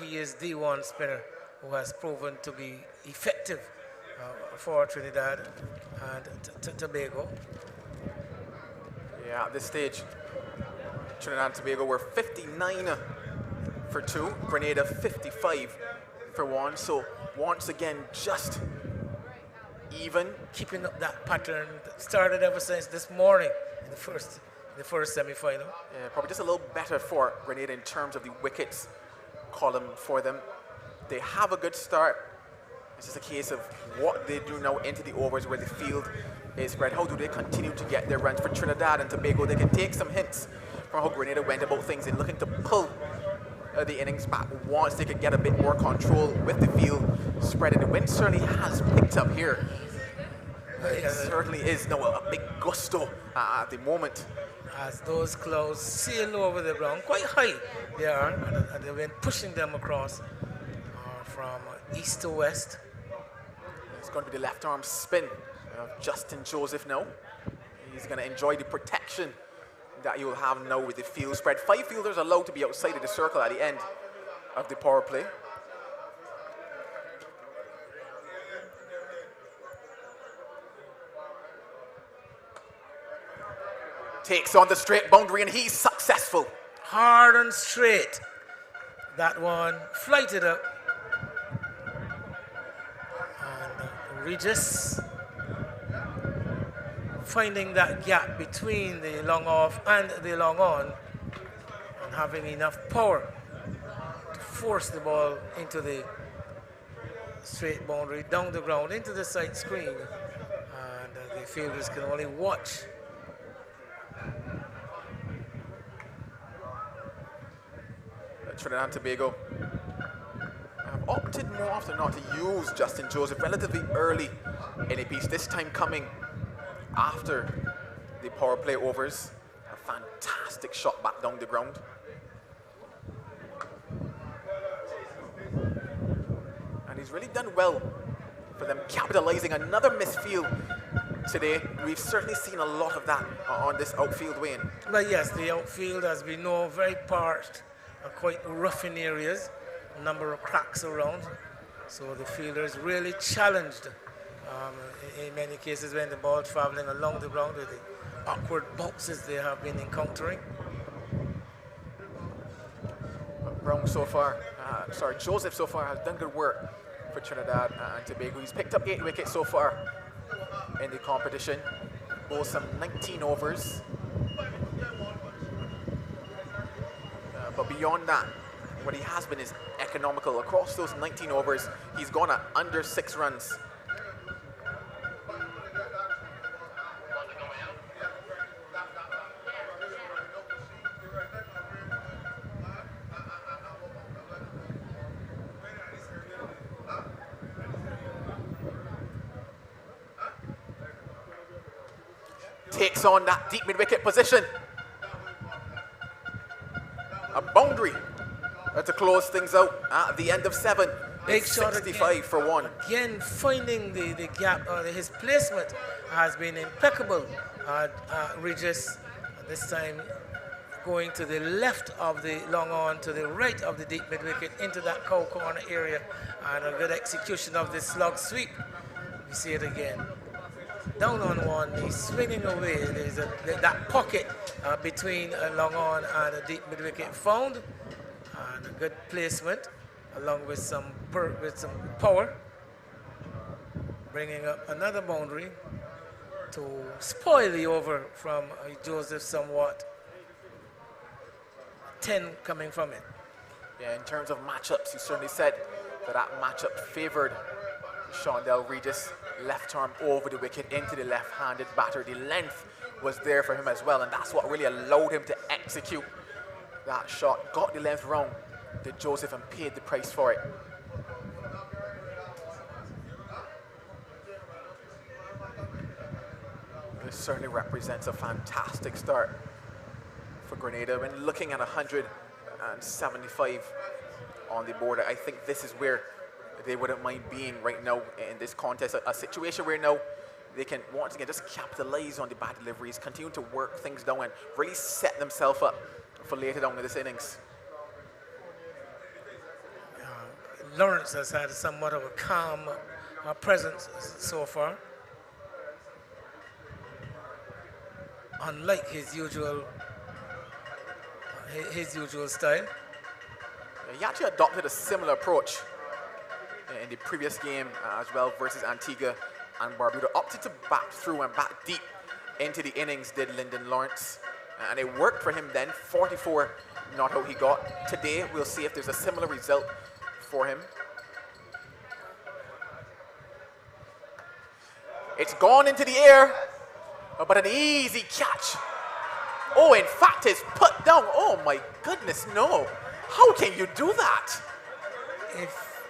he is the one spinner who has proven to be effective for Trinidad and Tobago. Yeah, at this stage, Trinidad and Tobago were 59 for 2, Grenada 55 for 1. So once again, just even. Keeping up that pattern that started ever since this morning in the first semi-final. Yeah, probably just a little better for Grenada in terms of the wickets column for them. They have a good start. It's just a case of what they do now into the overs where the field is spread. How do they continue to get their runs? For Trinidad and Tobago, they can take some hints from how Grenada went about things in looking to pull the innings back once they could get a bit more control with the field spread. And the wind certainly has picked up here. It certainly is now a big gusto at the moment. As those clouds sail over the ground, quite high they are, and they've been pushing them across from east to west. It's going to be the left arm spin of Justin Joseph now. He's going to enjoy the protection that you'll have now with the field spread. 5 fielders allowed to be outside of the circle at the end of the power play. Takes on the straight boundary and he's successful. Hard and straight. That one flighted up. And Regis finding that gap between the long off and the long on and having enough power to force the ball into the straight boundary, down the ground, into the side screen. And the fielders can only watch. Trinidad and Tobago have opted more often not to use Justin Joseph relatively early in a piece, this time coming after the power play overs. A fantastic shot back down the ground. And he's really done well for them, capitalizing another misfield today. We've certainly seen a lot of that on this outfield win. But yes, the outfield, as we know, very parched, quite rough in areas, a number of cracks around. So the fielders really challenged in many cases when the ball traveling along the ground with the awkward bounces they have been encountering. Brown so far, Joseph so far has done good work for Trinidad and Tobago. He's picked up 8 wickets so far in the competition, bowled some 19 overs. But beyond that, what he has been is economical. Across those 19 overs, he's gone at under 6 runs. Takes on that deep mid-wicket position. A boundary to close things out at the end of 7. Big shot 65 again, for 1. Again, finding the gap. His placement has been impeccable. Regis, this time going to the left of the long on, to the right of the deep mid-wicket, into that cow corner area, and a good execution of the slug sweep. We see it again. Down on one, he's swinging away. There's that pocket between a long on and a deep mid-wicket found, and a good placement, along with some power, bringing up another boundary to spoil the over from Joseph somewhat. 10 coming from it. Yeah, in terms of matchups, you certainly said that matchup favored Shondell Regis. Left arm over the wicket into the left-handed batter. The length was there for him as well, and that's what really allowed him to execute that shot. Got the length wrong, did Joseph, and paid the price for it. This certainly represents a fantastic start for Grenada. When looking at 175 on the board, I think this is where they wouldn't mind being right now in this contest. A situation where now they can once again just capitalize on the bad deliveries, continue to work things down, and really set themselves up for later down in this innings. Lawrence has had somewhat of a calm presence so far, unlike his usual style. He actually adopted a similar approach in the previous game as well versus Antigua and Barbuda. Opted to bat through and bat deep into the innings, did Lyndon Lawrence. And it worked for him then. 44 not out he got. Today we'll see if there's a similar result for him. It's gone into the air, but an easy catch. Oh, in fact, it's put down. Oh my goodness, no. How can you do that? If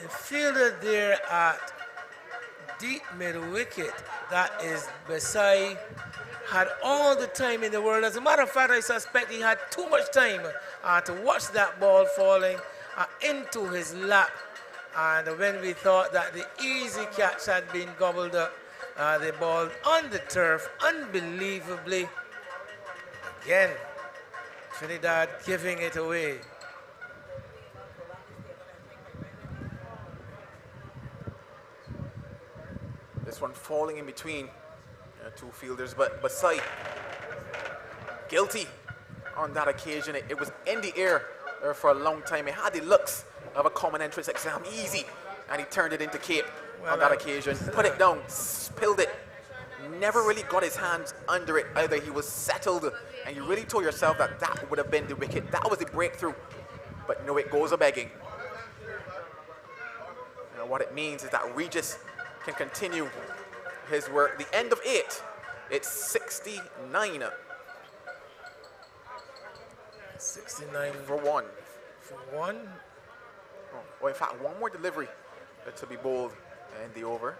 the fielder there at deep mid-wicket, that is Besai, had all the time in the world. As a matter of fact, I suspect he had too much time to watch that ball falling into his lap. And when we thought that the easy catch had been gobbled up, the ball on the turf, unbelievably. Again, Trinidad giving it away. This one falling in between two fielders, but Basai guilty on that occasion. It was in the air for a long time. It had the looks of a common entrance exam, easy, and he turned it into Cape on that occasion. Put it down, spilled it. Never really got his hands under it either. He was settled, and you really told yourself that that would have been the wicket. That was the breakthrough, but no, it goes a-begging. Now what it means is that Regis can continue his work. The end of 8, it's 69. 69 for 1. For 1. Oh, in fact, one more delivery to be bowled in the over.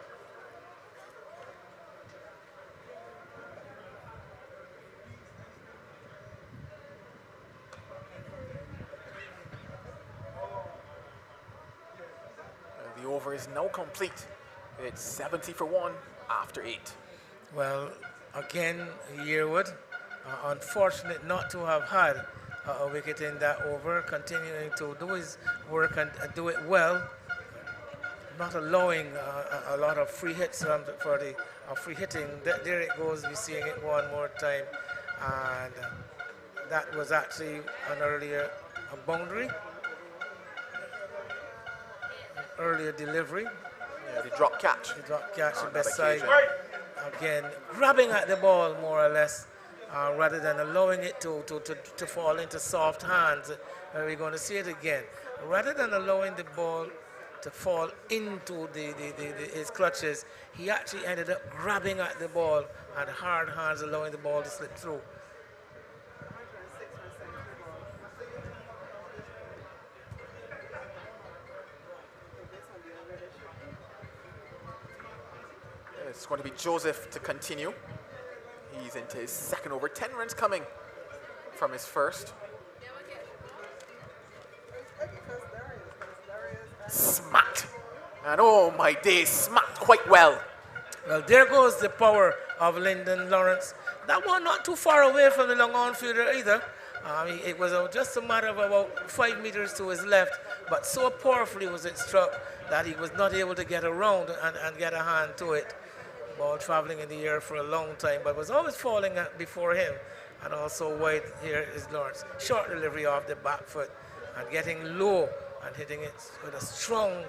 The over is now complete. It's 70 for 1 after 8. Well, again, Yearwood, unfortunate not to have had a wicket in that over, continuing to do his work and do it well, not allowing a lot of free hits for the free hitting. There it goes, we're seeing it one more time, and that was actually an earlier boundary, earlier delivery. Yeah, the drop catch. The drop catch, the best side. Again, grabbing at the ball more or less, rather than allowing it to fall into soft hands. We're going to see it again. Rather than allowing the ball to fall into his clutches, he actually ended up grabbing at the ball and hard hands, allowing the ball to slip through. It's going to be Joseph to continue. He's into his second over. 10 runs coming from his first. Smacked. And oh my days, smacked quite well. Well, there goes the power of Lyndon Lawrence. That one not too far away from the long on fielder either. It was just a matter of about 5 meters to his left, but so powerfully was it struck that he was not able to get around and get a hand to it. Ball traveling in the air for a long time, but was always falling before him. And also wide here is Lawrence. Short delivery off the back foot and getting low and hitting it with a strong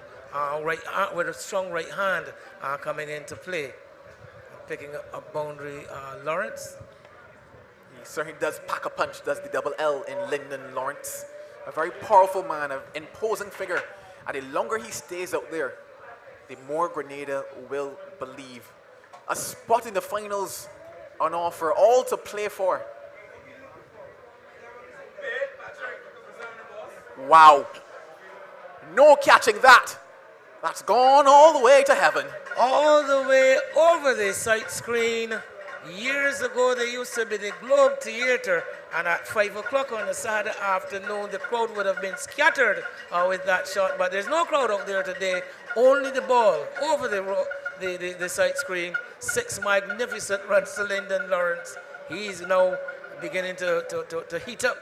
right hand coming into play. Picking up a boundary, Lawrence. He certainly does pack a punch, does the double L in Lyndon Lawrence. A very powerful man, an imposing figure. And the longer he stays out there, the more Grenada will believe. A spot in the finals on offer, all to play for. Wow. No catching that. That's gone all the way to heaven. All the way over the sight screen. Years ago, there used to be the Globe Theatre, and at 5 o'clock on a Saturday afternoon, the crowd would have been scattered with that shot. But there's no crowd up there today, only the ball over the sight screen. 6 magnificent runs to Lyndon Lawrence. He's now beginning to heat up.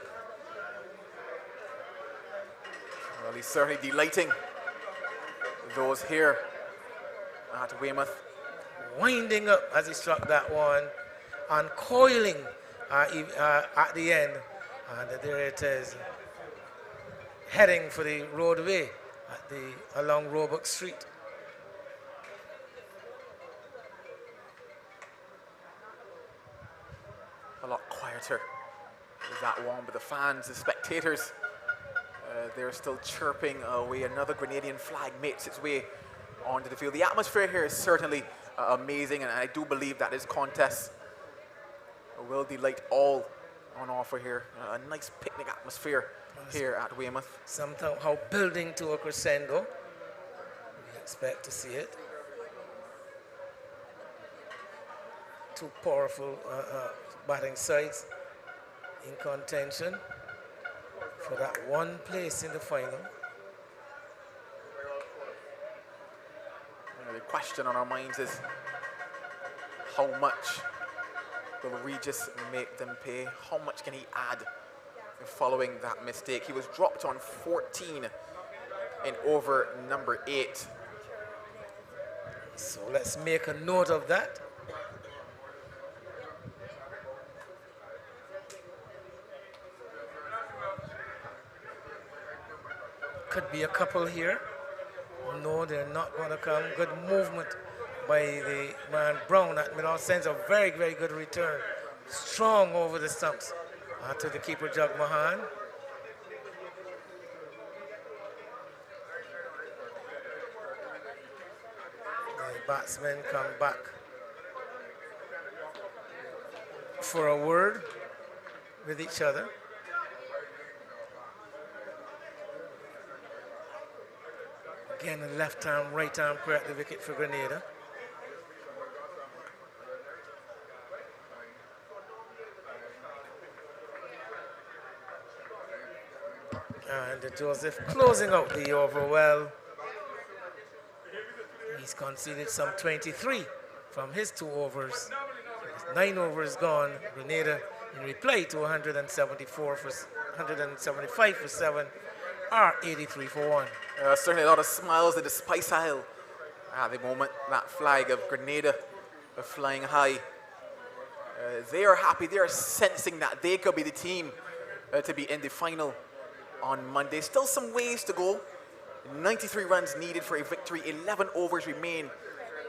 Well, he's certainly delighting those here at Weymouth. Winding up as he struck that one, and coiling at the end. And there it is, heading for the roadway along Roebuck Street. A lot quieter with that one, but the fans, the spectators, they're still chirping away. Another Grenadian flag makes its way onto the field. The atmosphere here is certainly amazing, and I do believe that this contest will delight all on offer here. A nice picnic atmosphere here at Weymouth. Somehow building to a crescendo. We expect to see it. Two powerful batting sides in contention for that one place in the final. The question on our minds is how much will Regis make them pay? How much can he add following that mistake? He was dropped on 14 in over number 8. So let's make a note of that. Could be a couple here. No, they're not going to come. Good movement by the man Brown at mid-on. Sends a very, very good return. Strong over the stumps to the keeper, Jug Mahan. The batsmen come back for a word with each other. Again, a left arm, right arm prayer at the wicket for Grenada. And Joseph closing out the over well. He's conceded some 23 from his 2 overs. 9 overs gone. Grenada in reply to 175 for 7. Are 83 for 1. Certainly a lot of smiles in the Spice Isle at the moment. That flag of Grenada flying high. They are happy. They are sensing that they could be the team to be in the final on Monday. Still some ways to go. 93 runs needed for a victory. 11 overs remain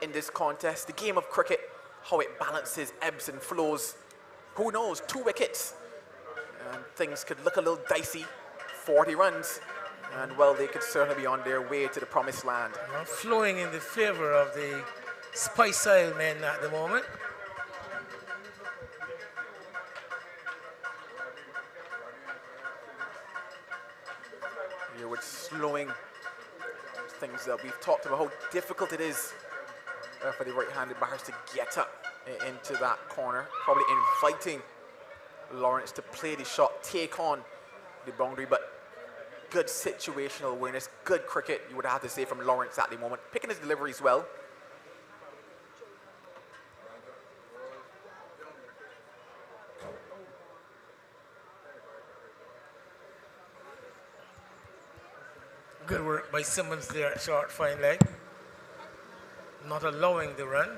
in this contest. The game of cricket, how it balances ebbs and flows. Who knows? 2 wickets. And things could look a little dicey. 40 runs. And well, they could certainly be on their way to the promised land. Flowing in the favor of the Spice Isle men at the moment. Here with slowing things that we've talked about, how difficult it is for the right-handed batters to get up into that corner. Probably inviting Lawrence to play the shot, take on the boundary, but good situational awareness, good cricket, you would have to say, from Lawrence at the moment. Picking his deliveries well. Good work by Simmons there at short fine leg. Not allowing the run.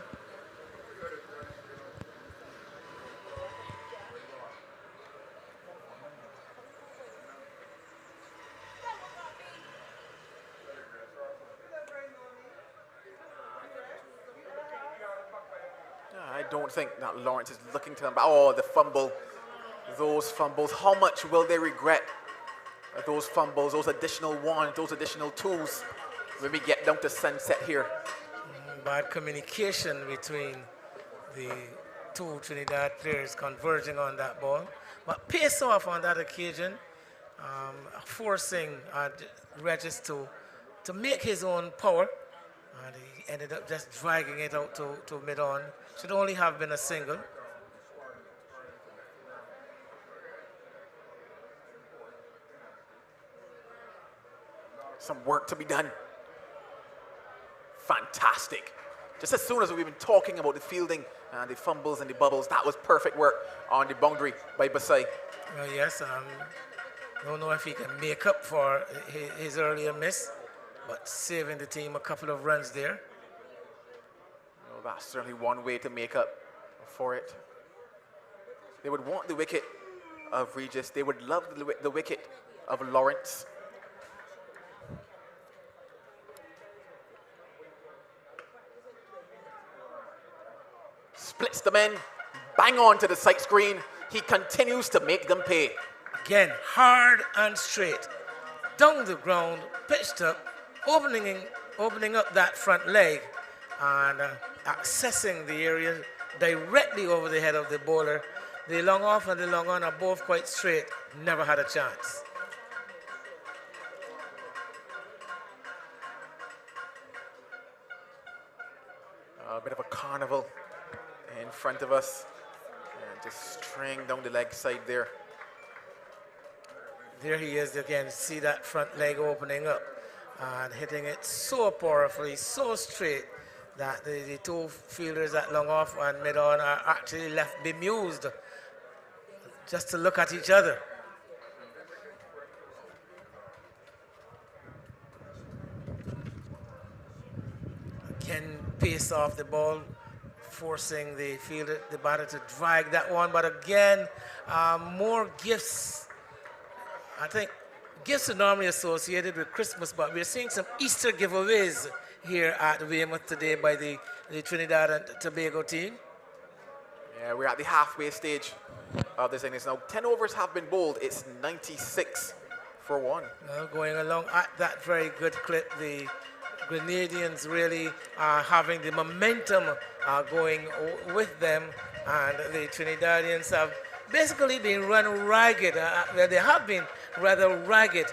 I don't think that Lawrence is looking to them, but oh, the fumble those fumbles. How much will they regret those fumbles, those additional ones, those additional twos when we get down to sunset here? Bad communication between the two Trinidad players converging on that ball. But pace off on that occasion, forcing Regis to make his own power. And he ended up just dragging it out to mid-on. Should only have been a single. Some work to be done. Fantastic. Just as soon as we've been talking about the fielding and the fumbles and the bubbles, that was perfect work on the boundary by Basai. Well, yes, don't know if he can make up for his earlier miss, but saving the team a couple of runs there. Well, that's certainly one way to make up for it. They would want the wicket of Regis. They would love the wicket of Lawrence. Splits the men, bang on to the sight screen. He continues to make them pay. Again, hard and straight. Down the ground, pitched up, opening up that front leg and accessing the area directly over the head of the bowler. The long off and the long on are both quite straight, never had a chance. A bit of a carnival in front of us. And just string down the leg side there. There he is again. See that front leg opening up and hitting it so powerfully, so straight that the two fielders at long off and mid on are actually left bemused just to look at each other. Again, pace off the ball, forcing the fielder, the batter to drag that one. But again, more gifts. I think gifts are normally associated with Christmas, but we're seeing some Easter giveaways here at Weymouth today by the Trinidad and Tobago team. Yeah, we're at the halfway stage of this innings now. 10 overs have been bowled. It's 96 for 1. Going along at that very good clip, the Grenadians really are having the momentum going with them, and the Trinidadians have basically been run ragged. They have been rather ragged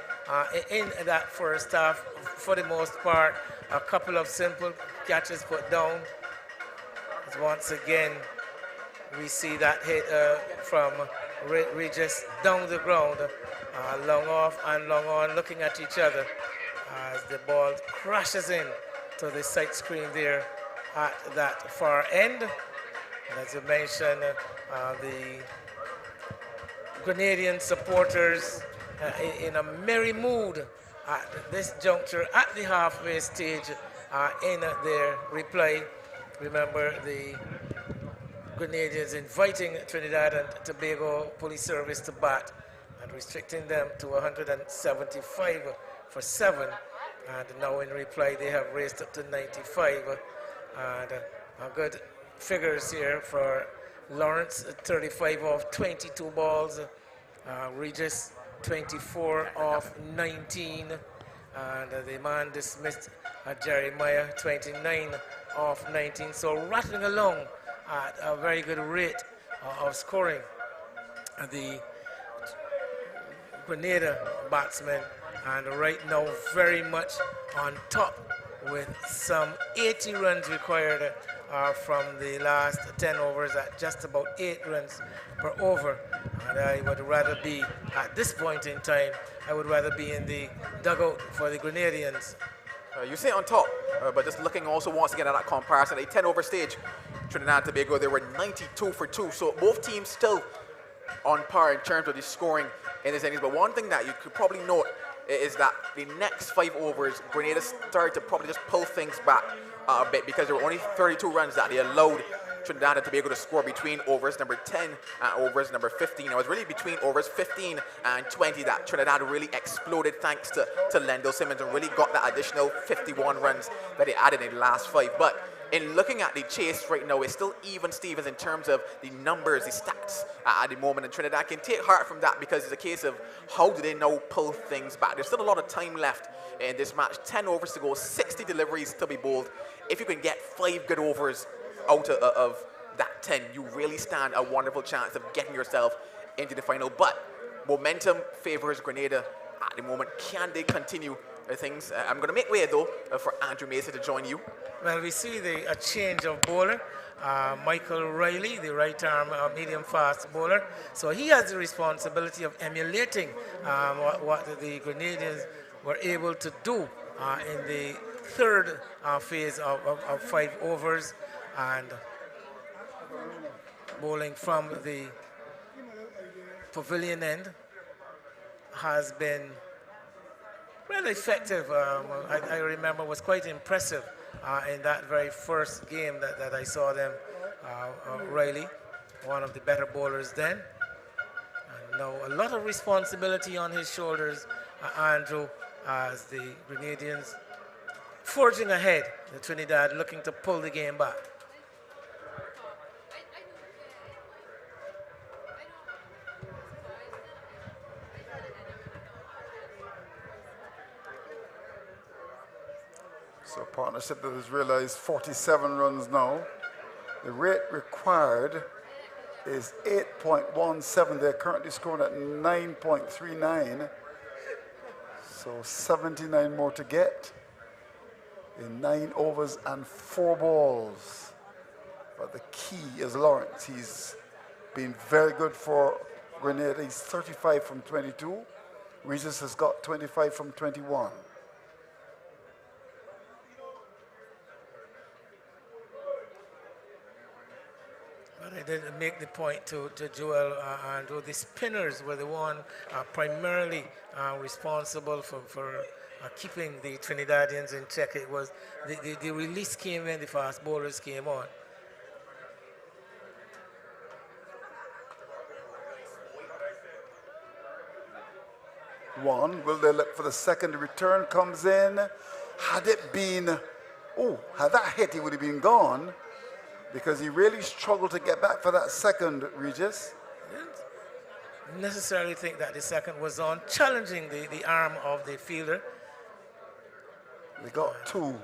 in that first half for the most part. A couple of simple catches put down. Once again, we see that hit from Regis down the ground, long off and long on, looking at each other as the ball crashes in to the sight screen there at that far end. And as you mentioned, the Grenadian supporters in a merry mood at this juncture at the halfway stage in their reply. Remember, the Grenadians inviting Trinidad and Tobago Police Service to bat and restricting them to 175 for 7. And now in reply, they have raised up to 95. And good figures here for Lawrence, 35 of 22 balls. Regis, 24 of 19. And the man dismissed, Jeremiah, 29 of 19. So rattling along at a very good rate of scoring. The Grenada batsmen, and right now very much on top with some 80 runs required from the last 10 overs at just about 8 runs per over. And I would rather be, at this point in time, I would rather be in the dugout for the Grenadians. You say on top, but just looking also once again at that comparison, a 10 over stage, Trinidad and Tobago, they were 92 for 2. So both teams still on par in terms of the scoring in this innings. But one thing that you could probably note is that the next 5 overs, Grenada started to probably just pull things back a bit, because there were only 32 runs that they allowed Trinidad and Tobago to score between overs number 10 and overs number 15. It was really between overs 15 and 20 that Trinidad really exploded thanks to Lendl Simmons and really got that additional 51 runs that they added in the last 5. But in looking at the chase right now, it's still even Stevens in terms of the numbers, the stats at the moment. And Trinidad can take heart from that because it's a case of how do they now pull things back. There's still a lot of time left in this match. 10 overs to go, 60 deliveries to be bowled. If you can get 5 good overs out of that 10, you really stand a wonderful chance of getting yourself into the final. But momentum favors Grenada at the moment. Can they continue things? I'm going to make way, though, for Andrew Mason to join you. Well, we see a change of bowler. Michael Riley, the right-arm medium-fast bowler. So he has the responsibility of emulating what the Grenadians were able to do in the third phase of 5 overs, and bowling from the pavilion end has been really effective. I remember was quite impressive in that very first game that I saw them. Riley, one of the better bowlers then. And now a lot of responsibility on his shoulders, Andrew, as the Grenadians forging ahead, the Trinidad looking to pull the game back. So partnership that has realized 47 runs now. The rate required is 8.17. They're currently scoring at 9.39. So 79 more to get in 9 overs and 4 balls. But the key is Lawrence. He's been very good for Grenada. He's 35 from 22. Regis has got 25 from 21. I did make the point to Joel, Andrew. The spinners were the one primarily responsible for keeping the Trinidadians in check. It was the release came in, the fast bowlers came on. One, will they look for the second? The return comes in. Had it been, had that hit, he would have been gone, because he really struggled to get back for that second, Regis. I didn't necessarily think that the second was on, challenging the arm of the fielder. They got 2.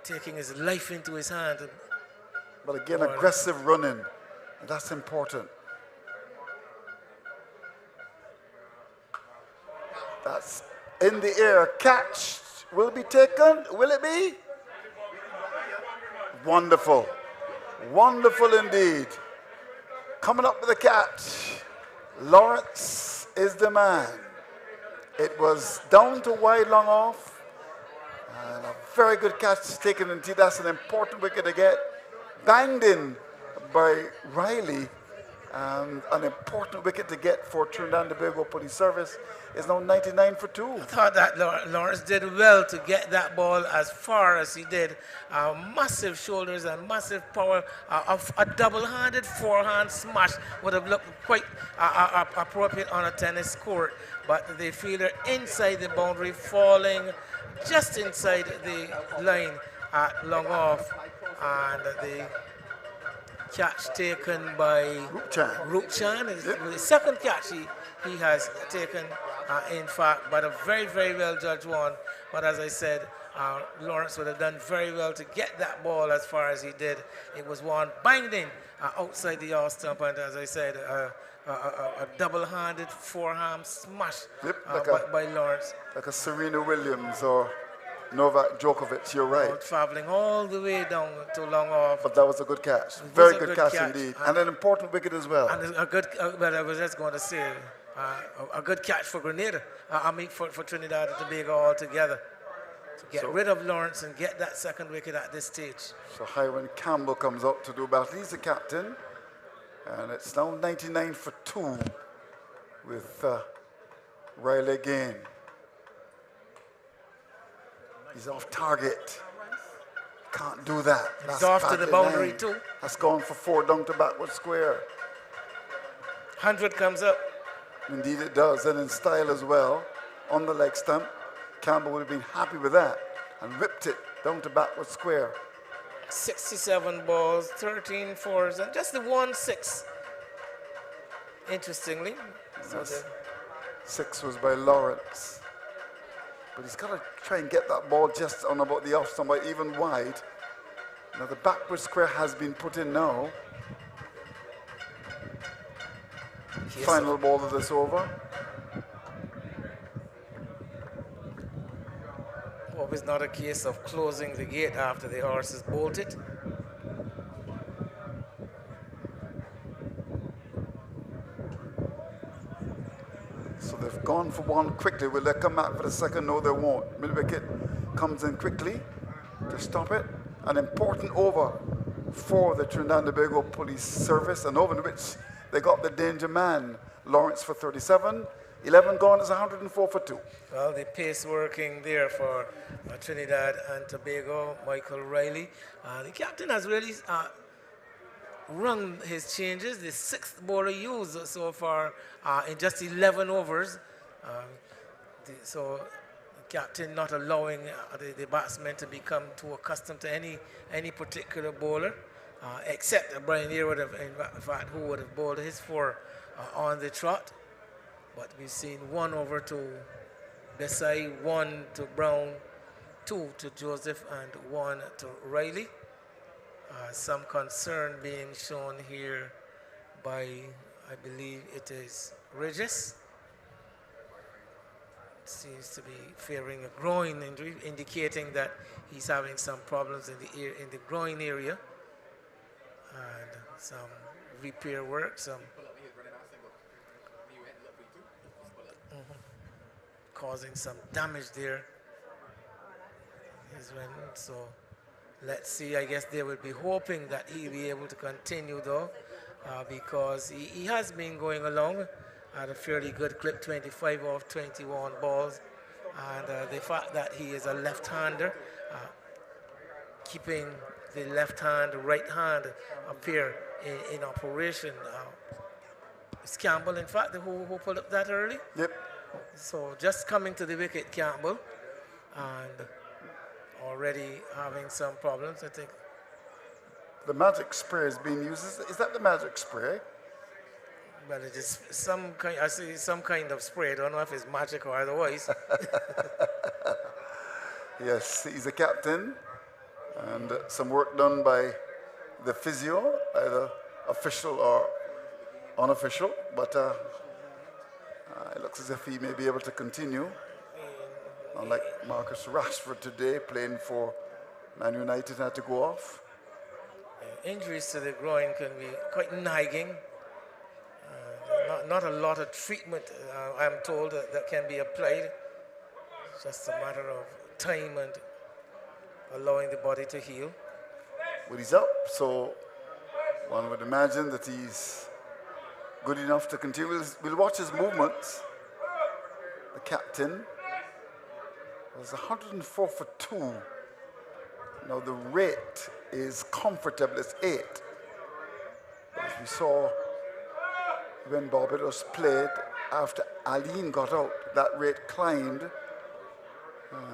Taking his life into his hand. But again, aggressive running. That's important. That's in the air. Catch will be taken. Will it be? Wonderful. Wonderful indeed. Coming up with a catch. Lawrence is the man. It was down to wide long off. And a very good catch taken indeed. That's an important wicket to get. Banged in by Riley. And an important wicket to get for Trinidad and Tobago Police Service is now 99 for 2. I thought that Lawrence did well to get that ball as far as he did. Massive shoulders and massive power. A double-handed forehand smash would have looked quite appropriate on a tennis court. But the fielder inside the boundary, falling just inside the line at long off. And the catch taken by Rupchan. Yep. The second catch he has taken, in fact, but a very, very well judged one. But as I said, Lawrence would have done very well to get that ball as far as he did. It was one binding outside the off stump, and as I said, a double-handed forehand smash by Lawrence. Like a Serena Williams or Novak Djokovic, you're right. Traveling all the way down to long off. But that was a good catch. Very good catch indeed. And an important wicket as well. And a good, well, I was just going to say, a good catch for Grenada. I mean, for Trinidad and Tobago altogether. To get rid of Lawrence and get that second wicket at this stage. So Hiram Campbell comes up to do battle. He's the captain. And it's now 99 for 2 with Riley again. He's off target. Can't do that. He's off to the boundary too. That's gone for 4 down to backward square. 100 comes up. Indeed it does, and in style as well. On the leg stump. Campbell would have been happy with that and whipped it down to backward square. 67 balls, 13 fours, and just the 1-6. Interestingly. So Yes. 6 was by Lawrence. But he's got to try and get that ball just on about the off stump, even wide. Now the backward square has been put in now. Yes, Final ball of this over. hope it's not a case of closing the gate after the horse is bolted. So they've gone for one quickly. Will they come back for the second? No, they won't. Mid-wicket comes in quickly to stop it. An important over for the Trinidad and Tobago Police Service, an over in which they got the danger man, Lawrence, for 37. 11 gone is 104 for 2. Well, the pace working there for Trinidad and Tobago, Michael Riley. The captain has really run his changes. The 6th bowler used so far in just 11 overs. So the captain not allowing the batsmen to become too accustomed to any particular bowler, except Brian Deere would have, in fact, who would have bowled his 4 on the trot. But we've seen 1 over to Desai, 1 to Brown, 2 to Joseph, and 1 to Riley. Some concern being shown here by, I believe it is Regis. Seems to be fearing a groin injury, indicating that he's having some problems in the groin area, and some repair work, some causing some damage there. So let's see. I guess they will be hoping that he'll be able to continue though, because he has been going along at a fairly good clip, 25 off 21 balls, and the fact that he is a left-hander, keeping the left hand, right hand up here in operation. It's Campbell, in fact, who pulled up that early. Yep. So just coming to the wicket, Campbell, and already having some problems, I think. The magic spray is being used. Is that the magic spray? Well, it is some kind. I see some kind of spray. I don't know if it's magic or otherwise. Yes, he's a captain, and some work done by the physio, either official or unofficial, but it looks as if he may be able to continue. Unlike Marcus Rashford today, playing for Man United, had to go off. Injuries to the groin can be quite nagging. Not a lot of treatment, I'm told, that can be applied. It's just a matter of time and allowing the body to heal. Well, he's up, so one would imagine that he's good enough to continue. We'll watch his movements. The captain was 104 for 2. Now the rate is comfortable, it's 8. But as we saw when Barbados played, after Aline got out, that rate climbed,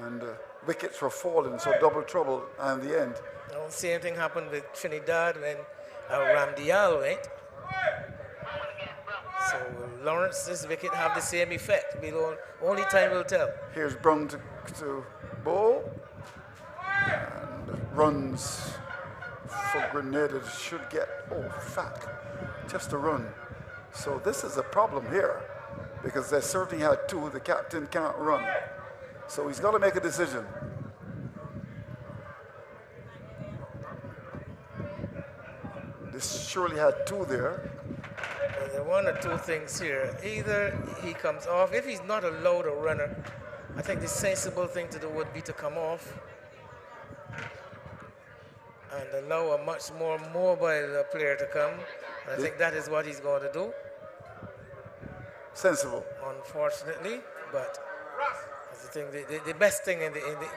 and wickets were falling, so double trouble in the end. The same thing happened with Trinidad when Ramdial went. So will Lawrence's wicket have the same effect? Only time will tell. Here's Brown to bowl, and runs for Grenada. Should get, oh, fact, just a run. So this is a problem here, because they certainly had 2. The captain can't run, so he's got to make a decision. This surely had 2 there. Well, there are 1 or 2 things here. Either he comes off. If he's not allowed a runner, I think the sensible thing to do would be to come off and allow a much more mobile player to come. I think that is what he's going to do. Sensible. Unfortunately, but I think the best thing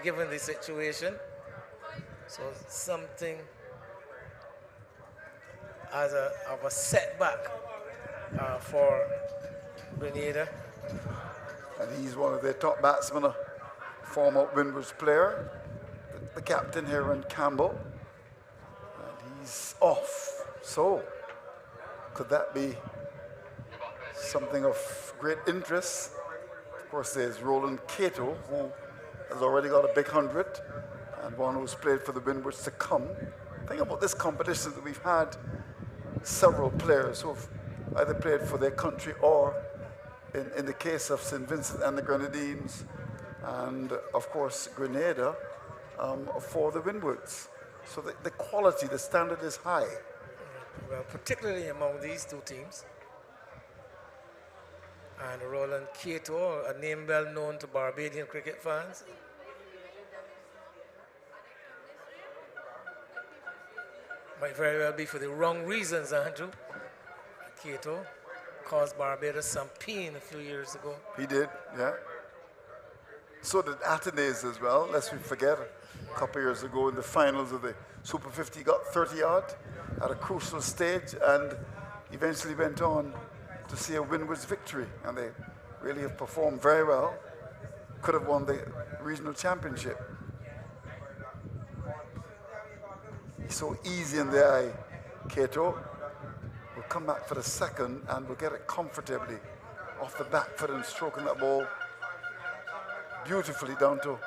given the situation. So something of a setback for Grenada. And he's one of their top batsmen, a former Windward's player. The captain here, and Campbell. he's off. So, could that be something of great interest? Of course, there's Roland Cato, who has already got a big 100, and one who's played for the Windwards to come. Think about this competition that we've had several players who've either played for their country or, in the case of St. Vincent and the Grenadines, and of course Grenada, for the Windwards. So the quality, the standard is high. Well, particularly among these two teams. And Roland Cato, a name well known to Barbadian cricket fans. Might very well be for the wrong reasons, Andrew. Cato caused Barbados some pain a few years ago. He did, yeah. So did Athenaeus as well, lest we forget. A couple of years ago in the finals of the Super 50, got 30 odd at a crucial stage and eventually went on to see a Windwards victory. And they really have performed very well. Could have won the regional championship. He's so easy in the eye, Cato. Will come back for the second and will get it comfortably off the back foot and stroking that ball beautifully down to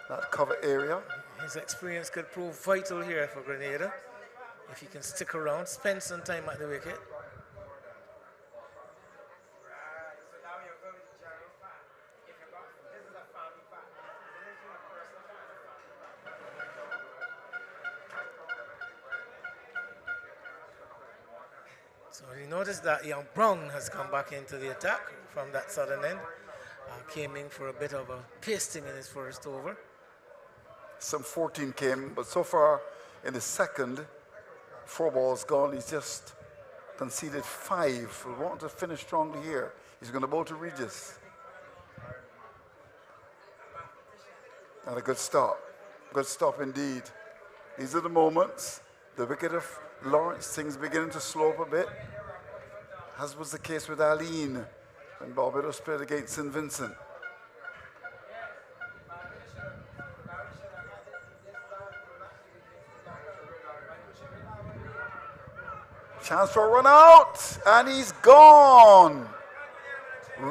that cover area. His experience could prove vital here for Grenada if he can stick around, spend some time at the wicket. So you notice that young Brown has come back into the attack from that southern end. Came in for a bit of a pasting in his first over. Some 14 came, but so far in the second, 4 balls gone. He's just conceded 5. We'll want to finish strongly here. He's going to bowl to Regis. And a good stop. Good stop indeed. These are the moments. The wicket of Lawrence, things beginning to slow up a bit, as was the case with Aline when Barbados played against St. Vincent. Chance for a run out, and he's gone.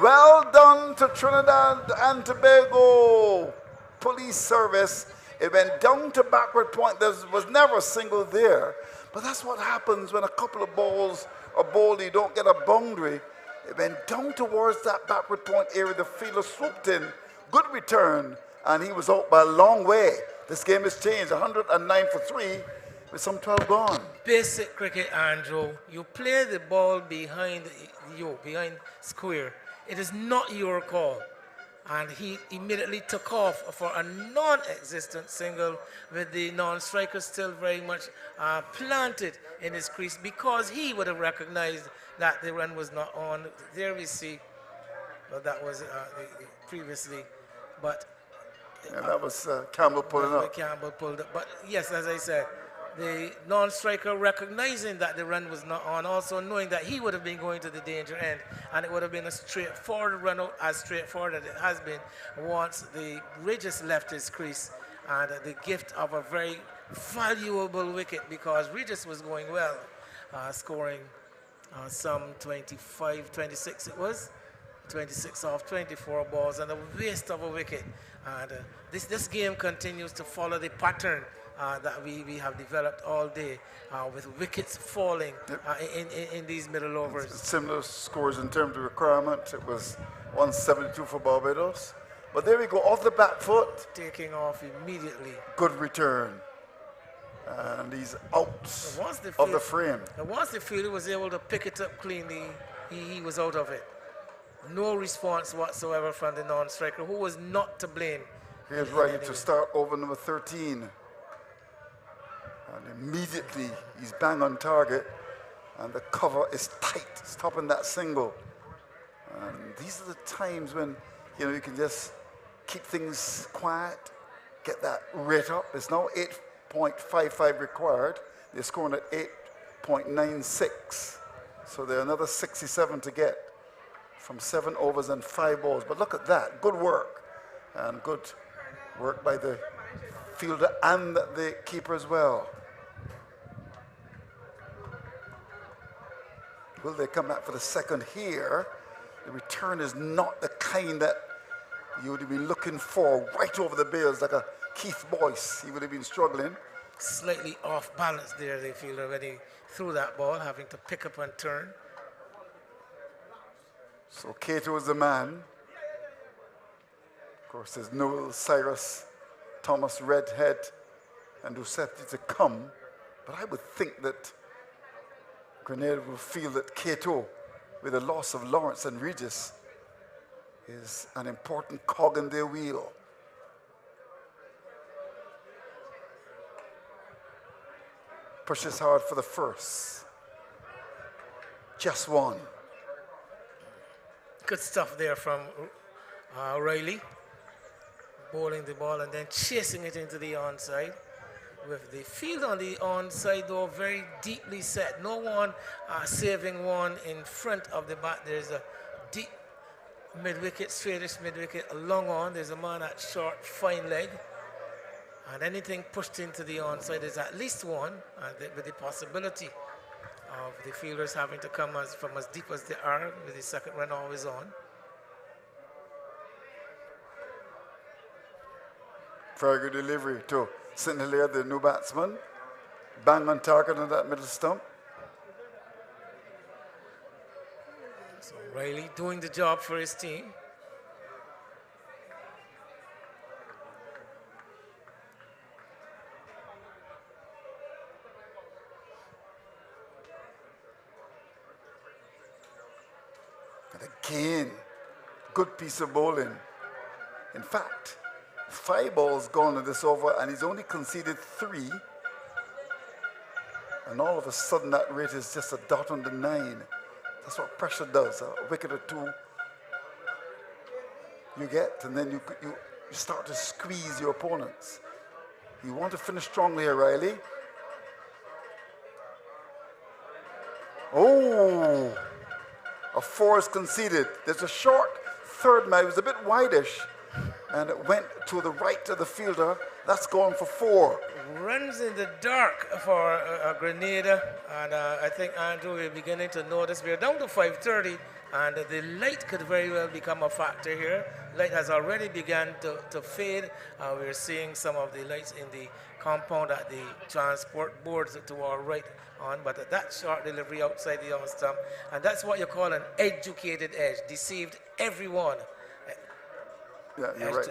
Well done to Trinidad and Tobago Police Service. It went down to backward point. There was never a single there. But that's what happens when a couple of balls are bowled, you don't get a boundary. It went down towards that backward point area. The fielder swooped in. Good return. And he was out by a long way. This game has changed. 109 for 3 with some 12 gone. Basic cricket, Andrew. You play the ball behind you, behind square. It is not your call. And he immediately took off for a non-existent single with the non-striker still very much planted in his crease because he would have recognized that the run was not on. There we see, well, that was previously, but... Yeah, that was Campbell pulling up. Campbell pulled up. But yes, as I said, the non-striker recognizing that the run was not on, also knowing that he would have been going to the danger end, and it would have been a straightforward run out, as straightforward as it has been once the Regis left his crease, and the gift of a very valuable wicket because Regis was going well, scoring some 25, 26 it was, 26 off 24 balls, and a waste of a wicket. And this game continues to follow the pattern that we have developed all day with wickets falling in these middle overs. Similar scores in terms of requirement. It was 172 for Barbados. But there we go, off the back foot. Taking off immediately. Good return. And he's out of the frame. And once the fielder was able to pick it up cleanly, he was out of it. No response whatsoever from the non-striker, who was not to blame. Here's ready to start over number 13. And immediately he's bang on target, and the cover is tight, stopping that single. And these are the times when you can just keep things quiet, get that rate up. It's now 8.55 required. They're scoring at 8.96. So they're another 67 to get from 7 overs and 5 balls. But look at that, good work. And good work by the fielder and the keeper as well. Will they come back for the second here? The return is not the kind that you would have been looking for right over the bails like a Keith Boyce. He would have been struggling. Slightly off balance there, they feel already threw that ball, having to pick up and turn. So Cato is the man. Of course, there's Noel, Cyrus, Thomas, Redhead, and Ducetti to come. But I would think that Grenada will feel that Cato, with the loss of Lawrence and Regis, is an important cog in their wheel. Pushes hard for the first. Just one. Good stuff there from Riley. Bowling the ball and then chasing it into the onside. With the field on the onside, though, very deeply set. No one saving one in front of the bat. There's a deep mid-wicket, straightish mid-wicket, a long on. There's a man at short, fine leg. And anything pushed into the onside is at least one, with the possibility of the fielders having to come from as deep as they are, with the second run always on. Very good delivery to St. Hilaire, the new batsman. Bang on target on that middle stump. So Riley doing the job for his team. And again, good piece of bowling. In fact, 5 balls gone in this over, and he's only conceded 3. And all of a sudden, that rate is just a dot on the 9. That's what pressure does. A wicket or 2 you get, and then you start to squeeze your opponents. You want to finish strongly here, Riley. Oh, a 4 is conceded. There's a short third man. It was a bit wideish. And it went to the right of the fielder. That's going for 4. Runs in the dark for Grenada, and I think Andrew is beginning to notice we're down to 5:30, and the light could very well become a factor here. Light has already begun to fade. We're seeing some of the lights in the compound at the transport boards to our right on, but that short delivery outside the on stump, and that's what you call an educated edge. Deceived everyone. Yeah, you're right.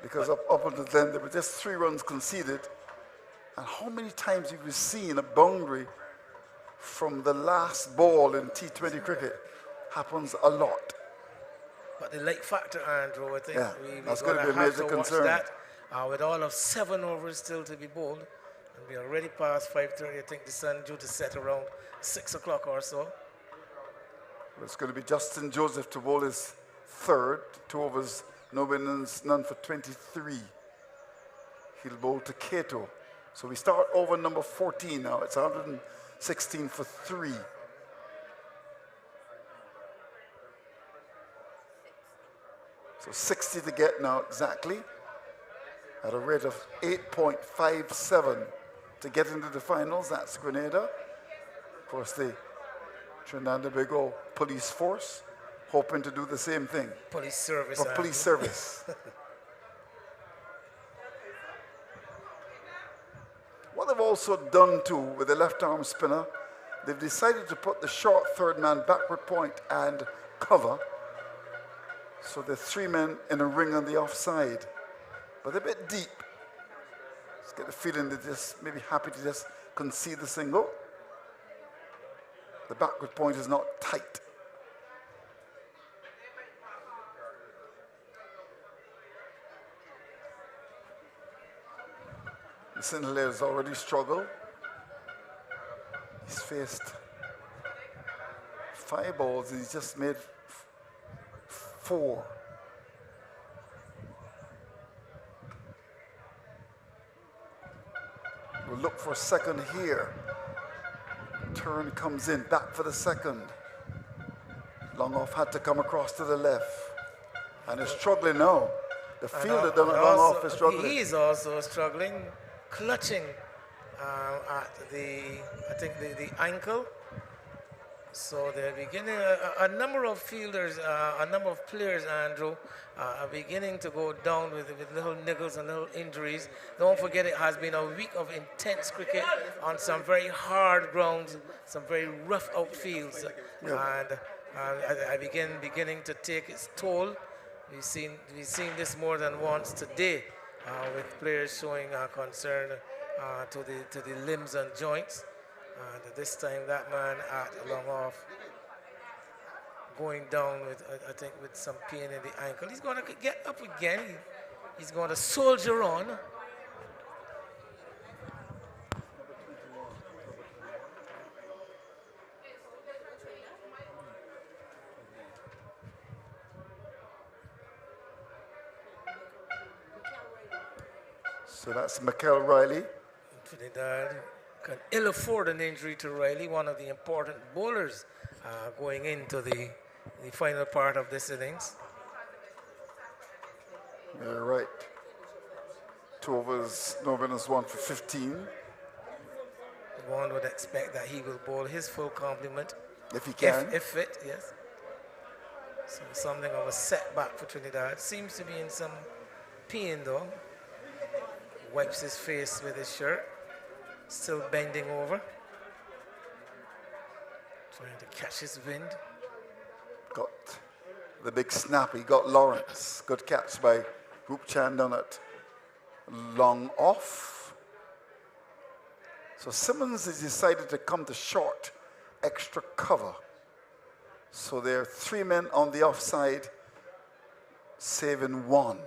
Because up until then, there were just 3 runs conceded. And how many times have you seen a boundary from the last ball in T20 cricket? Happens a lot. But the light factor, Andrew, I think that's going to be a major concern. That, with all of 7 overs still to be bowled, and we're already past 5:30. I think the sun due to set around 6 o'clock or so. It's going to be Justin Joseph to bowl his 3rd, 2 overs. No winnings, none for 23. He'll bowl to Cato. So we start over number 14 now. It's 116 for 3. So 60 to get now exactly. At a rate of 8.57 to get into the finals. That's Grenada. Of course, the Trinidad and Tobago police force. Hoping to do the same thing. Police service. For police service. What they've also done too with the left arm spinner, they've decided to put the short third man backward point and cover. So there's 3 men in a ring on the offside. But they're a bit deep. Just get the feeling they're just maybe happy to just concede the single. The backward point is not tight. St. Hilaire's already struggled. He's faced 5 balls and he's just made 4. We'll look for a second here. Turn comes in, back for the second. Long off had to come across to the left. And is struggling now. The fielder done long off is struggling. He is also struggling. Clutching at the, I think the ankle. So they're beginning, a number of fielders, a number of players, Andrew, are beginning to go down with little niggles and little injuries. Don't forget it has been a week of intense cricket on some very hard grounds, some very rough outfields. Yeah. And I beginning to take its toll. We've seen this more than once today with players showing concern to the limbs and joints. And this time that man at long off going down with, I think, with some pain in the ankle. He's going to get up again. He's going to soldier on. So that's Mikel Riley. Trinidad can ill afford an injury to Riley, one of the important bowlers going into the final part of this innings. Yeah, right. 2 overs, no runners, 1 for 15. One would expect that he will bowl his full complement. If he can. If fit, yes. So something of a setback for Trinidad. Seems to be in some pain though. Wipes his face with his shirt. Still bending over. Trying to catch his wind. Got the big snap. He got Lawrence. Good catch by Rupchan down at long off. So Simmons has decided to come to short, extra cover. So there are 3 men on the offside, saving 1.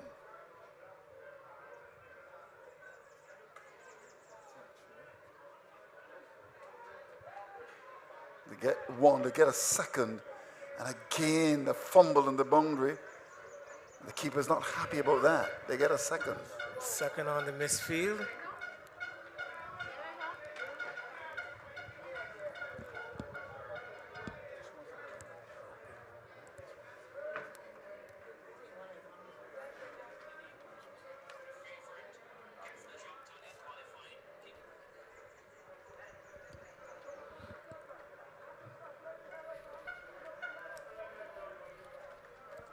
They get 1, they get a second, and again the fumble in the boundary. The keeper's not happy about that. They get a second. Second on the misfield.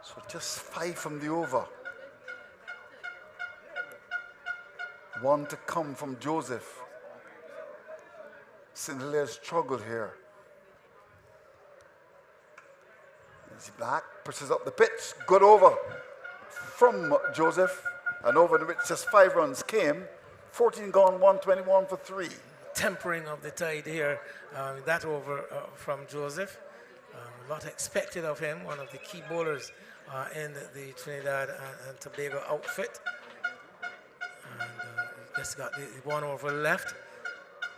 So just 5 from the over. 1 to come from Joseph. St. Hilaire's struggled here. He's back, pushes up the pitch. Good over from Joseph. An over in which just 5 runs came. 14 gone, 121 for 3. Tempering of the tide here. That over from Joseph. A lot expected of him, one of the key bowlers in the Trinidad and Tobago outfit. And just got the 1 over left.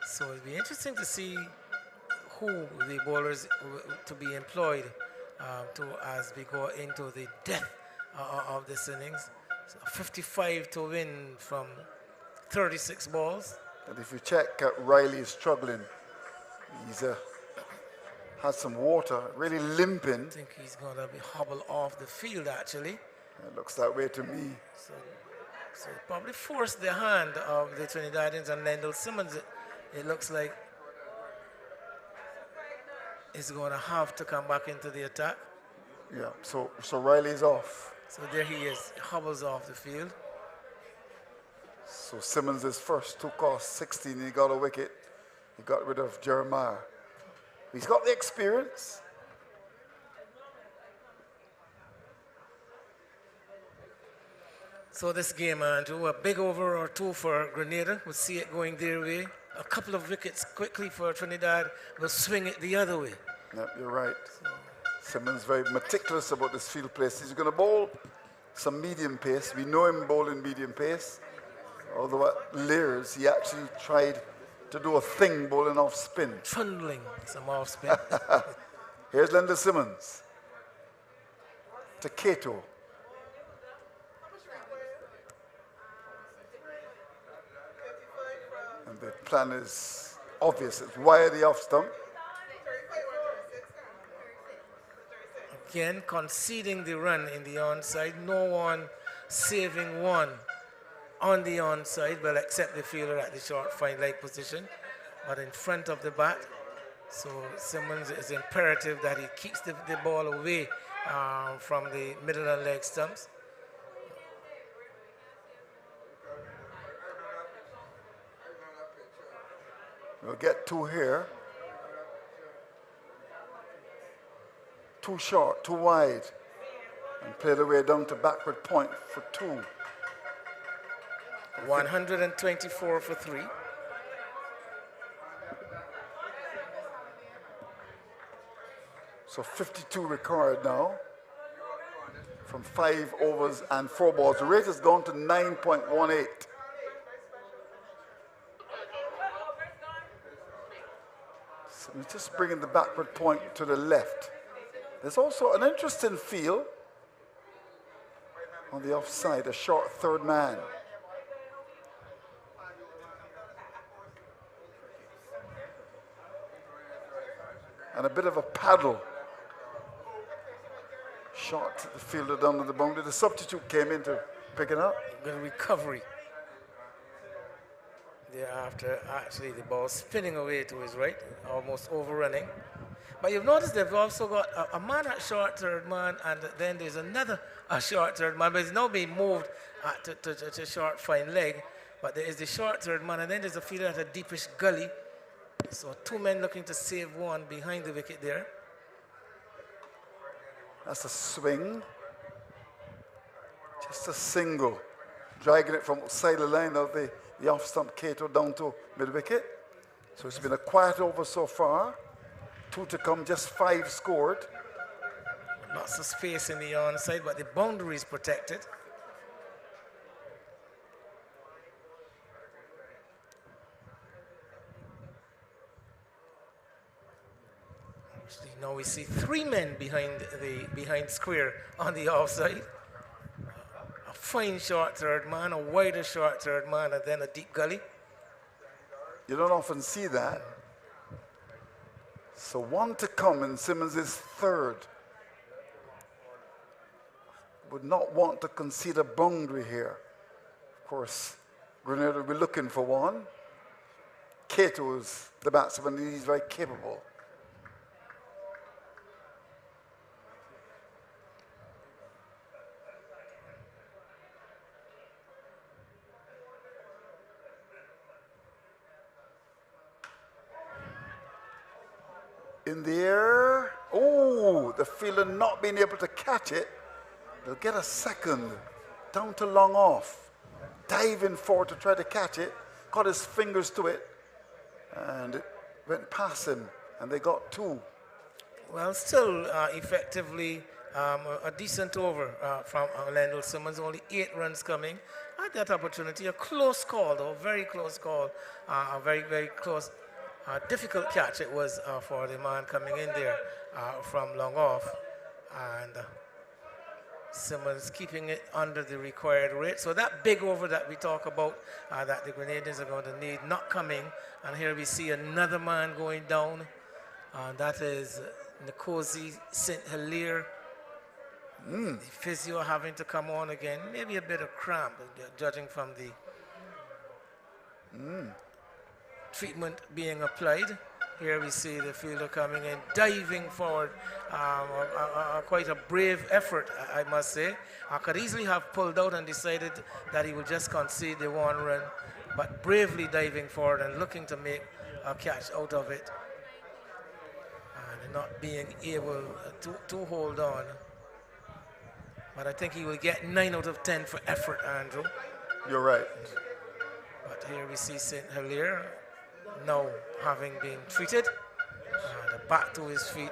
So it'll be interesting to see who the bowlers to be employed as we go into the death of this innings. So 55 to win from 36 balls. And if you check, Riley is struggling. He's had some water, really limping. I think he's going to be hobbled off the field, actually. It looks that way to me. So probably forced the hand of the Trinidadians, and Lendl Simmons, it looks like is going to have to come back into the attack. Yeah, so Riley's off. So there he is, hobbles off the field. So Simmons is first, 2 costs, 16, he got a wicket. He got rid of Jeremiah. He's got the experience. So this game, Andrew, a big over or 2 for Grenada. We'll see it going their way. A couple of wickets quickly for Trinidad. We'll swing it the other way. Yep, you're right. Simmons very meticulous about this field place. He's going to bowl some medium pace. We know him bowling medium pace. Although at Lears, he actually tried to do a thing bowling off spin. Trundling some off spin. Here's Lendl Simmons. To Cato. And the plan is obvious. It's wire the off stump. Again, conceding the run in the onside. No one saving 1 on the onside, well, except the fielder at the short fine leg position. But in front of the bat, So Simmons is imperative that he keeps the ball away from the middle and leg stumps. We'll get two here. Too short, too wide. And play the way down to backward point for two. 124 for 3. So 52 required now from 5 overs and 4 balls. The rate has gone to 9.18. So we're just bringing the backward point to the left. There's also an interesting feel on the offside, a short third man. And a bit of a paddle. Shot the fielder down to the boundary. The substitute came in to pick it up. Good recovery. Thereafter, actually, the ball spinning away to his right, almost overrunning. But you've noticed they've also got a man at short third man, and then there's another short third man, but it's now being moved to short fine leg. But there is the short third man, and then there's a fielder at a deepish gully. So 2 men looking to save one behind the wicket there. That's a swing. Just a single. Dragging it from outside the line of the off stump Cato down to mid wicket. So it's been a quiet over so far. 2 to come, just 5 scored. Lots of space in the onside, but the boundary is protected. Actually, now we see 3 men behind square on the offside. A fine short third man, a wider short third man, and then a deep gully. You don't often see that. So 1 to come, and Simmons is third. Would not want to concede a boundary here. Of course, Grenada will be looking for one. Cato is the batsman, he's very capable. In the air, oh, the fielder not being able to catch it. They'll get a second, down to long off. Diving forward to try to catch it, got his fingers to it, and it went past him, and they got 2. Well, still effectively a decent over from Lendl Simmons, only 8 runs coming. At that opportunity, a close call though, very close call, a very, very close. Difficult catch it was for the man coming in there from long off, and Simmons keeping it under the required rate. So that big over that we talk about that the Grenadians are going to need not coming, and here we see another man going down, and that is Nkosi St. Hilaire. The physio having to come on again, maybe a bit of cramp, judging from the treatment being applied. Here we see the fielder coming in, diving forward. Quite a brave effort, I must say. I could easily have pulled out and decided that he would just concede the 1 run, but bravely diving forward and looking to make a catch out of it. And not being able to hold on. But I think he will get 9 out of 10 for effort, Andrew. You're right. But here we see St. Hilaire now having been treated and back to his feet.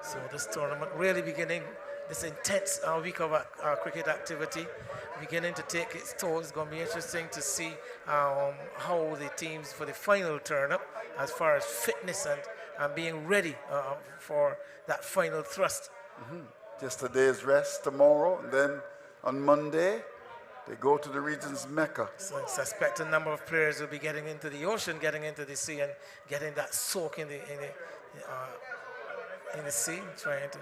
So this tournament really beginning, this intense week of cricket activity beginning to take its toll. It's going to be interesting to see how the teams for the final turn up as far as fitness and being ready for that final thrust. Just a day's rest tomorrow, and then on Monday, they go to the region's Mecca. So I suspect a number of players will be getting into the ocean, getting into the sea, and getting that soak in the sea, trying to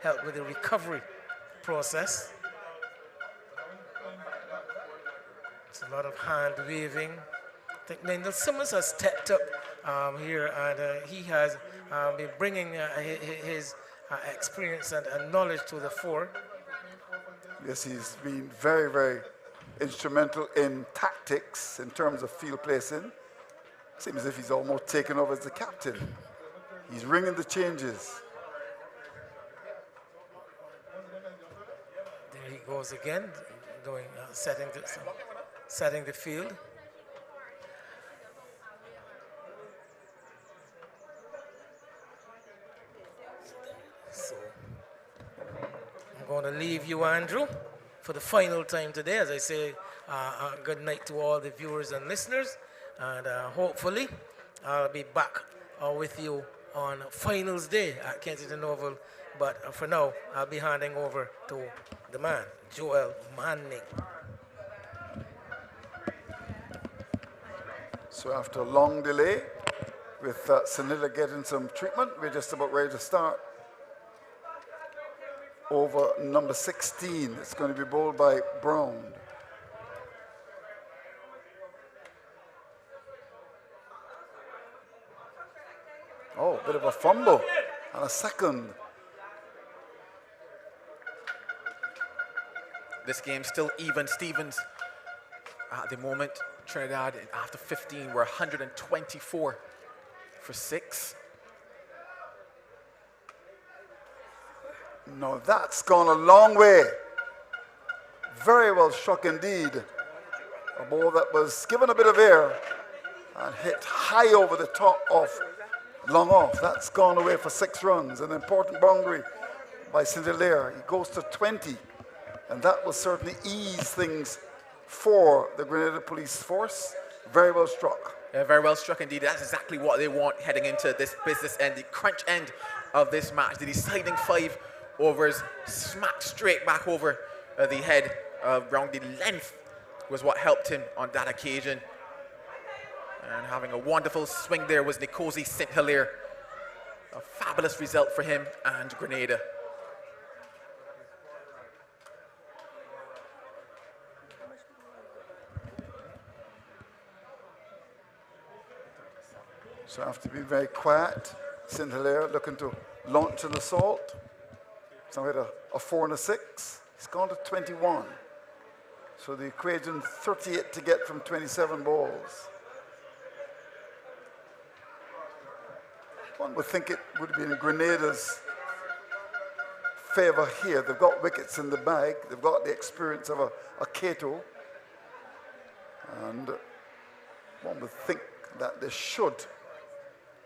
help with the recovery process. It's a lot of hand waving. I think Lendl Simmons has stepped up here, and he has been bringing his experience and knowledge to the fore. Yes, he's been very, very instrumental in tactics in terms of field placing. Seems as if he's almost taken over as the captain. He's ringing the changes. There he goes again, doing setting the field. So I'm going to leave you, Andrew, for the final time today. As I say, good night to all the viewers and listeners, and hopefully I'll be back with you on finals day at Kensington Oval. But for now, I'll be handing over to the man, Joel Manning. So after a long delay, with Sanilla getting some treatment, we're just about ready to start. Over number 16, it's going to be bowled by Brown. Oh, bit of a fumble and a second. This game's still even, Stevens. At the moment, Trinidad, after 15, were 124 for 6. No, that's gone a long way. Very well struck indeed. A ball that was given a bit of air and hit high over the top of long off. That's gone away for 6 runs. An important boundary by St. Hilaire. He goes to 20. And that will certainly ease things for the Grenada police force. Very well struck. Yeah, very well struck indeed. That's exactly what they want heading into this business end, the crunch end of this match. The deciding 5 overs, smacked straight back over the head around the length was what helped him on that occasion. And having a wonderful swing there was Nkosi St. Hilaire. A fabulous result for him and Grenada. So I have to be very quiet. St. Hilaire looking to launch an assault. So we had a 4 and a 6. He's gone to 21. So the equation 38 to get from 27 balls. One would think it would be in Grenada's favor here. They've got wickets in the bag. They've got the experience of a Cato. And one would think that they should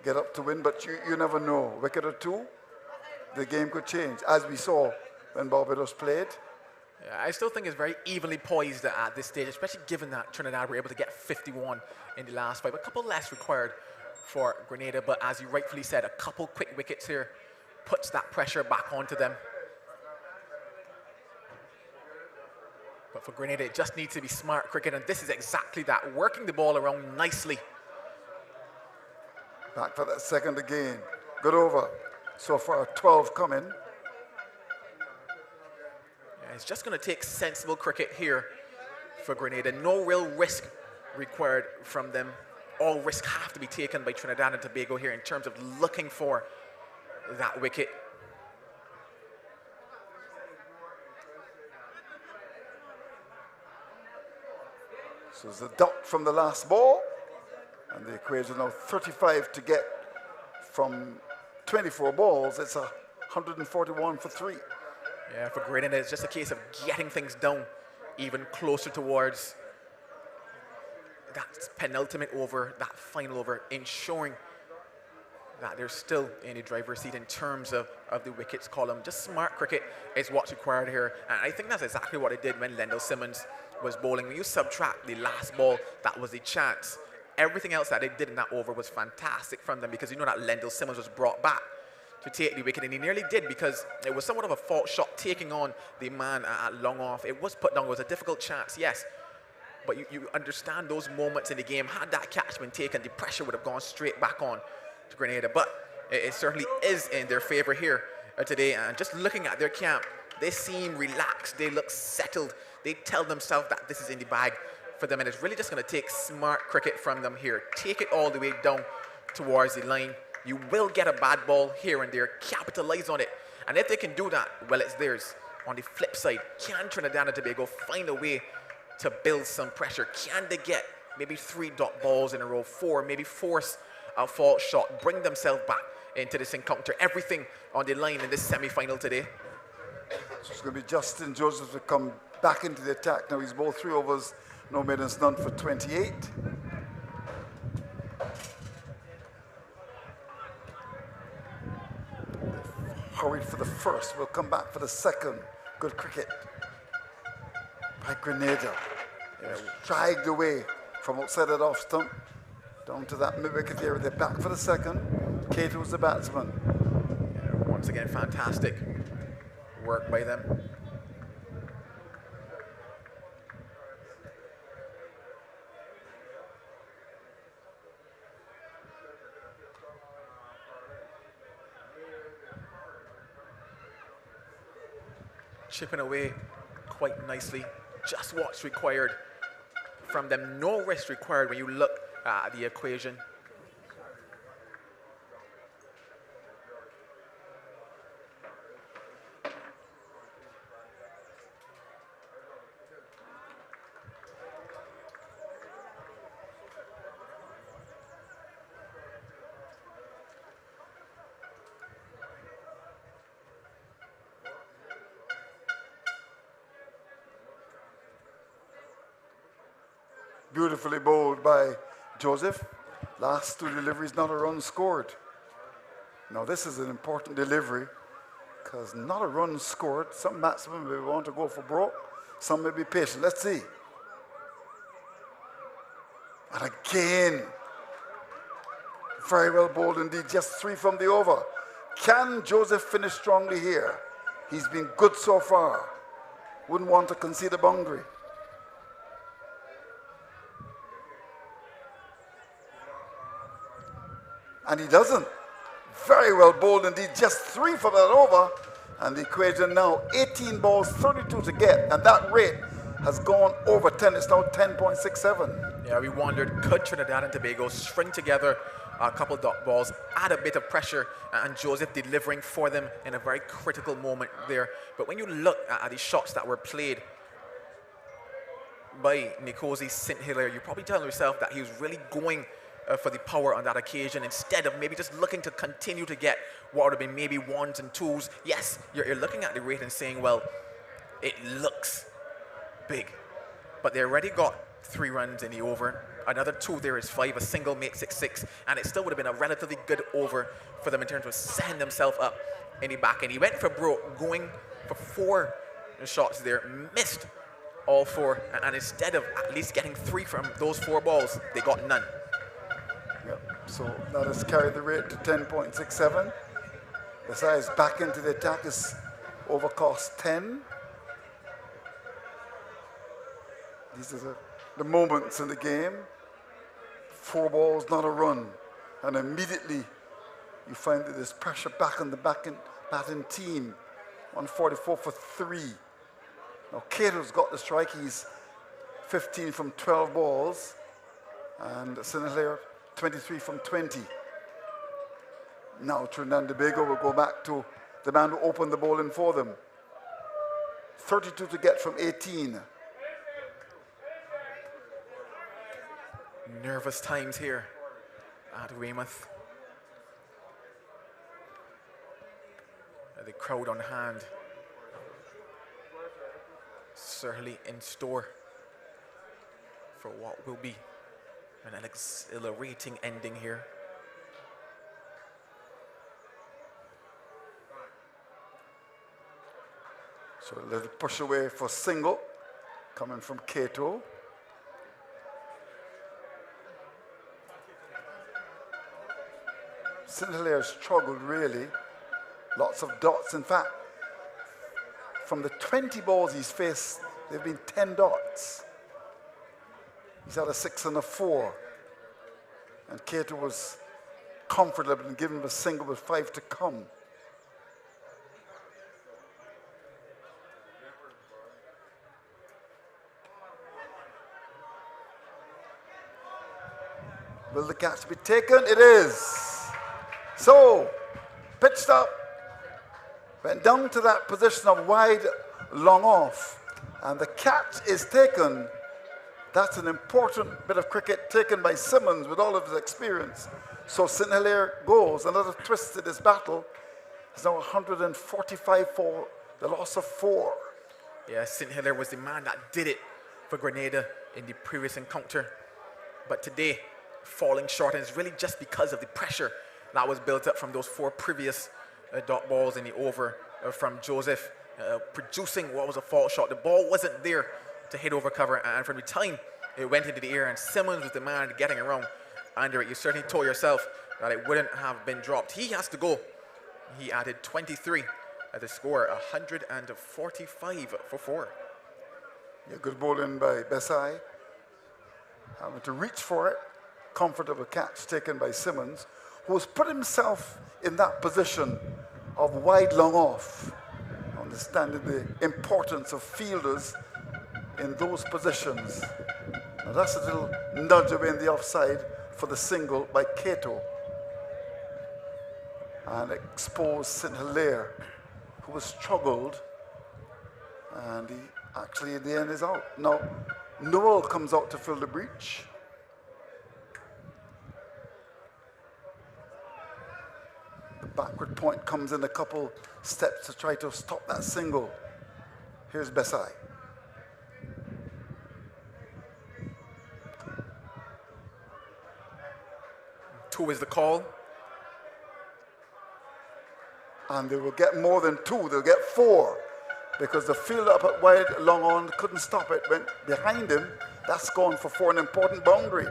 get up to win, but you never know. Wicket or 2, the game could change, as we saw when Barbados played. Yeah, I still think it's very evenly poised at this stage, especially given that Trinidad were able to get 51 in the last 5. A couple less required for Grenada, but as you rightfully said, a couple quick wickets here puts that pressure back onto them. But for Grenada, it just needs to be smart cricket, and this is exactly that, working the ball around nicely. Back for that second again. Good over. So far, 12 coming. Yeah, it's just going to take sensible cricket here for Grenada. No real risk required from them. All risk have to be taken by Trinidad and Tobago here in terms of looking for that wicket. So there's a dot from the last ball. And the equation now 35 to get from 24 balls. It's 141 for 3. Yeah, for Grenada, it's just a case of getting things down even closer towards that penultimate over, that final over, ensuring that they're still in the driver's seat in terms of the wickets column. Just smart cricket is what's required here. And I think that's exactly what it did when Lendl Simmons was bowling. When you subtract the last ball, that was the chance. Everything else that they did in that over was fantastic from them, because you know that Lendl Simmons was brought back to take the wicket, and he nearly did, because it was somewhat of a fault shot taking on the man at long off. It was put down. It was a difficult chance, yes, but you understand those moments in the game. Had that catch been taken, the pressure would have gone straight back on to Grenada, but it certainly is in their favor here today. And just looking at their camp, they seem relaxed. They look settled. They tell themselves that this is in the bag for them, and it's really just going to take smart cricket from them here. Take it all the way down towards the line. You will get a bad ball here and there. Capitalize on it. And if they can do that, well, it's theirs. On the flip side, can Trinidad and Tobago find a way to build some pressure? Can they get maybe 3 dot balls in a row, 4, maybe force a fault shot, bring themselves back into this encounter? Everything on the line in this semi-final today. So it's going to be Justin Joseph to come back into the attack. Now he's bowled 3 overs, no middens, none for 28. Hurried for the first, will come back for the second. Good cricket by Grenada. Dragged away from outside that off stump down to that mid-wicket area. They're back for the second. Cato's the batsman. Once again, fantastic work by them. Chipping away quite nicely. Just what's required from them. No risk required when you look at the equation. Beautifully bowled by Joseph. Last 2 deliveries, not a run scored. Now this is an important delivery because not a run scored. Some batsmen may want to go for broke. Some may be patient. Let's see. And again, very well bowled indeed. Just 3 from the over. Can Joseph finish strongly here? He's been good so far. Wouldn't want to concede a boundary. And he doesn't. Very well bowled indeed. Just 3 from that over. And the equation now 18 balls, 32 to get. And that rate has gone over 10. It's now 10.67. Yeah, we wondered, could Trinidad and Tobago string together a couple dot balls, add a bit of pressure, and Joseph delivering for them in a very critical moment there. But when you look at the shots that were played by Nkosi St. Hilaire, you're probably telling yourself that he was really going for the power on that occasion instead of maybe just looking to continue to get what would have been maybe 1s and 2s. Yes, you're looking at the rate and saying, well, it looks big. But they already got 3 runs in the over. Another 2 there is 5. A single makes it 6. And it still would have been a relatively good over for them in terms of setting themselves up in the back. And he went for broke, going for 4 shots there. Missed all 4. And instead of at least getting 3 from those 4 balls, they got none. So that has carried the rate to 10.67. The size back into the attack is over cost 10. These are the moments in the game. 4 balls, not a run. And immediately you find that there's pressure back on the batting team. 144 for 3. Now Cato's got the strike. He's 15 from 12 balls. And St. Hilaire 23 from 20. Now Trinidad and Tobago will go back to the man who opened the bowling for them. 32 to get from 18. Nervous times here at Weymouth. The crowd on hand. Certainly in store for what will be an exhilarating ending here. So a little push away for single coming from Cato. St. Hilaire struggled really. Lots of dots. In fact, from the 20 balls he's faced, there have been 10 dots. He's had a 6 and a 4. And Cato was comfortable and given him a single with 5 to come. Will the catch be taken? It is. So, pitched up, went down to that position of wide, long off, and the catch is taken. That's an important bit of cricket taken by Simmons with all of his experience. So St. Hilaire goes, another twist in this battle. It's now 145 for the loss of 4. Yeah, St. Hilaire was the man that did it for Grenada in the previous encounter. But today, falling short, and it's really just because of the pressure that was built up from those 4 previous dot balls in the over from Joseph, producing what was a false shot. The ball wasn't there to hit over cover, and from the time it went into the air and Simmons was the man getting around under it, you certainly told yourself that it wouldn't have been dropped. He has to go. He added 23 at the score, 145 for 4. Yeah, good bowling by Besai. Having to reach for it. Comfortable catch taken by Simmons, who has put himself in that position of wide long off, understanding the importance of fielders in those positions. Now that's a little nudge away in the offside for the single by Cato. And exposed St. Hilaire, who has struggled, and he actually in the end is out. Now, Noel comes out to fill the breach. The backward point comes in a couple steps to try to stop that single. Here's Besai. Two is the call. And they will get more than 2, they'll get 4. Because the fielder up at wide long on couldn't stop it, went behind him. That's gone for 4, an important boundary.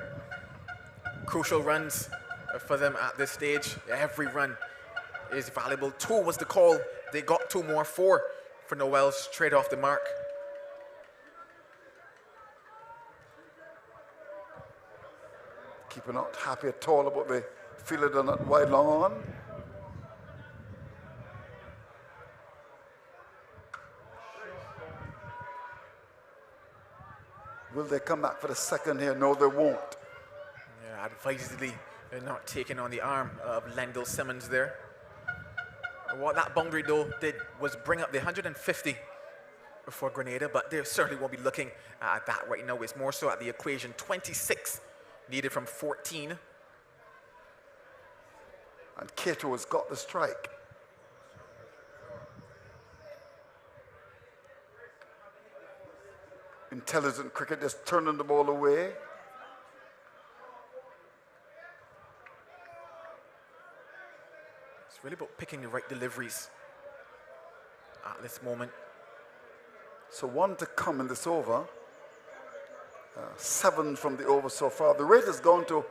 Crucial runs for them at this stage. Every run is valuable. 2 was the call. They got 2 more, 4 for Noel straight off the mark. Keeper not happy at all about the fielder done that wide long on. Will they come back for the second here? No, they won't. Yeah, advisedly, they're not taking on the arm of Lendl Simmons there. What that boundary though did was bring up the 150 for Grenada, but they certainly won't be looking at that right now. It's more so at the equation. 26 needed from 14. And Cato has got the strike. Intelligent cricket, just turning the ball away. It's really about picking the right deliveries at this moment. So 1 to come in this over. 7 from the over so far. The rate has gone to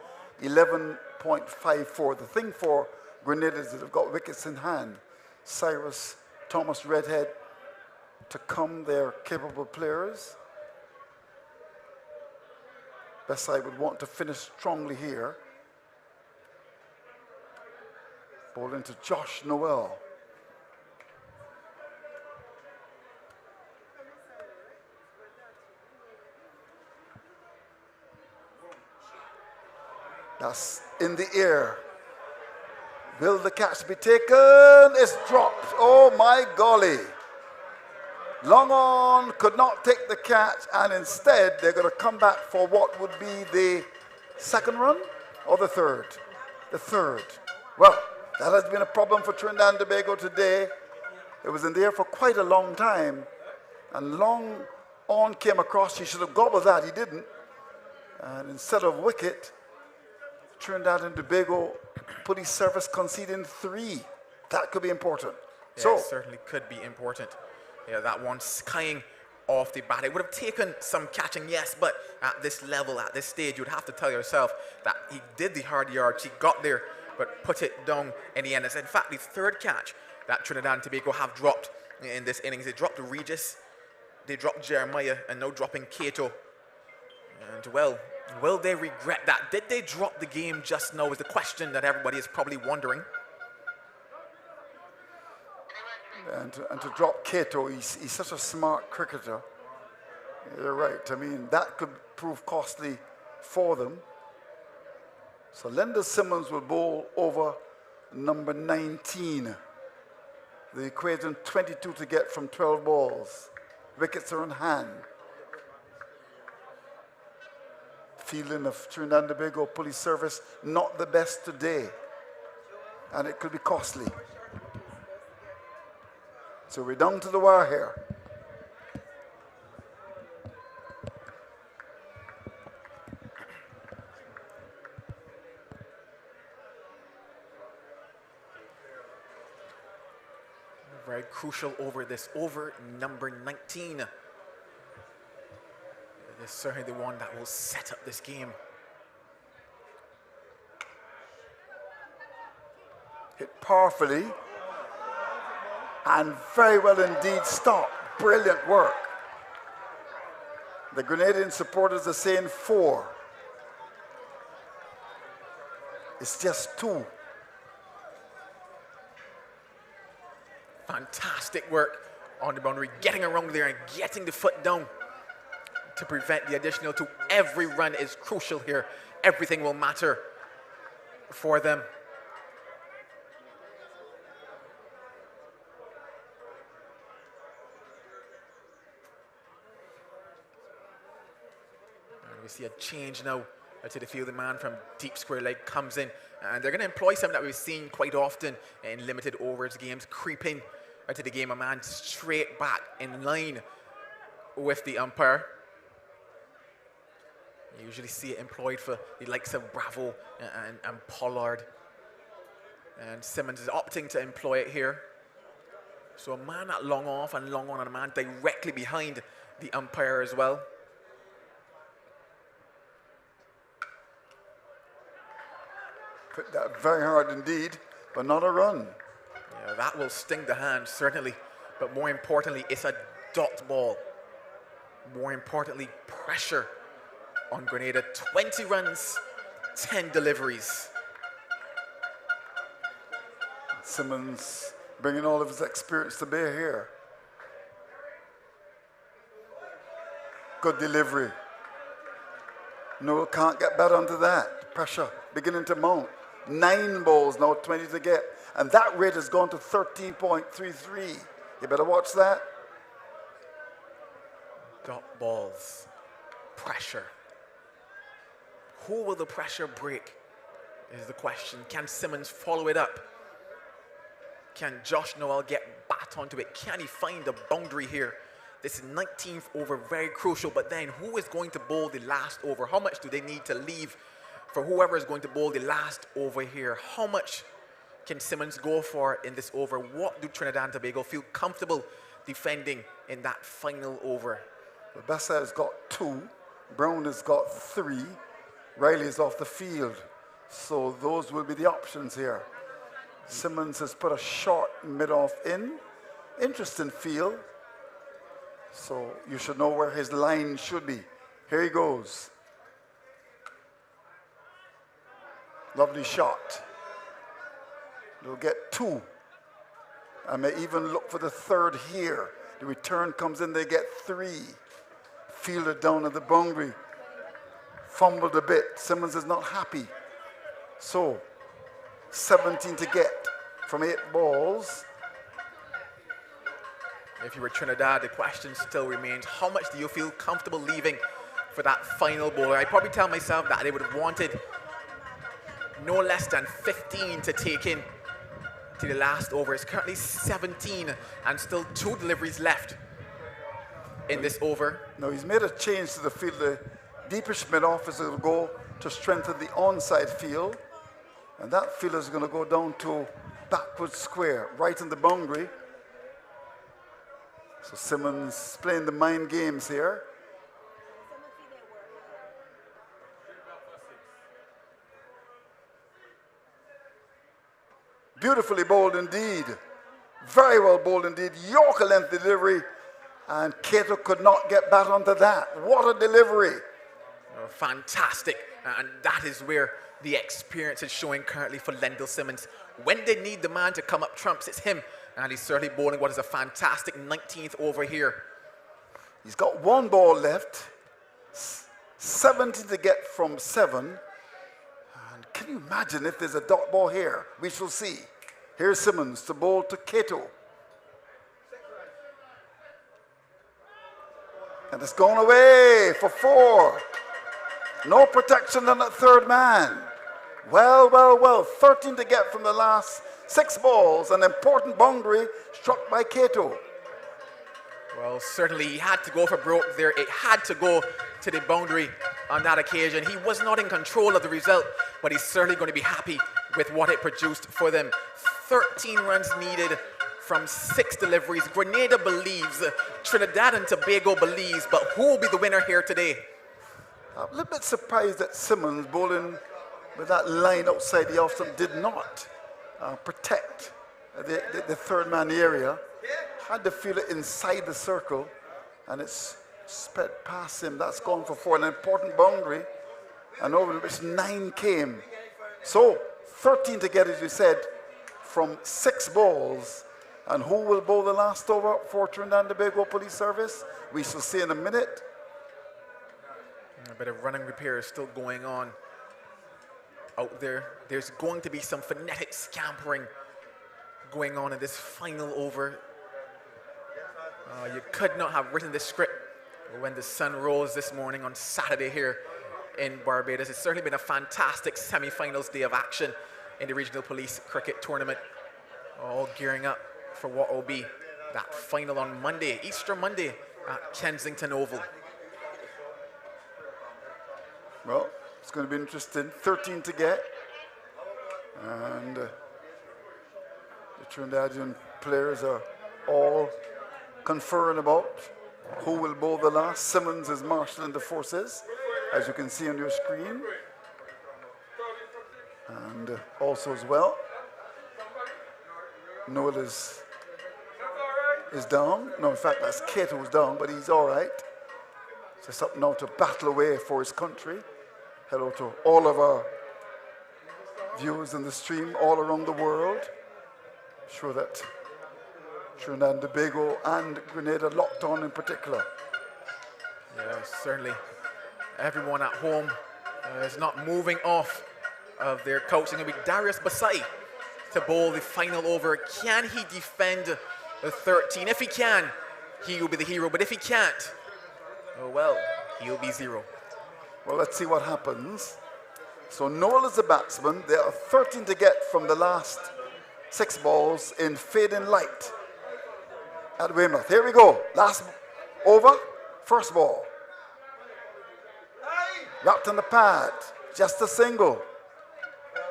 11.54. The thing for Grenada is that they've got wickets in hand. Cyrus, Thomas Redhead to come, they're capable players. Besai would want to finish strongly here. Ball into Josh Noel. That's in the air. Will the catch be taken? It's dropped. Oh my golly. Long on could not take the catch, and instead they're going to come back for what would be the second run or the third? The third. Well, that has been a problem for Trinidad and Tobago today. It was in the air for quite a long time, and long on came across. He should have gobbled that. He didn't. And instead of wicket, Trinidad and Tobago put his service conceding 3. That could be important. Yeah, So it certainly could be important. Yeah, that one skying off the bat. It would have taken some catching, yes, but at this level, at this stage, you would have to tell yourself that he did the hard yards. He got there, but put it down in the end. It's in fact the third catch that Trinidad and Tobago have dropped in this innings. They dropped Regis, they dropped Jeremiah, and now dropping Cato. And well, will they regret that? Did they drop the game just now is the question that everybody is probably wondering. And to drop Cato, he's such a smart cricketer. You're right. I mean, that could prove costly for them. So Lendl Simmons will bowl over number 19. The equation 22 to get from 12 balls. Wickets are in hand. Fielding of Trinidad and Tobago police service, not the best today. And it could be costly. So we're down to the wire here. Very crucial over this, over number 19. It is certainly the one that will set up this game. Hit powerfully and very well indeed stopped. Brilliant work. The Grenadian supporters are saying 4. It's just 2. Fantastic work on the boundary, getting around there and getting the foot down to prevent the additional 2. Every run is crucial here. Everything will matter for them. And we see a change now to the field. The man from deep square leg comes in, and they're going to employ something that we've seen quite often in limited overs games, creeping to the game, a man straight back in line with the umpire. You usually see it employed for the likes of Bravo and Pollard. And Simmons is opting to employ it here. So a man at long off and long on, and a man directly behind the umpire as well. Put that very hard indeed, but not a run. Yeah, that will sting the hand, certainly. But more importantly, it's a dot ball. More importantly, pressure on Grenada. 20 runs, 10 deliveries. Simmons bringing all of his experience to bear here. Good delivery. No, can't get better onto that. Pressure beginning to mount. 9 balls, now 20 to get. And that rate has gone to 13.33. You better watch that. Dot balls. Pressure. Who will the pressure break is the question. Can Simmons follow it up? Can Josh Noel get back onto it? Can he find the boundary here? This is 19th over, very crucial. But then who is going to bowl the last over? How much do they need to leave for whoever is going to bowl the last over here? How much can Simmons go for in this over? What do Trinidad and Tobago feel comfortable defending in that final over? The best side has got 2. Brown has got 3. Riley's off the field. So those will be the options here. Simmons has put a short mid-off in. Interesting field. So you should know where his line should be. Here he goes. Lovely shot. They'll get 2. I may even look for the 3rd here. The return comes in, they get 3. Fielded down at the boundary. Fumbled a bit. Simmons is not happy. So, 17 to get from 8 balls. If you were Trinidad, the question still remains, how much do you feel comfortable leaving for that final ball? I'd probably tell myself that they would have wanted no less than 15 to take in to the last over. It's currently 17 and still 2 deliveries left in this over. Now he's made a change to the field. The deepest mid-off is going to go to strengthen the onside field. And that field is going to go down to backward square, right in the boundary. So Simmons playing the mind games here. Beautifully bowled indeed. Very well bowled indeed. Yorker length delivery. And Cato could not get back onto that. What a delivery. Oh, fantastic. And that is where the experience is showing currently for Lendl Simmons. When they need the man to come up trumps, it's him. And he's certainly bowling what is a fantastic 19th over here. He's got 1 ball left. 70 to get from 7. And can Can you imagine if there's a dot ball here? We shall see. Here's Simmons to bowl to Cato. And it's gone away for 4. No protection on that third man. Well, well, well. 13 to get from the last 6 balls. An important boundary struck by Cato. Well, certainly he had to go for broke there. It had to go to the boundary on that occasion. He was not in control of the result, but he's certainly going to be happy with what it produced for them. 13 runs needed from 6 deliveries. Grenada believes, Trinidad and Tobago believes, but who will be the winner here today? I'm a little bit surprised that Simmons, bowling with that line outside the off-stump, did not protect the third man area. Had to feel it inside the circle, and it's sped past him. That's gone for 4, an important boundary, and over which 9 came. So 13 to get, as you said, from 6 balls. And who will bowl the last over for Trinidad and Tobago Police Service? We shall see in a minute. A bit of running repair is still going on out there. There's going to be some phonetic scampering going on in this final over. You could not have written this script when the sun rose this morning on Saturday here in Barbados. It's certainly been a fantastic semi-finals day of action in the Regional Police Cricket Tournament. All gearing up for what will be that final on Monday, Easter Monday at Kensington Oval. Well, it's going to be interesting. 13 to get. And the Trinidadian players are all conferring about who will bowl the last. Simmons is marshalling the forces, as you can see on your screen. And also as well, Noel is down. No, in fact, that's Kate who's down, but he's all right. Just up now to battle away for his country. Hello to all of our viewers in the stream all around the world. Sure that Trinidad and Tobago and Grenada locked on in particular. Yeah, certainly. Everyone at home is not moving off of their couch. It's going to be Darius Basai to bowl the final over. Can he defend the 13? If he can, he will be the hero. But if he can't, oh well, he'll be 0. Well, let's see what happens. So Noel is the batsman. There are 13 to get from the last 6 balls in fading light at Weymouth. Here we go. Last over, first ball. Wrapped on the pad. Just a single.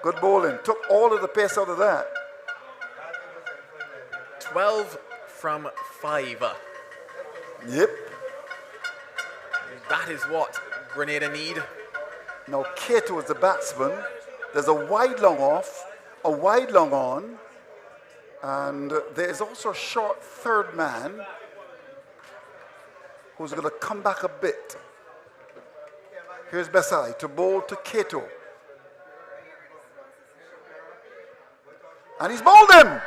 Good bowling. Took all of the pace out of that. 12 from 5. Yep. That is what Grenada need. Now Cato is the batsman. There's a wide long off, a wide long on, and there's also a short third man who's going to come back a bit. Here's Besai to bowl to Cato. And he's bowled him.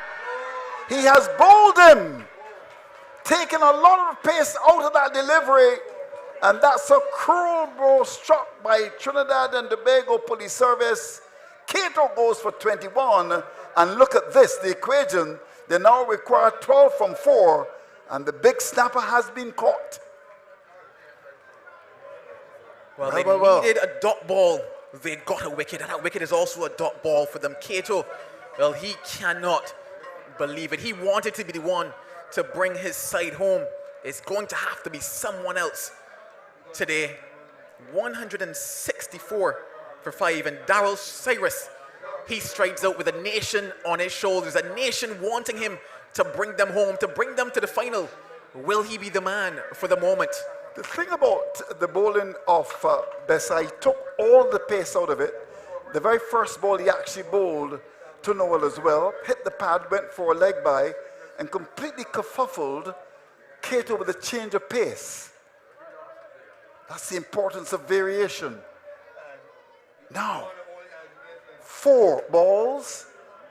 He has bowled him. Taken a lot of pace out of that delivery. And that's a cruel blow struck by Trinidad and Tobago Police Service. Cato goes for 21. And look at this, the equation. They now require 12 from 4. And the big snapper has been caught. Well, they needed a dot ball. They got a wicket. And that wicket is also a dot ball for them. Cato, well, he cannot believe it. He wanted to be the one to bring his side home. It's going to have to be someone else today. 164 for 5, and Darryl Cyrus, he strides out with a nation on his shoulders, a nation wanting him to bring them home, to bring them to the final. Will he be the man for the moment? The thing about the bowling of Besai, took all the pace out of it. The very first ball he actually bowled to Noel as well, hit the pad, went for a leg by, and completely kerfuffled Cato with a change of pace. That's the importance of variation. Now, 4 balls,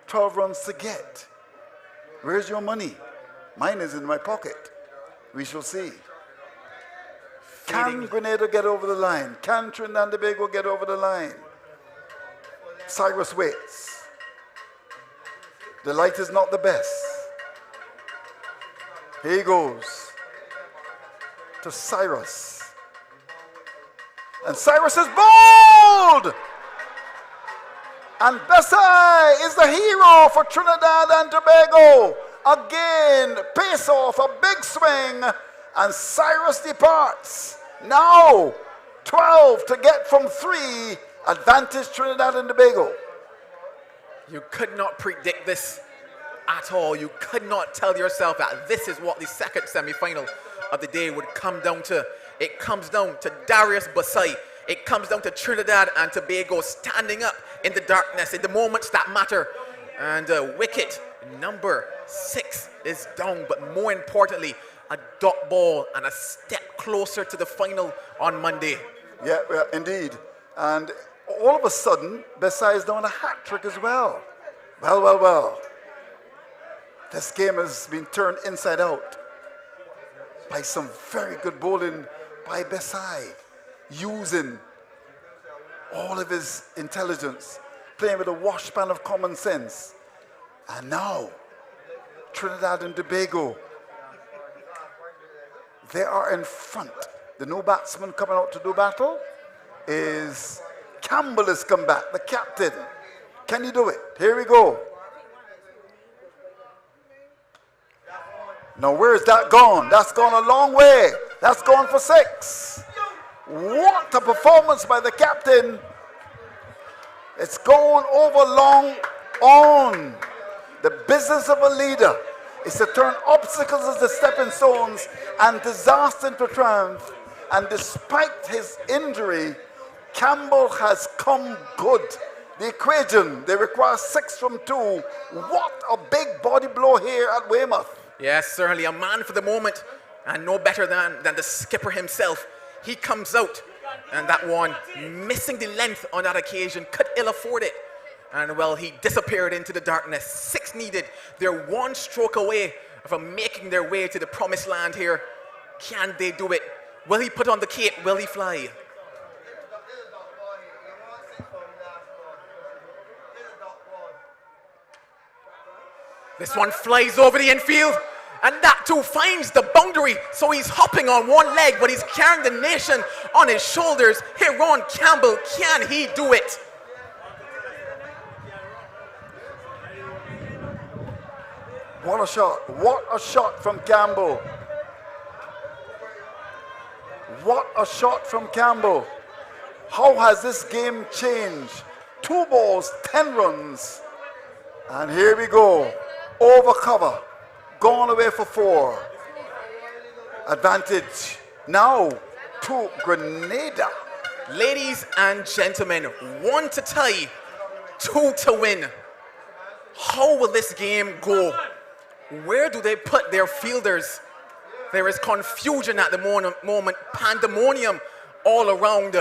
12 runs to get. Where's your money? Mine is in my pocket. We shall see. Can Grenada get over the line? Can Trinidad and Tobago get over the line? Cyrus waits. The light is not the best. Here he goes to Cyrus. And Cyrus is bold! And Besai is the hero for Trinidad and Tobago. Again, pace off, a big swing, and Cyrus departs. Now, 12 to get from 3, advantage Trinidad and Tobago. You could not predict this at all. You could not tell yourself that this is what the second semi-final of the day would come down to. It comes down to Darius Besai. It comes down to Trinidad and Tobago standing up in the darkness in the moments that matter. And wicket number 6 is down, but more importantly, a dot ball and a step closer to the final on Monday. Yeah, indeed. And all of a sudden, Besai is doing a hat trick as well. Well. This game has been turned inside out by some very good bowling by Besai, using all of his intelligence, playing with a washpan of common sense. And now, Trinidad and Tobago, they are in front. The new batsman coming out to do battle is Campbell has come back, the captain. Can he do it? Here we go. Now where's that gone? That's gone a long way. That's gone for 6. What a performance by the captain. It's going over long on. The business of a leader is to turn obstacles as the stepping stones and disaster into triumph. And despite his injury, Campbell has come good. The equation, they require 6 from 2. What a big body blow here at Weymouth. Yes, certainly a man for the moment, and no better than the skipper himself. He comes out, and that one, missing the length on that occasion, could ill afford it. And well, he disappeared into the darkness. 6 needed. They're 1 stroke away from making their way to the promised land here. Can they do it? Will he put on the cape? Will he fly? This one flies over the infield, and that too finds the boundary. So he's hopping on one leg, but he's carrying the nation on his shoulders. Here, Ron Campbell, can he do it? What a shot. What a shot from Campbell. What a shot from Campbell. How has this game changed? 2 balls, 10 runs. And here we go. Over cover. Gone away for 4. Advantage now to Grenada. Ladies and gentlemen, 1 to tie, 2 to win. How will this game go? Where do they put their fielders? There is confusion at the moment, pandemonium all around.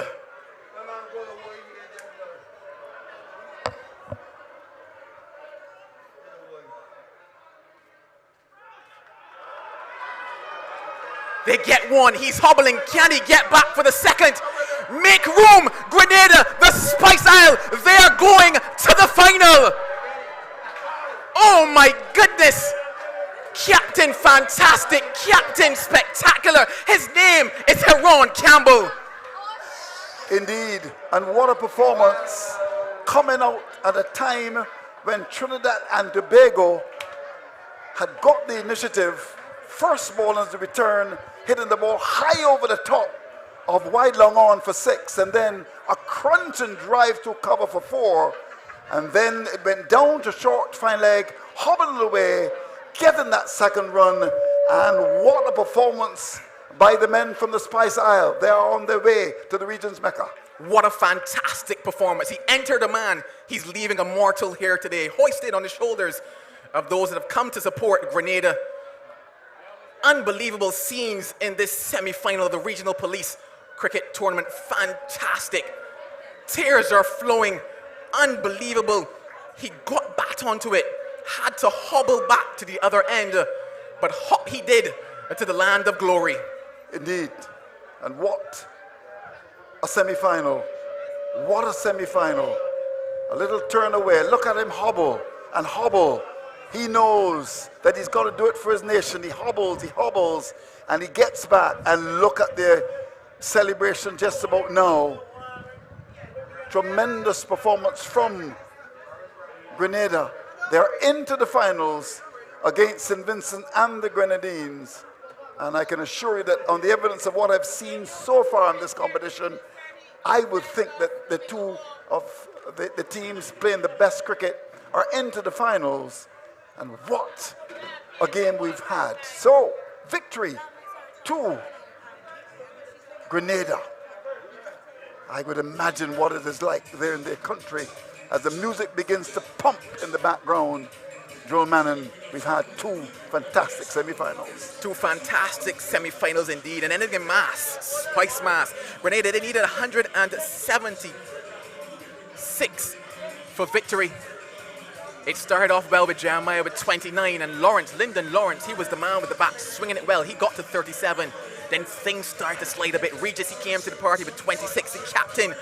They get 1. He's hobbling. Can he get back for the second? Make room! Grenada, the Spice Isle, they are going to the final! Oh my goodness! Captain fantastic, Captain spectacular. His name is Ron Campbell. Indeed, and what a performance, coming out at a time when Trinidad and Tobago had got the initiative. First ball as the return, hitting the ball high over the top of wide long on for 6, and then a crunching drive to cover for 4, and then it went down to short fine leg, hobbling away, getting that second run. And what a performance by the men from the Spice Isle. They are on their way to the region's Mecca. What a fantastic performance. He entered a man. He's leaving a mortal here today, hoisted on the shoulders of those that have come to support Grenada. Unbelievable scenes in this semi-final of the Regional Police Cricket Tournament. Fantastic. Tears are flowing. Unbelievable. He got back onto it, had to hobble back to the other end, but hop he did to the land of glory. Indeed. And what a semi-final. What a semi-final. A little turn away. Look at him hobble and hobble. He knows that he's got to do it for his nation. He hobbles, and he gets back. And look at the celebration just about now. Tremendous performance from Grenada. They're into the finals against St. Vincent and the Grenadines. And I can assure you that on the evidence of what I've seen so far in this competition, I would think that the two of the teams playing the best cricket are into the finals. And what a game we've had. So, victory to Grenada. I would imagine what it is like there in their country as the music begins to pump in the background. Joel Mannon, we've had two fantastic semi-finals. Two fantastic semi-finals indeed, and ending in mass, twice mass. Grenada, they needed 176 for victory. It started off well with Jeremiah with 29, and Lyndon Lawrence, he was the man with the bat, swinging it well. He got to 37. Then things started to slide a bit. Regis, he came to the party with 26. The captain,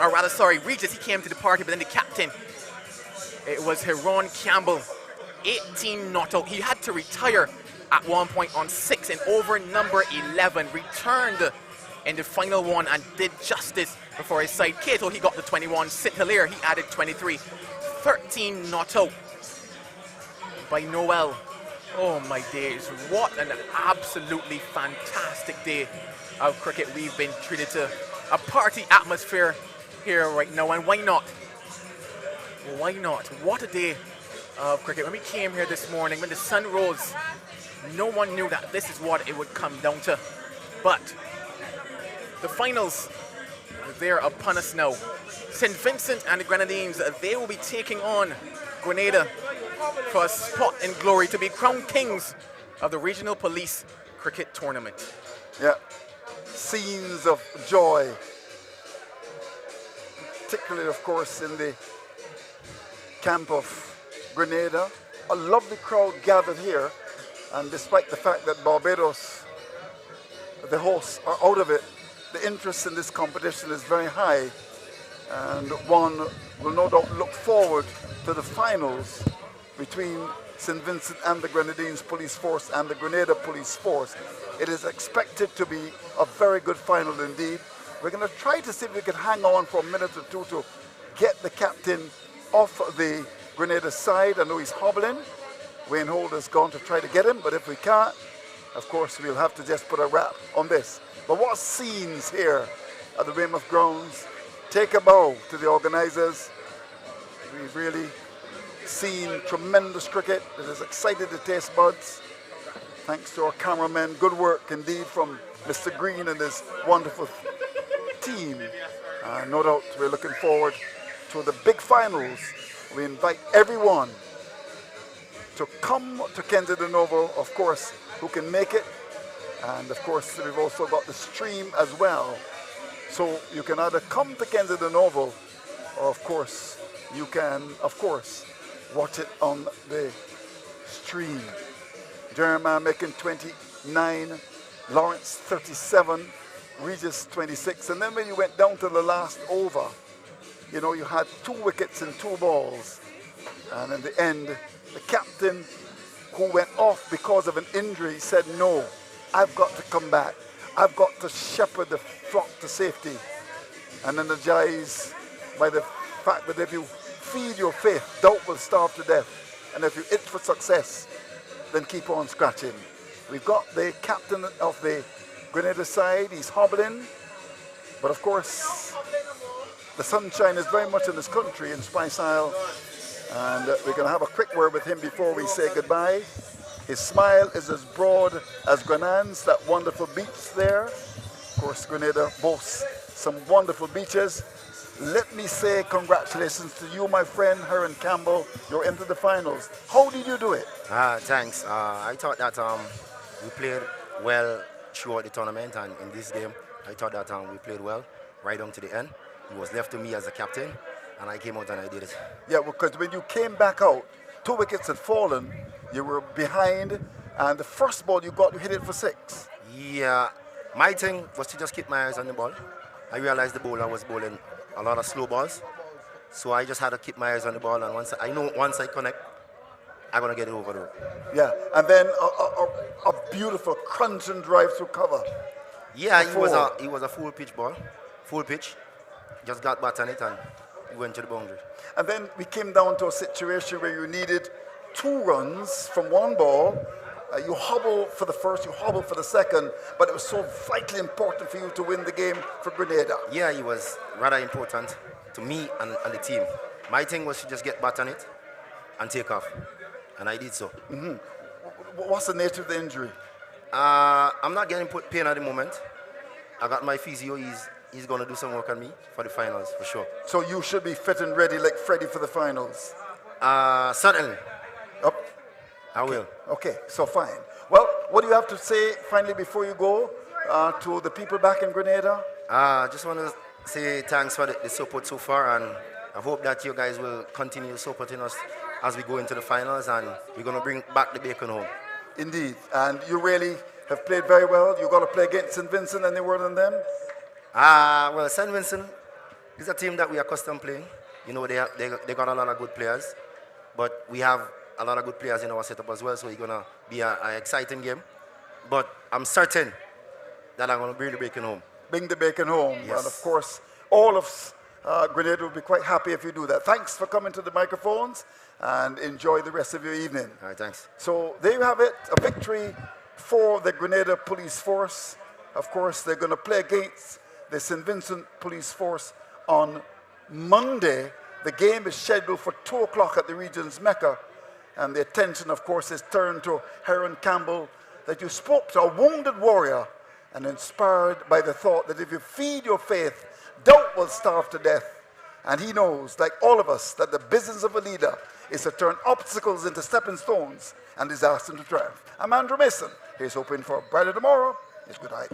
or rather, sorry, Regis, he came to the party, but then the captain, it was Heron Campbell, 18 not out. He had to retire at one point on 6 and over number 11. Returned in the final one and did justice before his side. Cato, he got the 21. St. Hilaire, he added 23. 13 not out by Noel. Oh my days, what an absolutely fantastic day of cricket we've been treated to. A party atmosphere here right now, and why not? Why not? What a day of cricket. When we came here this morning, when the sun rose, no one knew that this is what it would come down to. But the finals, they're upon us now. St. Vincent and the Grenadines, they will be taking on Grenada for a spot in glory to be crowned kings of the Regional Police Cricket Tournament. Yeah, scenes of joy, particularly, of course, in the camp of Grenada. A lovely crowd gathered here, and despite the fact that Barbados, the hosts, are out of it, the interest in this competition is very high, and one will no doubt look forward to the finals between St. Vincent and the Grenadines Police Force and the Grenada Police Force. It is expected to be a very good final indeed. We're going to try to see if we can hang on for a minute or two to get the captain off the Grenada side. I know he's hobbling. Wayne Holder's gone to try to get him, but if we can't, of course, we'll have to just put a wrap on this. But what scenes here at the Weymouth grounds. Take a bow to the organizers. We've really seen tremendous cricket. It has excited the taste buds. Thanks to our cameramen. Good work indeed from Mr. Green and his wonderful team. No doubt we're looking forward to the big finals. We invite everyone to come to Kensington Oval, of course, who can make it. And of course, we've also got the stream as well. So you can either come to Kensington Oval, or of course, you can, of course, watch it on the stream. Jeremiah making 29, Lawrence 37, Regis 26. And then when you went down to the last over, you know, you had 2 wickets and 2 balls. And in the end, the captain, who went off because of an injury, said, no, I've got to come back. I've got to shepherd the flock to safety, and energized by the fact that if you feed your faith, doubt will starve to death. And if you itch for success, then keep on scratching. We've got the captain of the Grenada side. He's hobbling. But of course, the sunshine is very much in this country, in Spice Isle. And we're going to have a quick word with him before we say goodbye. His smile is as broad as Grenada's, that wonderful beach there. Of course, Grenada boasts some wonderful beaches. Let me say congratulations to you, my friend, Heron Campbell. You're into the finals. How did you do it? Thanks. I thought that we played well throughout the tournament, and in this game, I thought that we played well right on to the end. It was left to me as a captain, and I came out and I did it. Yeah, because when you came back out, 2 wickets had fallen, you were behind, and the first ball you got, you hit it for 6. Yeah, my thing was to just keep my eyes on the ball. I realized the bowler was bowling a lot of slow balls, So I just had to keep my eyes on the ball, and once I connect, I'm gonna get it over the rope. Yeah, and then a beautiful crunch and drive through cover. Yeah, he was a full pitch ball, full pitch. Just got bat on it and he went to the boundary. And then we came down to a situation where you needed 2 runs from 1 ball. You hobbled for the first, you hobbled for the second, but it was so vitally important for you to win the game for Grenada. Yeah, he was rather important to me and the team. My thing was to just get bat on it and take off, and I did so. What's the nature of the injury? I'm not getting pain at the moment. I got my physio. He's going to do some work on me for the finals, for sure. So you should be fit and ready like Freddie for the finals. Certainly. Up. I will. Okay, so fine. Well, what do you have to say finally before you go to the people back in Grenada? I just want to say thanks for the support so far, and I hope that you guys will continue supporting us as we go into the finals, and we're going to bring back the bacon home. Indeed, and you really have played very well. You've got to play against St. Vincent. Any word on them? Well, St. Vincent is a team that we are accustomed playing. You know, they got a lot of good players, but we have a lot of good players in our setup as well, so it's going to be an exciting game. But I'm certain that I'm going to bring the bacon home. Bring the bacon home. Yes. And of course, all of Grenada will be quite happy if you do that. Thanks for coming to the microphones, and enjoy the rest of your evening. All right, thanks. So there you have it, a victory for the Grenada Police Force. Of course, they're going to play against the St. Vincent Police Force on Monday. The game is scheduled for 2 o'clock at the region's Mecca. And the attention, of course, is turned to Heron Campbell, that you spoke to a wounded warrior and inspired by the thought that if you feed your faith, doubt will starve to death. And he knows, like all of us, that the business of a leader is to turn obstacles into stepping stones and disaster into triumph. I'm Andrew Mason. Here's hoping for a brighter tomorrow. It's good night.